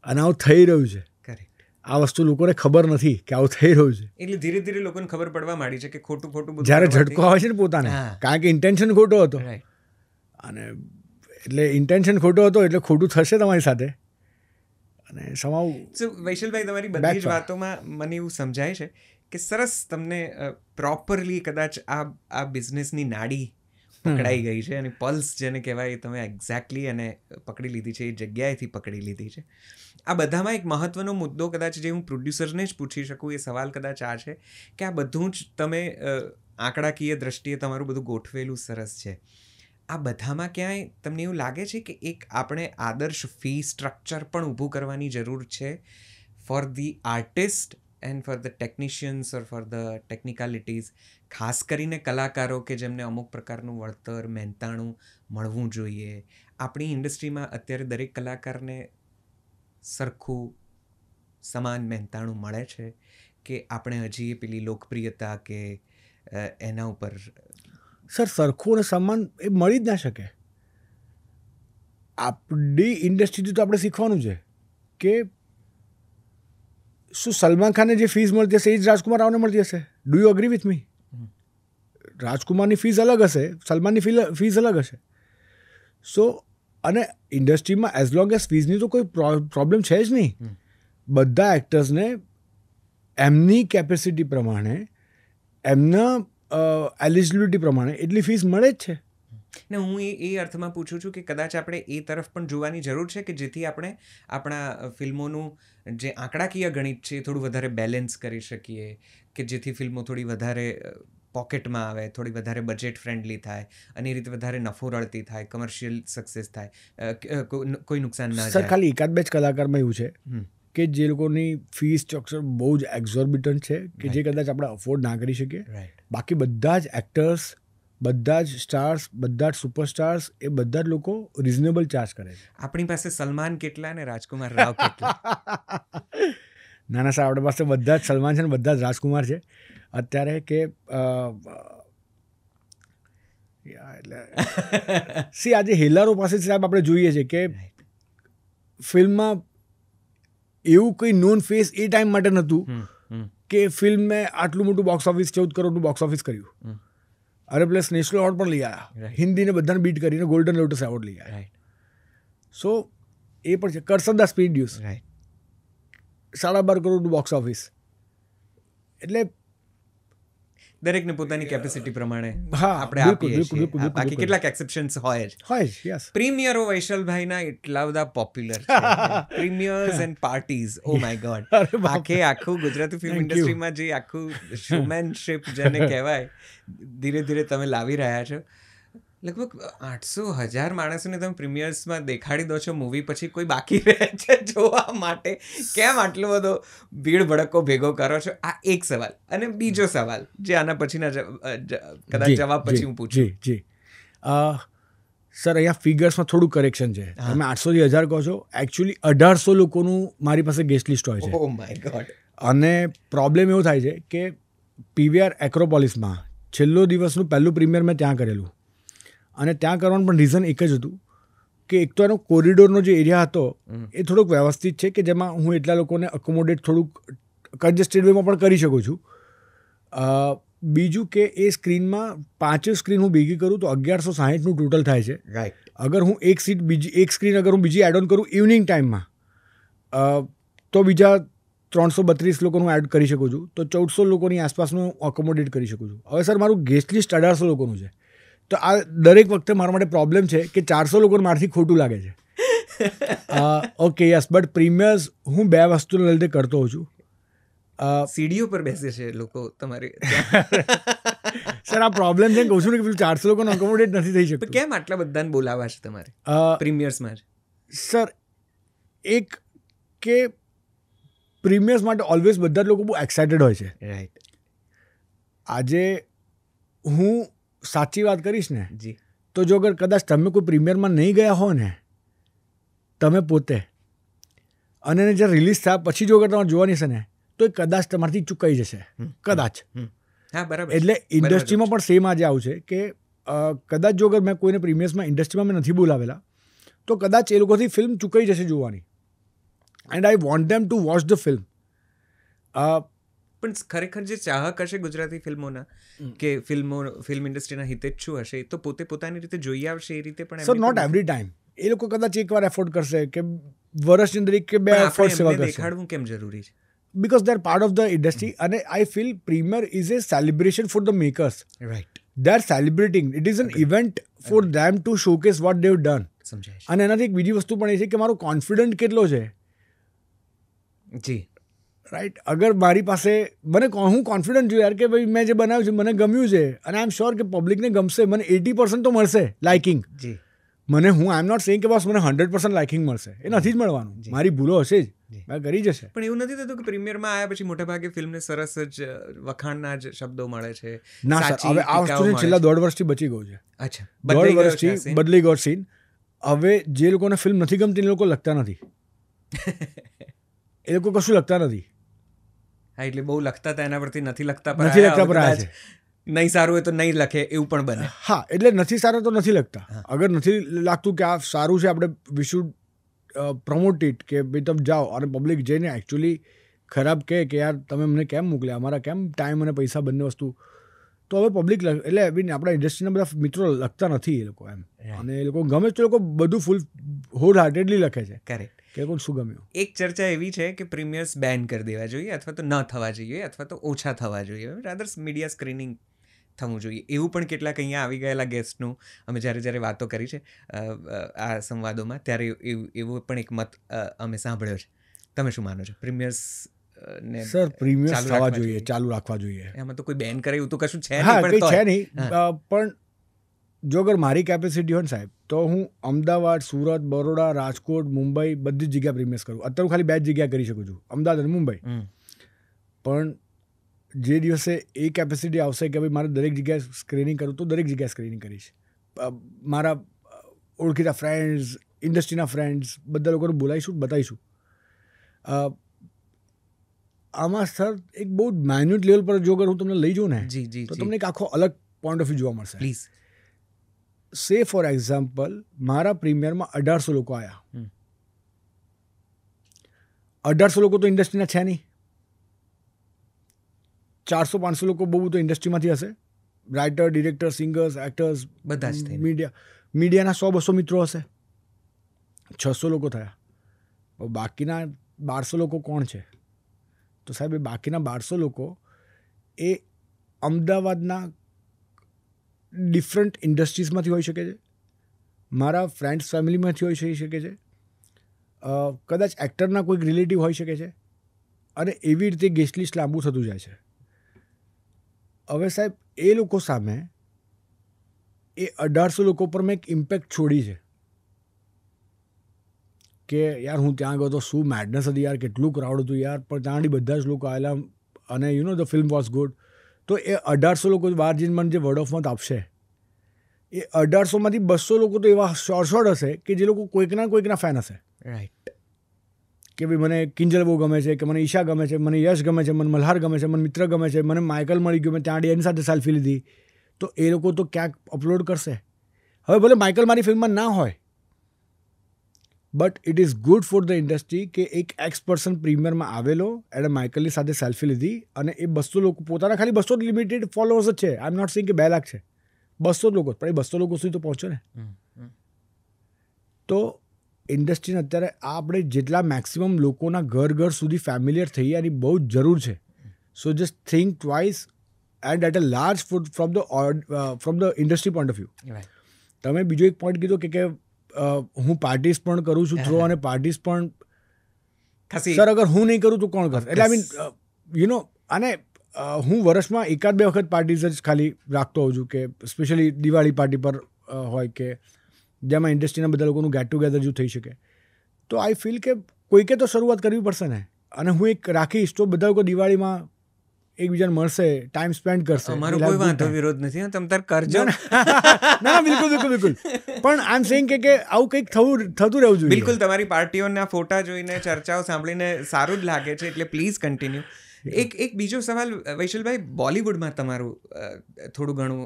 અને આવું થઈ રહ્યું છે. આ વસ્તુ લોકોને ખબર નથી કે આવું થઈ રહ્યું છે. એટલે ધીરે ધીરે લોકોને ખબર પડવા માંડી છે કે ખોટું બધું જ્યારે ઝટકો આવે છે ને પોતાને, કારણ કે ઇન્ટેન્શન ખોટો હતો અને એટલે ઇન્ટેન્શન ખોટો હતો એટલે ખોટું થશે તમારી સાથે. અને સમાવ વૈશલભાઈ, તમારી બધી જ વાતોમાં મને એવું સમજાય છે કે સરસ તમને પ્રોપરલી કદાચ આ બિઝનેસની નાડી પકડાઈ ગઈ છે અને પલ્સ જેને કહેવાય તમે એક્ઝેક્ટલી એને પકડી લીધી છે, એ જગ્યાએથી પકડી લીધી છે. આ બધામાં એક મહત્વનો મુદ્દો કદાચ જે હું પ્રોડ્યુસરને જ પૂછી શકું એ સવાલ કદાચ આ છે કે આ બધું જ તમે આંકડાકીય દ્રષ્ટિએ તમારું બધું ગોઠવેલું સરસ છે. આ બધામાં ક્યાંય તમને એવું લાગે છે કે એક આપણે આદર્શ ફી સ્ટ્રક્ચર પણ ઊભું કરવાની જરૂર છે for the artist and for the technicians or for the ટેકનિકાલિટીઝ, ખાસ કરીને કલાકારો કે જેમને અમુક પ્રકારનું વળતર મહેનતાણું મળવું જોઈએ? આપણી ઇન્ડસ્ટ્રીમાં અત્યારે દરેક કલાકારને સરખું સમાન મહેનતાણું મળે છે કે આપણે હજી પેલી લોકપ્રિયતા કે એના ઉપર? સર, સરખું અને સમાન એ મળી જ ના શકે. આપણી ઇન્ડસ્ટ્રીથી તો આપણે શીખવાનું છે કે શું સલમાન ખાનને જે ફીસ મળતી હશે એ જ રાજકુમાર રાવને મળતી હશે? Do you agree with me? રાજકુમારની ફીસ અલગ હશે, સલમાનની ફીસ અલગ હશે. સો અને ઇન્ડસ્ટ્રીમાં એઝ લોંગ એઝ ફીઝની તો કોઈ પ્રોબ્લેમ છે જ નહીં. બધા એક્ટર્સને એમની કેપેસિટી પ્રમાણે, એમના એલિજિબિલિટી પ્રમાણે એટલી ફીસ મળે જ છે. ને હું એ અર્થમાં પૂછું છું કે કદાચ આપણે એ તરફ પણ જોવાની જરૂર છે કે જેથી આપણે આપણા ફિલ્મોનું જે આંકડાકીય ગણિત છે એ થોડું વધારે બેલેન્સ કરી શકીએ, કે જેથી ફિલ્મો થોડી વધારે પોકેટમાં આવે, થોડી વધારે બજેટ ફ્રેન્ડલી થાય અને એ રીતે વધારે નફો રળતી થાય, કમર્શિયલ સક્સેસ થાય, કોઈ નુકસાન ના જાય. સર, ખાલી એકાદ બે જ કલાકારમાં એવું છે કે જે લોકોની ફી સ્ટ્રક્ચર બહુ જ એક્ઝોર્બિટન્ટ છે કે જે કદાચ આપણે અફોર્ડ ના કરી શકીએ. બાકી બધા જ એક્ટર્સ, બધા જ સ્ટાર્સ, બધા જ સુપરસ્ટાર્સ, એ બધા જ લોકો રિઝનેબલ ચાર્જ કરે છે. આપણી પાસે સલમાન કેટલા ને રાજકુમાર રાવ કેટલા? ના ના સર, આપણી પાસે બધા જ સલમાન છે ને બધા જ રાજકુમાર છે અત્યારે. કે એટલે સી આજે હેલારો પાસે સાહેબ આપણે જોઈએ છે કે ફિલ્મમાં એવું કોઈ નોન ફેસ એ ટાઈમ માટે નહોતું કે ફિલ્મે આટલું મોટું બોક્સ ઓફિસ 14 કરોડનું બોક્સ ઓફિસ કર્યું અને પ્લસ નેશનલ એવોર્ડ પણ લઈ આવ્યા, હિન્દીને બધાને બીટ કરીને ગોલ્ડન લોટસ એવોર્ડ લઈ આવ્યા. સો એ પણ છે. કરસન દા સ્પીડ ડ્યુસ 12.5 કરોડનું બોક્સ ઓફિસ. એટલે દરેકને પોતાની કેપેસિટી પ્રમાણે હા આપણે આપીએ છીએ. બાકી કેટલાક એક્સેપ્શન્સ હોય જ. પ્રીમિયરો વૈશલભાઈના એટલા બધા પોપ્યુલર છે. Premieres and parties, oh my god. આખું ગુજરાતી ફિલ્મ ઇન્ડસ્ટ્રીમાં જે આખું શોમેનશિપ જેને કહેવાય ધીરે ધીરે તમે લાવી રહ્યા છો. લગભગ 800,000 માણસોને તમે પ્રીમિયર્સમાં દેખાડી દો છો મૂવી, પછી કોઈ બાકી રહે છે જોવા માટે? કેમ આટલો બધો ભીડ ભડકો ભેગો કરો છો? આ એક સવાલ. અને બીજો સવાલ જે આના પછીના કદાચ જવાબ પછી હું પૂછું. જી સર, અહીંયા ફિગર્સમાં થોડું કરેક્શન છે. તમે 800 થી 1000 કહો છો, એકચ્યુઅલી 1800 લોકોનું મારી પાસે ગેસ્ટ લિસ્ટ હોય છે. ઓ માય ગોડ. અને પ્રોબ્લેમ એવો થાય છે કે પીવીઆર એક્રોપોલિસમાં છેલ્લો દિવસનું પહેલું પ્રીમિયર મેં ત્યાં કરેલું અને ત્યાં કરવાનું પણ રીઝન એક જ હતું કે એક તો એનો કોરિડોરનો જે એરિયા હતો એ થોડોક વ્યવસ્થિત છે કે જેમાં હું એટલા લોકોને અકોમોડેટ થોડુંક કન્જેસ્ટેડ વેમાં પણ કરી શકું છું. બીજું કે એ સ્ક્રીનમાં 5 સ્ક્રીન હું ભેગી કરું તો 1160નું ટોટલ થાય છે. અગર હું એક સ્ક્રીન અગર હું બીજી એડ ઓન કરું ઇવનિંગ ટાઈમમાં તો બીજા 332 લોકોનું એડ કરી શકું છું, તો 1400 લોકોની આસપાસનું અકોમોડેટ કરી શકું છું. હવે સર મારું ગેસ્ટ લિસ્ટ 1800 લોકોનું છે, તો આ દરેક વખતે મારા માટે પ્રોબ્લેમ છે કે 400 લોકોને મારથી ખોટું લાગે છે. ઓકે યસ, બટ પ્રીમિયર્સ હું 2 વસ્તુને લીધે કરતો હોઉં છું. સીડીઓ પર બેસે છે લોકો તમારે. સર આ પ્રોબ્લેમ છે, કહું છું ને કે 400 લોકોને અકોમોડેટ નથી થઈ શકતું. કેમ આટલા બધાને બોલાવા છે તમારે પ્રીમિયર્સમાં? સર એક કે પ્રીમિયર્સ માટે ઓલવેઝ બધા જ લોકો બહુ એક્સાઇટેડ હોય છે. રાઈટ. આજે હું સાચી વાત કરીશ ને જી, તો જો અગર કદાચ તમે કોઈ પ્રીમિયરમાં નહીં ગયા હો ને તમે પોતે, અને એને જ્યારે રિલીઝ થયા પછી જો અગર તમારે જોવાની છે ને તો એ કદાચ તમારાથી ચૂકાઈ જશે, કદાચ. હા બરાબર. એટલે ઇન્ડસ્ટ્રીમાં પણ સેમ આજે આવું છે કે કદાચ જો અગર મેં કોઈને પ્રીમિયર્સમાં ઇન્ડસ્ટ્રીમાં મેં નથી બોલાવેલા તો કદાચ એ લોકોથી ફિલ્મ ચૂકાઈ જશે જોવાની. And I want them to watch the film. પણ ખરેખર જે ચાહક હશે ગુજરાતી ફિલ્મોના કે ફિલ્મ ઇન્ડસ્ટ્રીના હિતેચ્છુ હશે તો પોતે પોતાની રીતે જોઈ આવશે એ રીતે પણ. Sir not every time. એ લોકો કદાચ એકવાર એફોર્ડ કરશે કે વર્ષની અંદર 1 કે 2 એફોર્ડ સેવા કરશે. દેખાડવું કેમ જરૂરી છે? because they're part of the industry and I feel premiere is a celebration for the makers. Right. They're celebrating. It is an event for them to showcase what they've done. સમજાય છે. અને એનાથી એક બીજી વસ્તુ પણ એ છે કે મારો કોન્ફિડન્ટ કેટલો છે. જી રાઈટ. અગર મારી પાસે હું કોન્ફિડન્ટ છું યાર કે ભાઈ મેં જે બનાવ્યું છે મને ગમ્યું છે અને આઈ એમ શ્યોર કે પબ્લિકને ગમશે, મને 80% તો મળશે લાઇકિંગ. જી મને હું આઈ એમ નોટ સેઇંગ કે બસ મને 100% લાઇકિંગ મળશે, એ નથી જ મળવાનું. મારી ભૂલો હશે જ, મેં કરી જશે. પણ એવું નથી થતું કે પ્રીમિયરમાં આવ્યા પછી મોટાભાગે ફિલ્મને સરસ જ વખાણના જ શબ્દો મળે છે? ના સર, હવે આ વસ્તુ છેલ્લા 1.5 વર્ષથી બચી ગયું છે. અચ્છા, 1.5 વર્ષથી બદલી ગયો સીન. હવે જે લોકોને ફિલ્મ નથી ગમતી એ લોકો લખતા નથી. એ લોકો કશું લખતા નથી. હા, એટલે બહુ લખતા હતા એના પરથી નથી લખતા પર આવ્યા છે. નહીં સારું હોય તો નહીં લખે એવું પણ બને. હા, એટલે નથી સારું તો નથી લખતા. અગર નથી લાગતું કે આ સારું છે, આપણે વી શુડ પ્રમોટ ઇટ, કે ભાઈ તમે જાઓ અને પબ્લિક જઈને એકચ્યુઅલી ખરાબ કહે કે યાર તમે અમને કેમ મોકલ્યા, અમારા કેમ ટાઈમ અને પૈસા બંને વસ્તુ, તો હવે પબ્લિક એટલે આપણા ઇન્ડસ્ટ્રીના બધા મિત્રો લખતા નથી એ લોકો એમ. અને એ લોકો ગમે તો લોકો બધું ફૂલ હોલ હાર્ટેડલી લખે છે. કરેક્ટ. કે કોણ શું ગમ્યું. એક ચર્ચા એવી છે કે પ્રીમિયર્સ બેન કરી દેવા જોઈએ અથવા તો ન થવા જોઈએ અથવા તો ઓછા થવા જોઈએ, રાધર મીડિયા સ્ક્રીનિંગ થવું જોઈએ, એવું પણ કેટલાક અહીંયા આવી ગયેલા ગેસ્ટનું અમે જ્યારે વાતો કરી છે આ સંવાદોમાં ત્યારે એવો પણ એક મત અમે સાંભળ્યો છે. તમે શું માનો છો? પ્રીમિયર્સ ને સર પ્રીમિયર્સ થવા જોઈએ, ચાલુ રાખવા જોઈએ. એમાં તો કોઈ બેન કરે એવું તો કશું છે નહીં. હા, કંઈ છે નહીં. પણ જો અગર મારી કેપેસિટી હોય ને સાહેબ, તો હું અમદાવાદ, સુરત, બરોડા, રાજકોટ, મુંબઈ બધી જ જગ્યા પ્રીમિયર્સ કરું. અત્યારે હું ખાલી 2 જ જગ્યા કરી શકું છું, અમદાવાદ અને મુંબઈ. પણ જે દિવસે એ કેપેસિટી આવશે કે ભાઈ મારે દરેક જગ્યાએ સ્ક્રીનિંગ કરું તો દરેક જગ્યાએ સ્ક્રીનિંગ કરીશ. મારા ઓળખીતા ફ્રેન્ડ્સ, ઇન્ડસ્ટ્રીના ફ્રેન્ડ્સ બધા લોકોને બોલાવીશું, બતાવીશું. આમાં સર એક બહુ માઇન્યુટ લેવલ પર જો અગર હું તમને લઈ જાઉં ને તો તમને એક આખો અલગ પોઈન્ટ ઓફ વ્યૂ જોવા મળશે. પ્લીઝ. સે ફોર એક્ઝામ્પલ, મારા પ્રીમિયરમાં 1800 લોકો આવ્યા. 1800 લોકો તો ઇન્ડસ્ટ્રીના છે નહીં. 400-500 લોકો બહુ તો ઇન્ડસ્ટ્રીમાંથી હશે. રાઇટર, ડિરેક્ટર, સિંગર્સ, એક્ટર્સ, બધા જ મીડિયાના 100-200 મિત્રો હશે. 600 લોકો થયા. બાકીના 1200 લોકો કોણ છે? તો સાહેબ એ બાકીના 1200 લોકો એ અમદાવાદના ડિફરન્ટ ઇન્ડસ્ટ્રીઝમાંથી હોઈ શકે છે, મારા ફ્રેન્ડ્સ ફેમિલીમાંથી હોઈ શકે છે, કદાચ એક્ટરના કોઈક રિલેટિવ હોઈ શકે છે, અને એવી રીતે ગેસ્ટ લિસ્ટ લાંબુ થતું જાય છે. હવે સાહેબ એ લોકો સામે એ 1800 લોકો પર મેં એક ઇમ્પેક્ટ છોડી છે કે યાર હું ત્યાં ગયો તો શું મેડનેસ હતી યાર, કેટલું ક્રાઉડ હતું યાર, પણ ત્યાંથી બધા જ લોકો આવેલા અને you know the film was good. તો એ 1800 લોકો બહાર જઈને મને જે વર્ડ ઓફ માઉથ આપશે, એ 1800માંથી 200 લોકો તો એવા શોર્ટ હશે કે જે લોકો કોઈકના ફેન હશે. રાઈટ. કે ભાઈ મને કિંજલ બહુ ગમે છે, કે મને ઈશા ગમે છે, મને યશ ગમે છે, મને મલ્હાર ગમે છે, મને મિત્ર ગમે છે, મને માઇકલ મળી ગયો, મેં ત્યાં એની સાથે સેલ્ફી લીધી. તો એ લોકો તો ક્યાંક અપલોડ કરશે. હવે ભલે માઇકલ મારી ફિલ્મમાં ના હોય, but it is good for the industry કે એક X% પ્રીમિયરમાં આવેલો, એણે માઇકલની સાથે સેલ્ફી લીધી, અને એ 200 લોકો પોતાના ખાલી 200 લિમિટેડ ફોલોઅર્સ જ છે. આઈ એમ નોટ સેઇંગ કે 2 લાખ છે, 200 લોકો, પણ એ 200 લોકો સુધી તો પહોંચો ને. તો ઇન્ડસ્ટ્રીને અત્યારે આ આપણે જેટલા મેક્સિમમ લોકોના ઘર સુધી ફેમિલિયર થઈ એની બહુ જ જરૂર છે. So just think twice and at a large food from the industry point of view. તમે બીજો એક પોઈન્ટ કીધો કે હું પાર્ટીસ પણ કરું છું થ્રો, અને પાર્ટીસ પણ સર અગર હું નહીં કરું તો કોણ કરશે? એટલે આઈ મીન યુ નો, અને હું વર્ષમાં 1-2 વખત પાર્ટીઝ જ ખાલી રાખતો હોઉં છું, કે સ્પેશિયલી દિવાળી પાર્ટી પર હોય કે જેમાં ઇન્ડસ્ટ્રીના બધા લોકોનું ગેટ ટુગેધર જો થઈ શકે. તો આઈ ફીલ કે કોઈકે તો શરૂઆત કરવી પડશે ને, અને હું એક રાખીશ તો બધા લોકો દિવાળીમાં એકબીજાને મળશે, ટાઈમ સ્પેન્ડ કરશે. મારો કોઈ વાંધો વિરોધ નથી, તમે તાર કરજો. ના બિલકુલ પણ આઈ એમ સેઇંગ કે આવું કંઈક થતું રહેવું જોઈએ. બિલકુલ, તમારી પાર્ટીઓના ફોટા જોઈને, ચર્ચાઓ સાંભળીને સારું જ લાગે છે, એટલે પ્લીઝ કન્ટિન્યુ. એક બીજો સવાલ વૈશલભાઈ, બોલિવૂડમાં તમારું થોડું ઘણું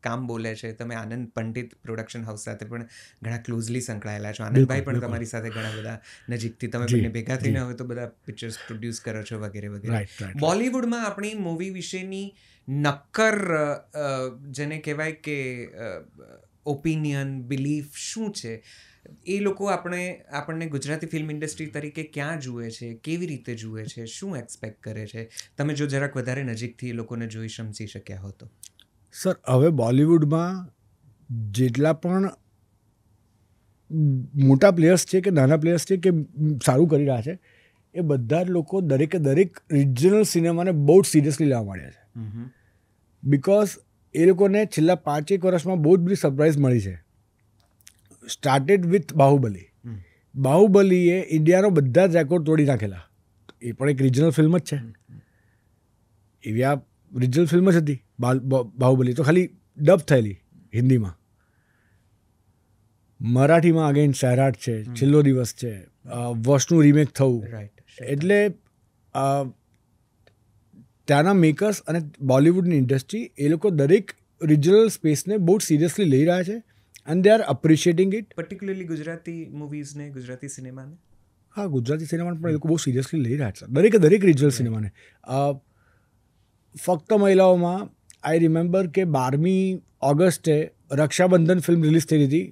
કામ બોલે છે. તમે આનંદ પંડિત પ્રોડક્શન હાઉસ સાથે પણ ઘણા ક્લોઝલી સંકળાયેલા છો. આનંદભાઈ પણ તમારી સાથે ઘણા બધા નજીકથી તમે બંને ભેગા થઈને હવે તો બધા પિક્ચર્સ પ્રોડ્યુસ કરો છો વગેરે વગેરે. બોલિવૂડમાં આપણી મૂવી વિશેની નક્કર જેને કહેવાય કે ઓપિનિયન, બિલીફ શું છે? એ લોકો આપણને ગુજરાતી ફિલ્મ ઇન્ડસ્ટ્રી તરીકે ક્યાં જુએ છે, કેવી રીતે જુએ છે, શું એક્સપેક્ટ કરે છે? તમે જો જરાક વધારે નજીકથી એ લોકોને જોઈ સમજી શક્યા હો તો. સર, હવે બોલિવૂડમાં જેટલા પણ મોટા પ્લેયર્સ છે કે નાના પ્લેયર્સ છે કે સારું કરી રહ્યા છે, એ બધા જ લોકો દરેક રિજનલ સિનેમાને બહુ જ સિરિયસલી લેવા માંડ્યા છે. બિકોઝ એ લોકોને છેલ્લા 5-1 વર્ષમાં બહુ જ બધી સરપ્રાઇઝ મળી છે. Started with Baahubali. બાહુબલીએ ઇન્ડિયાનો બધા જ રેકોર્ડ તોડી નાખેલા. એ પણ એક રિજનલ ફિલ્મ જ છે. એવી આ રિજનલ ફિલ્મ જ હતી બાહુબલી, તો ખાલી ડબ થયેલી હિન્દીમાં. મરાઠીમાં અગેન સૈરાટ છે, છેલ્લો દિવસ છે, વોશનું રીમેક થવું. એટલે ત્યાંના મેકર્સ અને બોલિવૂડની ઇન્ડસ્ટ્રી એ લોકો દરેક રિજનલ સ્પેસને બહુ જ સિરિયસલી લઈ રહ્યા છે. And they are appreciating it. Particularly Gujarati મૂવીઝને, Gujarati સિનેમાને. હા, ગુજરાતી સિનેમાને પણ એ લોકો બહુ સિરિયસલી લઈ રહ્યા છે, દરેક રિજનલ સિનેમાને. ફક્ત મહિલાઓમાં આઈ રિમેમ્બર કે 12મી ઓગસ્ટે રક્ષાબંધન ફિલ્મ રિલીઝ થઈ હતી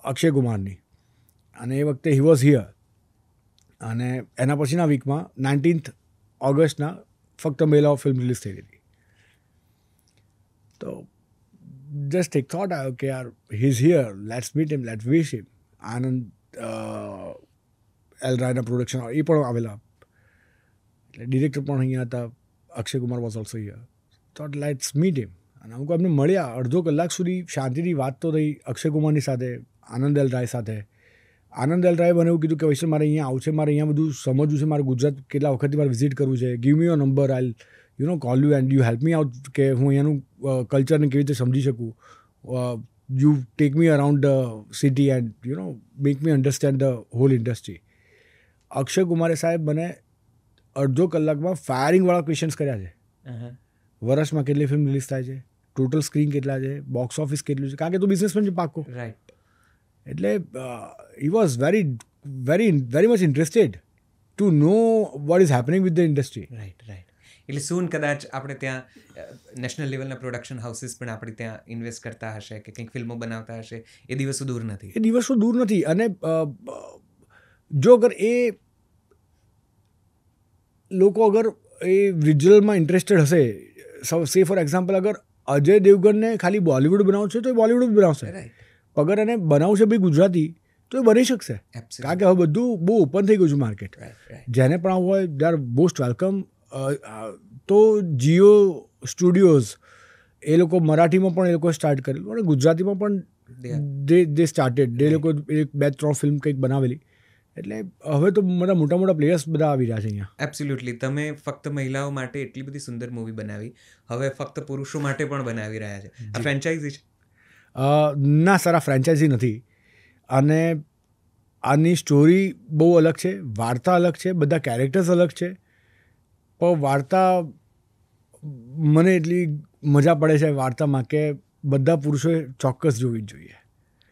અક્ષય કુમારની, અને એ વખતે હી વોઝ હિયર. અને એના પછીના વીકમાં 19th ઓગસ્ટના ફક્ત મહિલાઓ ફિલ્મ રિલીઝ થઈ હતી. તો just એક thought આવ્યો કે યાર, he's here, let's meet him, let's wish him. Anand L રાયના પ્રોડક્શન એ પણ આવેલા, એટલે ડિરેક્ટર પણ અહીંયા હતા. Akshay Kumar was also here. Thought let's meet him. અને અમુક અમને મળ્યા, અડધો કલાક સુધી શાંતિથી વાત તો થઈ અક્ષય કુમારની સાથે, આનંદ એલ રાય સાથે. આનંદ એલ રાય મને એવું કીધું કે વૈષ્ણવ, મારે અહીંયા આવું છે, મારે અહીંયા બધું સમજવું છે, મારે ગુજરાત કેટલા વખતથી મારે વિઝિટ કરવું છે. Give me your number, I call you and you help me out, કે હું અહીંયાનું કલ્ચરને કેવી રીતે સમજી શકું. You take me around the city and make me understand the whole industry. Akshay કુમારે સાહેબ મને અડધો કલાકમાં ફાયરિંગવાળા ક્વેશ્ચન્સ કર્યા છે. વર્ષમાં કેટલી ફિલ્મ રિલીઝ થાય છે, ટોટલ સ્ક્રીન કેટલા છે, બોક્સ ઓફિસ કેટલું છે, કારણ કે તું બિઝનેસમેન છે પાક્કો. રાઈટ. એટલે he was very much interested to know what is happening with the industry. Right. એટલે સૂન કદાચ આપણે ત્યાં નેશનલ લેવલના પ્રોડક્શન હાઉસીસ પણ આપણે ત્યાં ઇન્વેસ્ટ કરતા હશે, કે કંઈક ફિલ્મો બનાવતા હશે. એ દિવસો દૂર નથી. અને જો અગર એ લોકો એ રિજનલમાં ઇન્ટરેસ્ટેડ હશે, સે ફોર એક્ઝામ્પલ, અગર અજય દેવગનને ખાલી બોલિવૂડ બનાવવું છે તો એ બોલિવૂડ બનાવશે. અગર એને બનાવવું છે ભાઈ ગુજરાતી, તો એ બની શકશે. કારણ કે હવે બધું બહુ ઓપન થઈ ગયું છે માર્કેટ. જેને પણ આવવું હોય, દે આર મોસ્ટ વેલકમ. તો જીઓ સ્ટુડિયોઝ એ લોકો મરાઠીમાં પણ એ લોકો સ્ટાર્ટ કરેલું, અને ગુજરાતીમાં પણ દે સ્ટાર્ટેડ. એ લોકો 2-3 ફિલ્મ કંઈક બનાવેલી. એટલે હવે તો મોટા પ્લેયર્સ બધા આવી રહ્યા છે અહીંયા. એબ્સોલ્યુટલી. તમે ફક્ત મહિલાઓ માટે એટલી બધી સુંદર મૂવી બનાવી, હવે ફક્ત પુરુષો માટે પણ બનાવી રહ્યા છે. આ ફ્રેન્ચાઇઝી છે? ના સર, આ ફ્રેન્ચાઇઝી નથી. અને આની સ્ટોરી બહુ અલગ છે, વાર્તા અલગ છે, બધા કેરેક્ટર્સ અલગ છે. પણ વાર્તા મને એટલી મજા પડે છે વાર્તામાં કે બધા પુરુષોએ ચોક્કસ જોવી જ જોઈએ.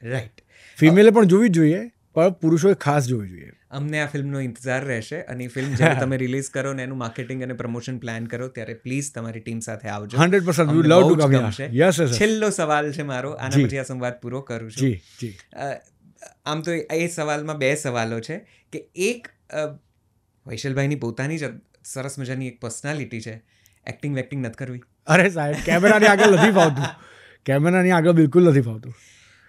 રાઈટ. ફિમેલે પણ જોવી જ જોઈએ, પણ પુરુષોએ ખાસ જોવી જોઈએ. અમને આ ફિલ્મનો ઇંતજાર રહેશે, અને એ ફિલ્મ જ્યારે તમે રિલીઝ કરો ને એનું માર્કેટિંગ અને પ્રમોશન પ્લાન કરો, ત્યારે પ્લીઝ તમારી ટીમ સાથે આવજો. 100% we love to come here. Yes. છેલ્લો સવાલ છે મારો, આના પછી આ સંવાદ પૂરો કરું છું. જી. આમ તો એ સવાલમાં બે સવાલો છે કે એક વૈશલભાઈની પોતાની જ સરસ મજાની એક પર્સનાલિટી છે, એક્ટિંગ વેક્ટિંગ નથી કરવી. અરે સાહેબ, કેમેરાની આગળ નથી ફાવતું, કેમેરાની આગળ બિલકુલ નથી ફાવતું.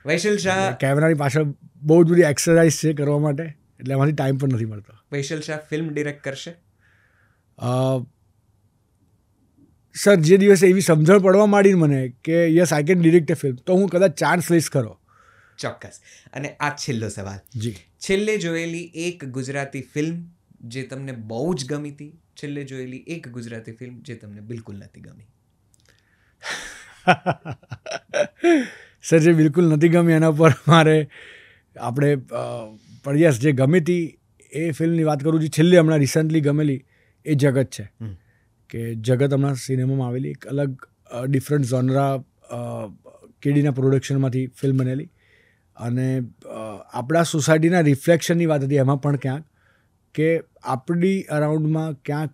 વૈશલ શાહ, કેમેરાની પાછળ બહુ જ બધી એક્સરસાઇઝ છે કરવા માટે, એટલે એમાંથી ટાઈમ પણ નથી મળતો. વૈશલ શાહ ફિલ્મ ડિરેક્ટ કરશે? સર, જે દિવસે એવી સમજણ પડવા માંડી મને કે yes I can direct A film, તો હું કદાચ ચાન્સ લઈશ ખરો. ચોક્કસ. અને આ છેલ્લો સવાલ, જી, છેલ્લે જોયેલી એક ગુજરાતી ફિલ્મ જે તમને બહુ જ ગમી હતી, છેલ્લે જોયેલી એક ગુજરાતી ફિલ્મ જે તમને બિલકુલ નથી ગમી? સર, જે બિલકુલ નથી ગમી એના પર મારે આપણે પણ યસ, જે ગમી હતી એ ફિલ્મની વાત કરું છું. છેલ્લે હમણાં રિસન્ટલી ગમેલી એ જગત છે, કે જગત હમણાં સિનેમામાં આવેલી, એક અલગ ડિફરન્ટ ઝોનરા કેડીના પ્રોડક્શનમાંથી ફિલ્મ બનેલી, અને આપણા સોસાયટીના રિફ્લેક્શનની વાત હતી એમાં પણ ક્યાંક, કે આપણી અરાઉન્ડમાં ક્યાંક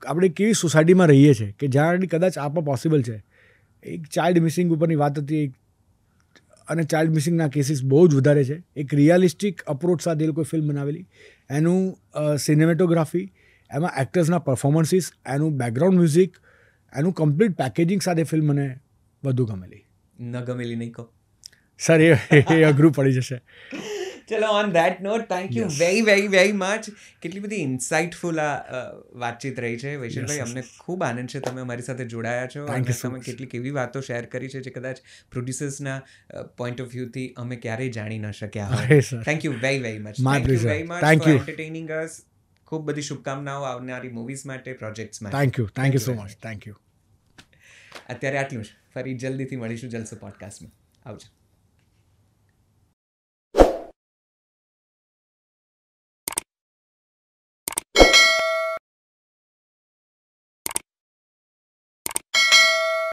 આપણે કેવી સોસાયટીમાં રહીએ છીએ કે જ્યાં કદાચ આ પણ પોસિબલ છે. એક ચાઇલ્ડ મિસિંગ ઉપરની વાત હતી, અને ચાઇલ્ડ મિસિંગના કેસીસ બહુ જ વધારે છે. એક રિયાલિસ્ટિક અપ્રોચ સાથે એ લોકોએ ફિલ્મ બનાવેલી, એનું સિનેમેટોગ્રાફી, એમાં એક્ટર્સના પરફોર્મન્સીસ, એનું બેકગ્રાઉન્ડ મ્યુઝિક, એનું કમ્પ્લીટ પેકેજિંગ સાથે ફિલ્મ મને વધુ ગમેલી. ન ગમેલી નહીં કહો સર, એ અઘરું પડી જશે. ચલો, on that note, thank you very much. કેટલી બધી ઇન્સાઇટફુલ આ વાતચીત રહી છે વૈશલભાઈ. અમને ખૂબ આનંદ છે તમે અમારી સાથે જોડાયા છો, અને તમે કેટલીક એવી વાતો શેર કરી છે જે કદાચ પ્રોડ્યુસર્સના પોઈન્ટ ઓફ વ્યૂથી અમે ક્યારેય જાણી ન શક્યા હોય. Thank you very much. Thank you very much for entertaining us. ખૂબ બધી શુભકામનાઓ આવનારી મૂવીઝ માટે, પ્રોજેક્ટ્સ માટે. Thank you so much. Thank you. અત્યારે આટલું જ. ફરી જલ્દીથી મળીશું જલસો પોડકાસ્ટમાં. આવજો.